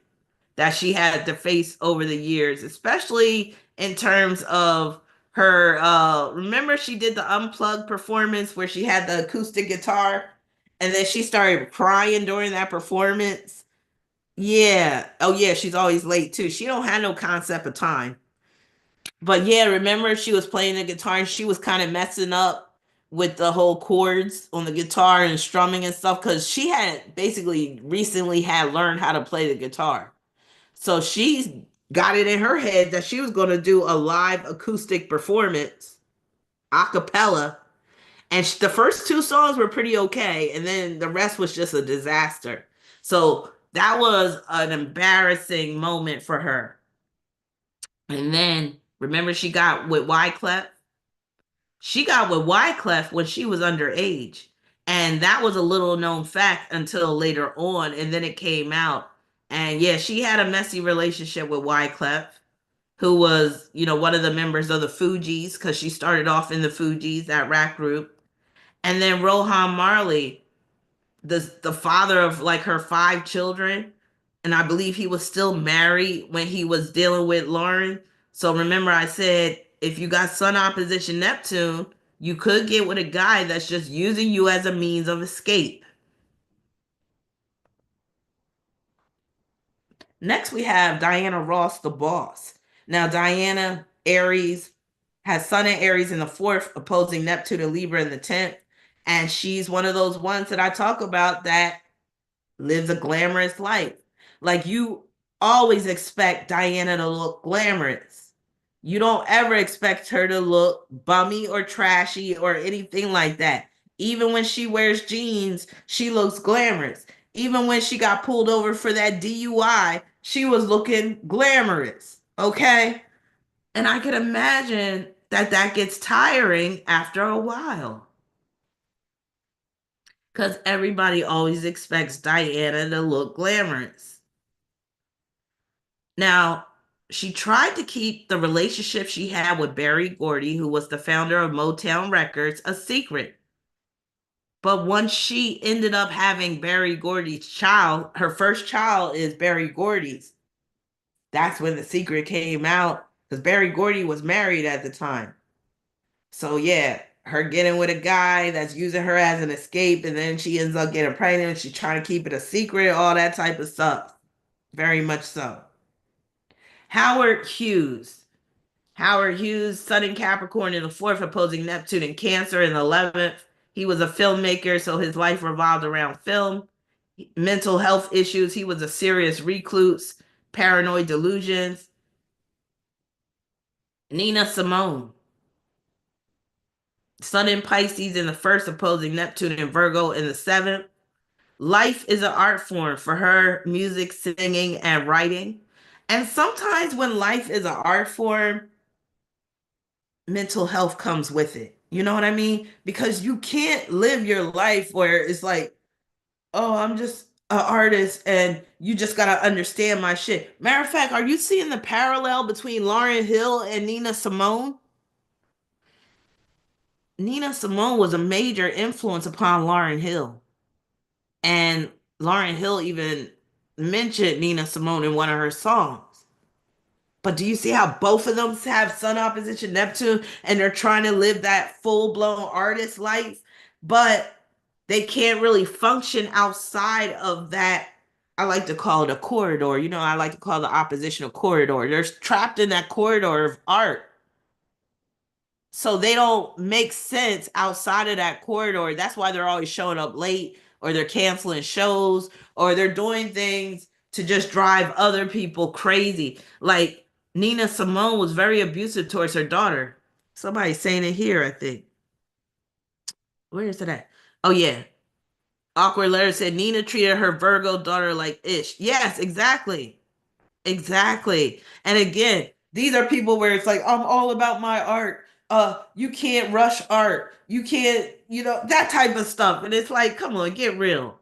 that she had to face over the years, especially in terms of her. Remember, she did the unplugged performance where she had the acoustic guitar and then she started crying during that performance. Yeah. Oh, yeah. She's always late too. She don't have no concept of time. But yeah, remember she was playing the guitar and she was kind of messing up with the whole chords on the guitar and strumming and stuff because she had basically recently had learned how to play the guitar. So she's got it in her head that she was going to do a live acoustic performance, a cappella. And the first two songs were pretty okay. And then the rest was just a disaster. So that was an embarrassing moment for her. And then remember she got with Wyclef? She got with Wyclef when she was underage. And that was a little known fact until later on. And then it came out. And yeah, she had a messy relationship with Wyclef, who was, one of the members of the Fugees, because she started off in the Fugees, that rap group. And then Rohan Marley, the father of like her five children, and I believe he was still married when he was dealing with Lauren. So remember I said if you got Sun opposition Neptune, you could get with a guy that's just using you as a means of escape. Next we have Diana Ross, the boss. Now Diana Aries has Sun and Aries in the fourth, opposing Neptune and Libra in the 10th. And she's one of those ones that I talk about that lives a glamorous life. Like you always expect Diana to look glamorous. You don't ever expect her to look bummy or trashy or anything like that. Even when she wears jeans, she looks glamorous. Even when she got pulled over for that DUI, she was looking glamorous. Okay? And I can imagine that that gets tiring after a while. Because everybody always expects Diana to look glamorous. Now, she tried to keep the relationship she had with Berry Gordy, who was the founder of Motown Records, a secret. But once she ended up having Berry Gordy's child, her first child is Berry Gordy's. That's when the secret came out because Berry Gordy was married at the time. So yeah, her getting with a guy that's using her as an escape, and then she ends up getting pregnant. And she's trying to keep it a secret, all that type of stuff. Very much so. Howard Hughes. Howard Hughes, Sun in Capricorn in the fourth, opposing Neptune in Cancer in the 11th. He was a filmmaker, so his life revolved around film. Mental health issues. He was a serious recluse, paranoid delusions. Nina Simone. Sun in Pisces in the first, opposing Neptune in Virgo in the seventh. Life is an art form for her, music, singing, and writing. And sometimes when life is an art form, mental health comes with it. You know what I mean? Because you can't live your life where it's like, oh, I'm just an artist, and you just gotta understand my shit. Matter of fact, are you seeing the parallel between Lauryn Hill and Nina Simone? Nina Simone was a major influence upon Lauryn Hill. And Lauryn Hill even mentioned Nina Simone in one of her songs. But do you see how both of them have Sun opposition Neptune and they're trying to live that full blown artist life, but they can't really function outside of that? I like to call it a corridor. You know, I like to call the opposition a corridor. They're trapped in that corridor of art. So they don't make sense outside of that corridor. That's why they're always showing up late, or they're canceling shows, or they're doing things to just drive other people crazy. Like Nina Simone was very abusive towards her daughter. Somebody's saying it here, I think. Where is it at? Oh, yeah. Awkward letter said Nina treated her Virgo daughter like ish. Yes, exactly. Exactly. And again, these are people where it's like, I'm all about my art. You can't rush art. You can't, that type of stuff. And it's like, come on, get real.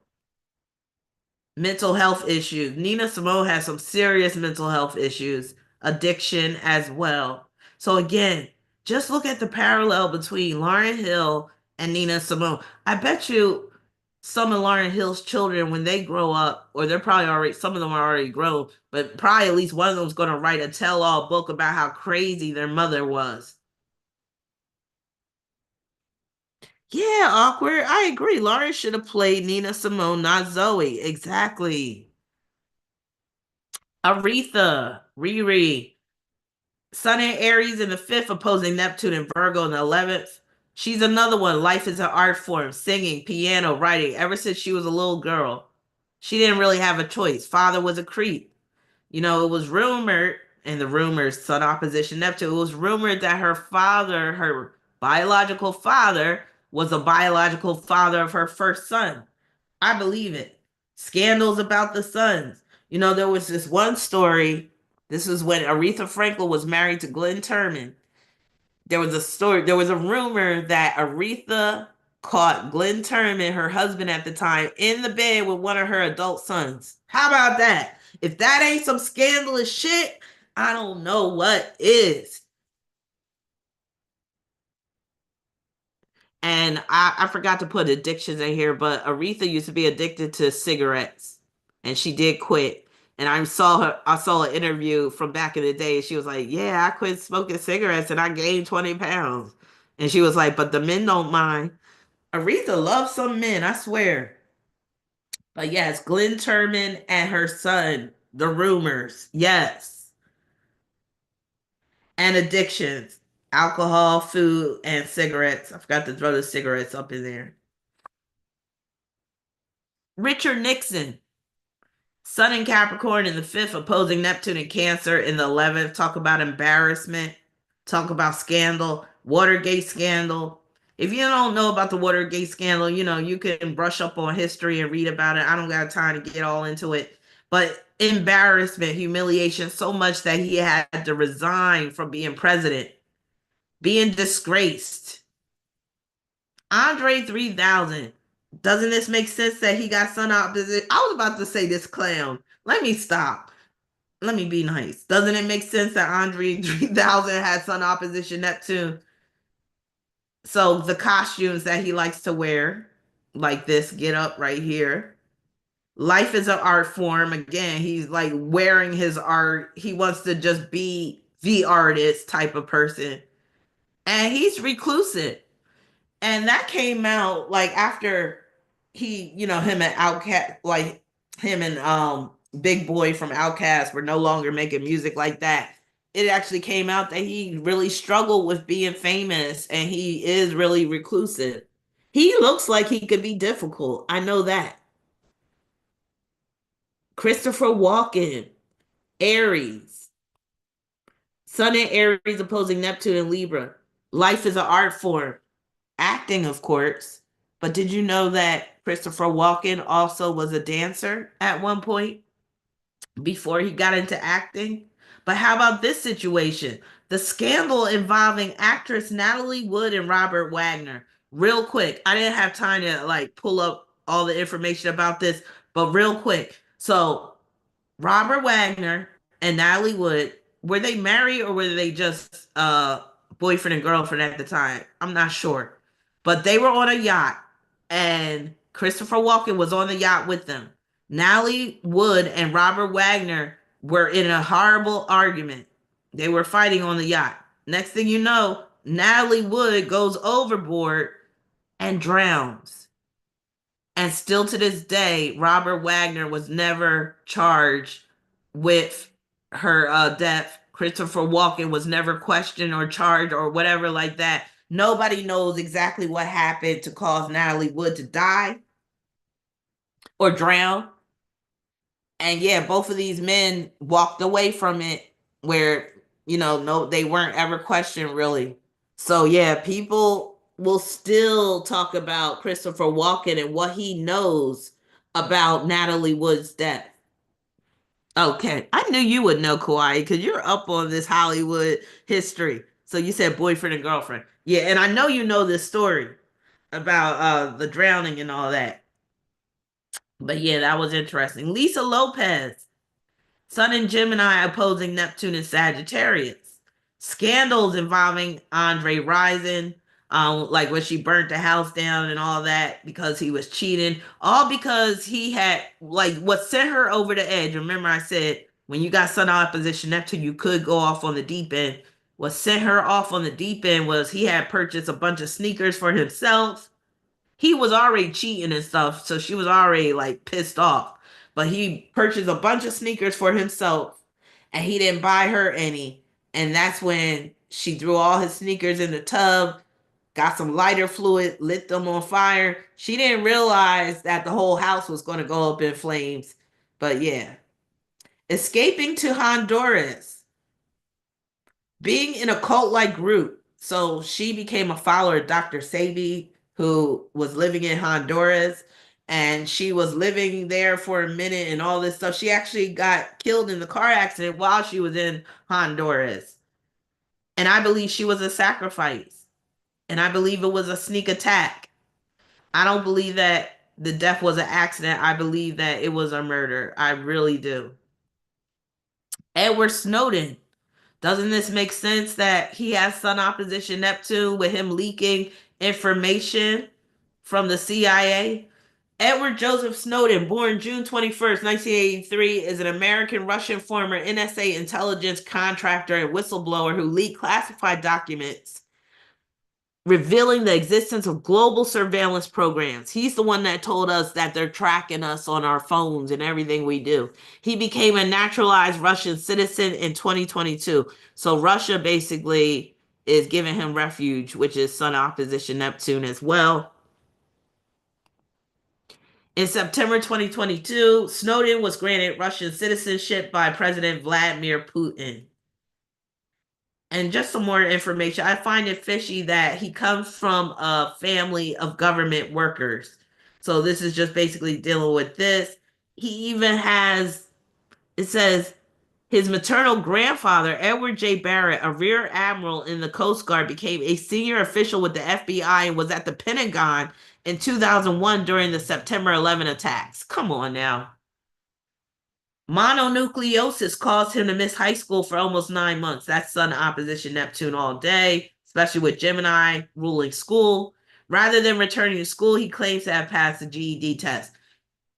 Mental health issues. Nina Simone has some serious mental health issues, addiction as well. So again, just look at the parallel between Lauryn Hill and Nina Simone. I bet you some of Lauryn Hill's children, when they grow up, or they're probably already, some of them are already grown, but probably at least one of them is going to write a tell-all book about how crazy their mother was. Yeah, awkward. I agree. Lauren should have played Nina Simone, not Zoe. Exactly. Aretha, Riri, Sun and Aries in the fifth, opposing Neptune and Virgo in the 11th. She's another one. Life is an art form, singing, piano, writing, ever since she was a little girl. She didn't really have a choice. Father was a creep. It was rumored, and the rumors, Sun opposition Neptune, it was rumored that her father, her biological father, was a biological father of her first son. I believe it. Scandals about the sons. There was this one story. This was when Aretha Franklin was married to Glenn Turman. There was a rumor that Aretha caught Glenn Turman, her husband at the time, in the bed with one of her adult sons. How about that? If that ain't some scandalous shit, I don't know what is. And I forgot to put addictions in here, but Aretha used to be addicted to cigarettes, and she did quit. And I saw an interview from back in the day. She was like, "Yeah, I quit smoking cigarettes and I gained 20 pounds." And she was like, "But the men don't mind." Aretha loves some men, I swear. But yes, Glenn Turman and her son, the rumors, yes, and addictions, alcohol, food, and cigarettes. I forgot to throw the cigarettes up in there. Richard Nixon, Sun in Capricorn in the fifth, opposing Neptune in Cancer in the 11th. Talk about embarrassment. Talk about scandal. Watergate scandal. If you don't know about the Watergate scandal, you can brush up on history and read about it. I don't got time to get all into it. But embarrassment, humiliation, so much that he had to resign from being president, being disgraced. Andre 3000. Doesn't this make sense that he got Sun opposition? I was about to say this clown. Let me stop. Let me be nice. Doesn't it make sense that Andre 3000 had Sun opposition Neptune? So the costumes that he likes to wear, like this get up right here. Life is an art form. Again, he's like wearing his art. He wants to just be the artist type of person. And he's reclusive. And that came out like after him and Outcast, like him and Big Boy from Outcast were no longer making music like that. It actually came out that he really struggled with being famous and he is really reclusive. He looks like he could be difficult. I know that. Christopher Walken, Aries, Sun and Aries opposing Neptune and Libra. Life is an art form. Acting, of course. But did you know that Christopher Walken also was a dancer at one point before he got into acting? But how about this situation? The scandal involving actress Natalie Wood and Robert Wagner. Real quick, I didn't have time to like pull up all the information about this, But real quick, so Robert Wagner and Natalie Wood, were they married or were they just boyfriend and girlfriend at the time? I'm not sure. But they were on a yacht and Christopher Walken was on the yacht with them. Natalie Wood and Robert Wagner were in a horrible argument. They were fighting on the yacht. Next thing you know, Natalie Wood goes overboard and drowns. And still to this day, Robert Wagner was never charged with her death. Christopher Walken was never questioned or charged or whatever like that. Nobody knows exactly what happened to cause Natalie Wood to die or drown. And yeah, both of these men walked away from it where, no, they weren't ever questioned really. So yeah, people will still talk about Christopher Walken and what he knows about Natalie Wood's death. Okay, I knew you would know, Kauai, because you're up on this Hollywood history. So you said boyfriend and girlfriend. Yeah, and I know you know this story about the drowning and all that. But yeah, that was interesting. Lisa Lopez, Sun and Gemini opposing Neptune and Sagittarius. Scandals involving Andre Rison, like when she burnt the house down and all that because he was cheating. All because he had, like, what sent her over the edge. Remember, I said when you got Sun opposition Neptune, you could go off on the deep end. What sent her off on the deep end was he had purchased a bunch of sneakers for himself. He was already cheating and stuff, so she was already like pissed off. But he purchased a bunch of sneakers for himself and he didn't buy her any. And that's when she threw all his sneakers in the tub, got some lighter fluid, lit them on fire. She didn't realize that the whole house was going to go up in flames. But yeah, escaping to Honduras, being in a cult like group. So she became a follower of Dr. Sebi, who was living in Honduras. And she was living there for a minute and all this stuff. She actually got killed in the car accident while she was in Honduras. And I believe she was a sacrifice. And I believe it was a sneak attack. I don't believe that the death was an accident. I believe that it was a murder. I really do. Edward Snowden. Doesn't this make sense that he has Sun opposition Neptune with him leaking information from the CIA? Edward Joseph Snowden, born June 21st, 1983, is an American Russian former NSA intelligence contractor and whistleblower who leaked classified documents revealing the existence of global surveillance programs. He's the one that told us that they're tracking us on our phones and everything we do. He became a naturalized Russian citizen in 2022. So Russia basically is giving him refuge, which is Sun opposition Neptune as well. In September 2022, Snowden was granted Russian citizenship by President Vladimir Putin. And just some more information. I find it fishy that he comes from a family of government workers. So this is just basically dealing with this. He even has, it says, his maternal grandfather, Edward J. Barrett, a rear admiral in the Coast Guard, became a senior official with the FBI and was at the Pentagon in 2001 during the September 11 attacks. Come on now. Mononucleosis caused him to miss high school for almost 9 months. That's Sun opposition Neptune all day, especially with Gemini ruling school. Rather than returning to school, he claims to have passed the GED test.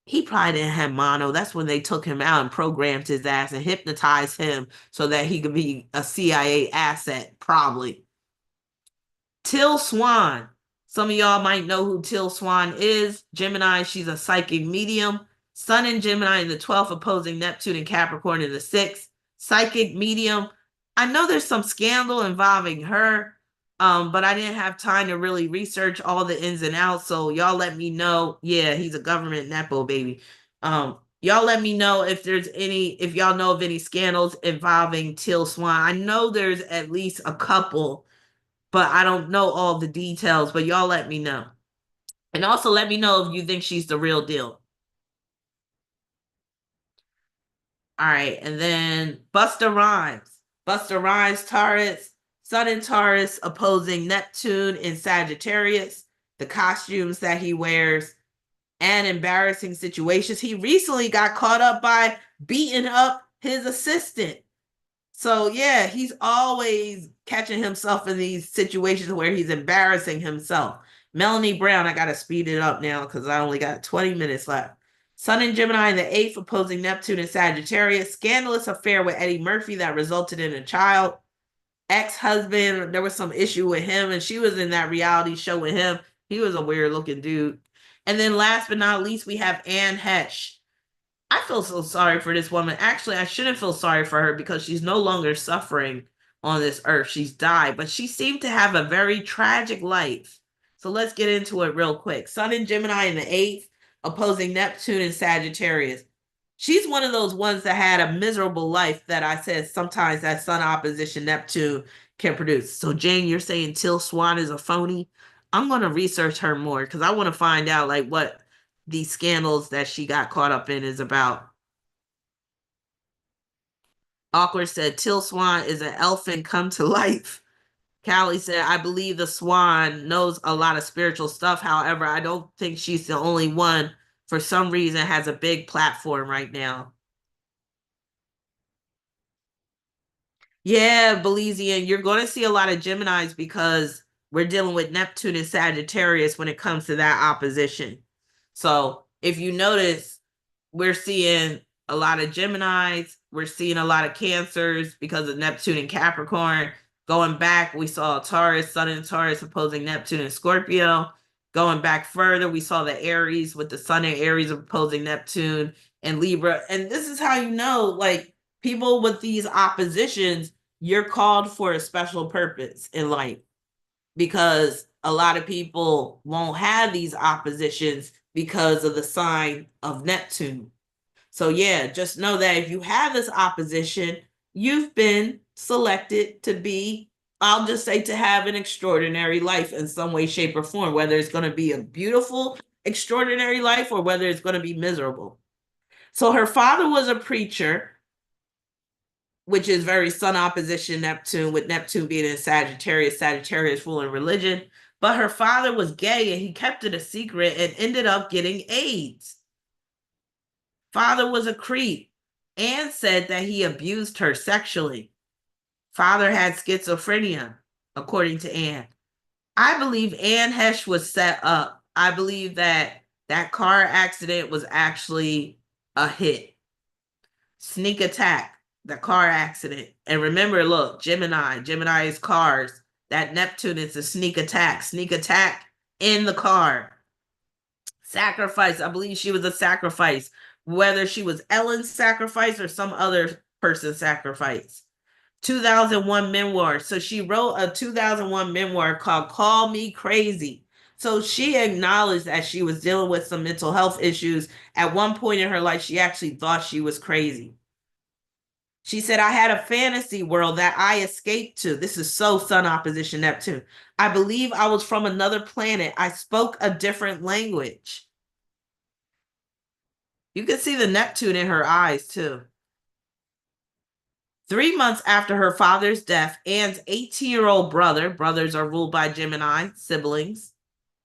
He probably didn't have mono. That's when they took him out and programmed his ass and hypnotized him so that he could be a CIA asset, probably. Till Swan. Some of y'all might know who Till Swan is. Gemini, she's a psychic medium. Sun in Gemini in the 12th, opposing Neptune and Capricorn in the 6th. Psychic medium. I know there's some scandal involving her, but I didn't have time to really research all the ins and outs. So y'all let me know. Yeah, he's a government Nepo baby. Y'all let me know if if y'all know of any scandals involving Till Swan. I know there's at least a couple, but I don't know all the details, but y'all let me know. And also let me know if you think she's the real deal. All right, and then Busta Rhymes. Busta Rhymes, Taurus, Sun in Taurus opposing Neptune in Sagittarius. The costumes that he wears. and embarrassing situations. He recently got caught up by beating up his assistant. So yeah, he's always catching himself in these situations where he's embarrassing himself. Melanie Brown, I gotta speed it up now because I only got 20 minutes left. Sun in Gemini in the eighth, opposing Neptune in Sagittarius. Scandalous affair with Eddie Murphy that resulted in a child. Ex-husband, there was some issue with him, and she was in that reality show with him. He was a weird looking dude. And then last but not least, we have Anne Hesh. I feel so sorry for this woman. Actually, I shouldn't feel sorry for her because she's no longer suffering on this earth. She's died, but she seemed to have a very tragic life. So let's get into it real quick. Sun in Gemini in the eighth, opposing Neptune in Sagittarius. She's one of those ones that had a miserable life that I said sometimes that Sun opposition Neptune can produce. So, Jane, you're saying Till Swan is a phony? I'm going to research her more because I want to find out like what these scandals that she got caught up in is about. Awkward said Till Swan is an elfin come to life. Callie said, I believe the swan knows a lot of spiritual stuff. However, I don't think she's the only one. For some reason, has a big platform right now. Yeah, Belizean, you're going to see a lot of Geminis because we're dealing with Neptune and Sagittarius when it comes to that opposition. So if you notice, we're seeing a lot of Geminis. We're seeing a lot of Cancers because of Neptune and Capricorn. Going back, we saw Taurus, Sun in Taurus opposing Neptune and Scorpio. Going back further, we saw the Aries with the Sun in Aries opposing Neptune and Libra. And this is how you know, like, people with these oppositions, you're called for a special purpose in life because a lot of people won't have these oppositions because of the sign of Neptune. So, yeah, just know that if you have this opposition, you've been selected to be, I'll just say, to have an extraordinary life in some way, shape, or form, whether it's going to be a beautiful, extraordinary life or whether it's going to be miserable. So, her father was a preacher, which is very Sun opposition Neptune, with Neptune being in Sagittarius, Sagittarius ruling religion. But her father was gay and he kept it a secret and ended up getting AIDS. Father was a creep and said that he abused her sexually. Father had schizophrenia, according to Anne. I believe Anne Hesh was set up. I believe that that car accident was actually a hit. Sneak attack, the car accident. And remember, look, Gemini is cars. That Neptune is a sneak attack in the car. Sacrifice, I believe she was a sacrifice, whether she was Ellen's sacrifice or some other person's sacrifice. 2001 memoir. So she wrote a 2001 memoir called Call Me Crazy. So she acknowledged that she was dealing with some mental health issues. At one point in her life, she actually thought she was crazy. She said, I had a fantasy world that I escaped to. This is so Sun opposition Neptune. I believe I was from another planet. I spoke a different language. You can see the Neptune in her eyes, too. 3 months after her father's death, Anne's 18-year-old brother, brothers are ruled by Gemini, siblings,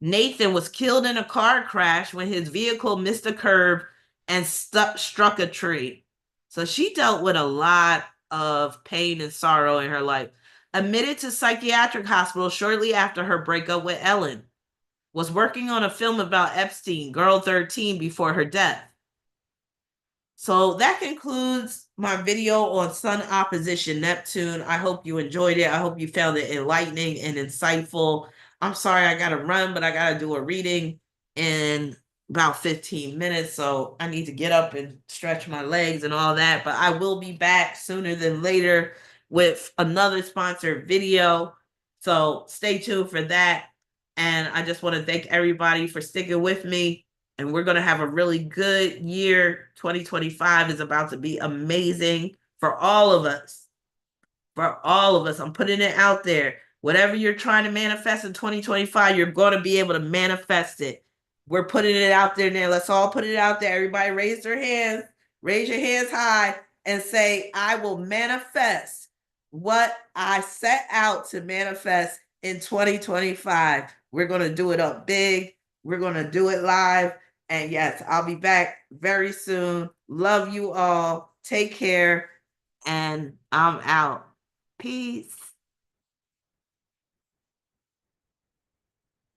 Nathan was killed in a car crash when his vehicle missed a curb and struck a tree. So she dealt with a lot of pain and sorrow in her life. Admitted to psychiatric hospital shortly after her breakup with Ellen. Was working on a film about Epstein, Girl 13, before her death. So that concludes my video on Sun opposition Neptune. I hope you enjoyed it. I hope you found it enlightening and insightful. I'm sorry I got to run, but I got to do a reading in about 15 minutes. So I need to get up and stretch my legs and all that. But I will be back sooner than later with another sponsored video. So stay tuned for that. And I just want to thank everybody for sticking with me. And we're going to have a really good year. 2025 is about to be amazing for all of us. For all of us. I'm putting it out there. Whatever you're trying to manifest in 2025, you're going to be able to manifest it. We're putting it out there now. Let's all put it out there. Everybody raise their hands. Raise your hands high and say, I will manifest what I set out to manifest in 2025. We're going to do it up big. We're going to do it live. And yes, I'll be back very soon. Love you all. Take care. And I'm out. Peace.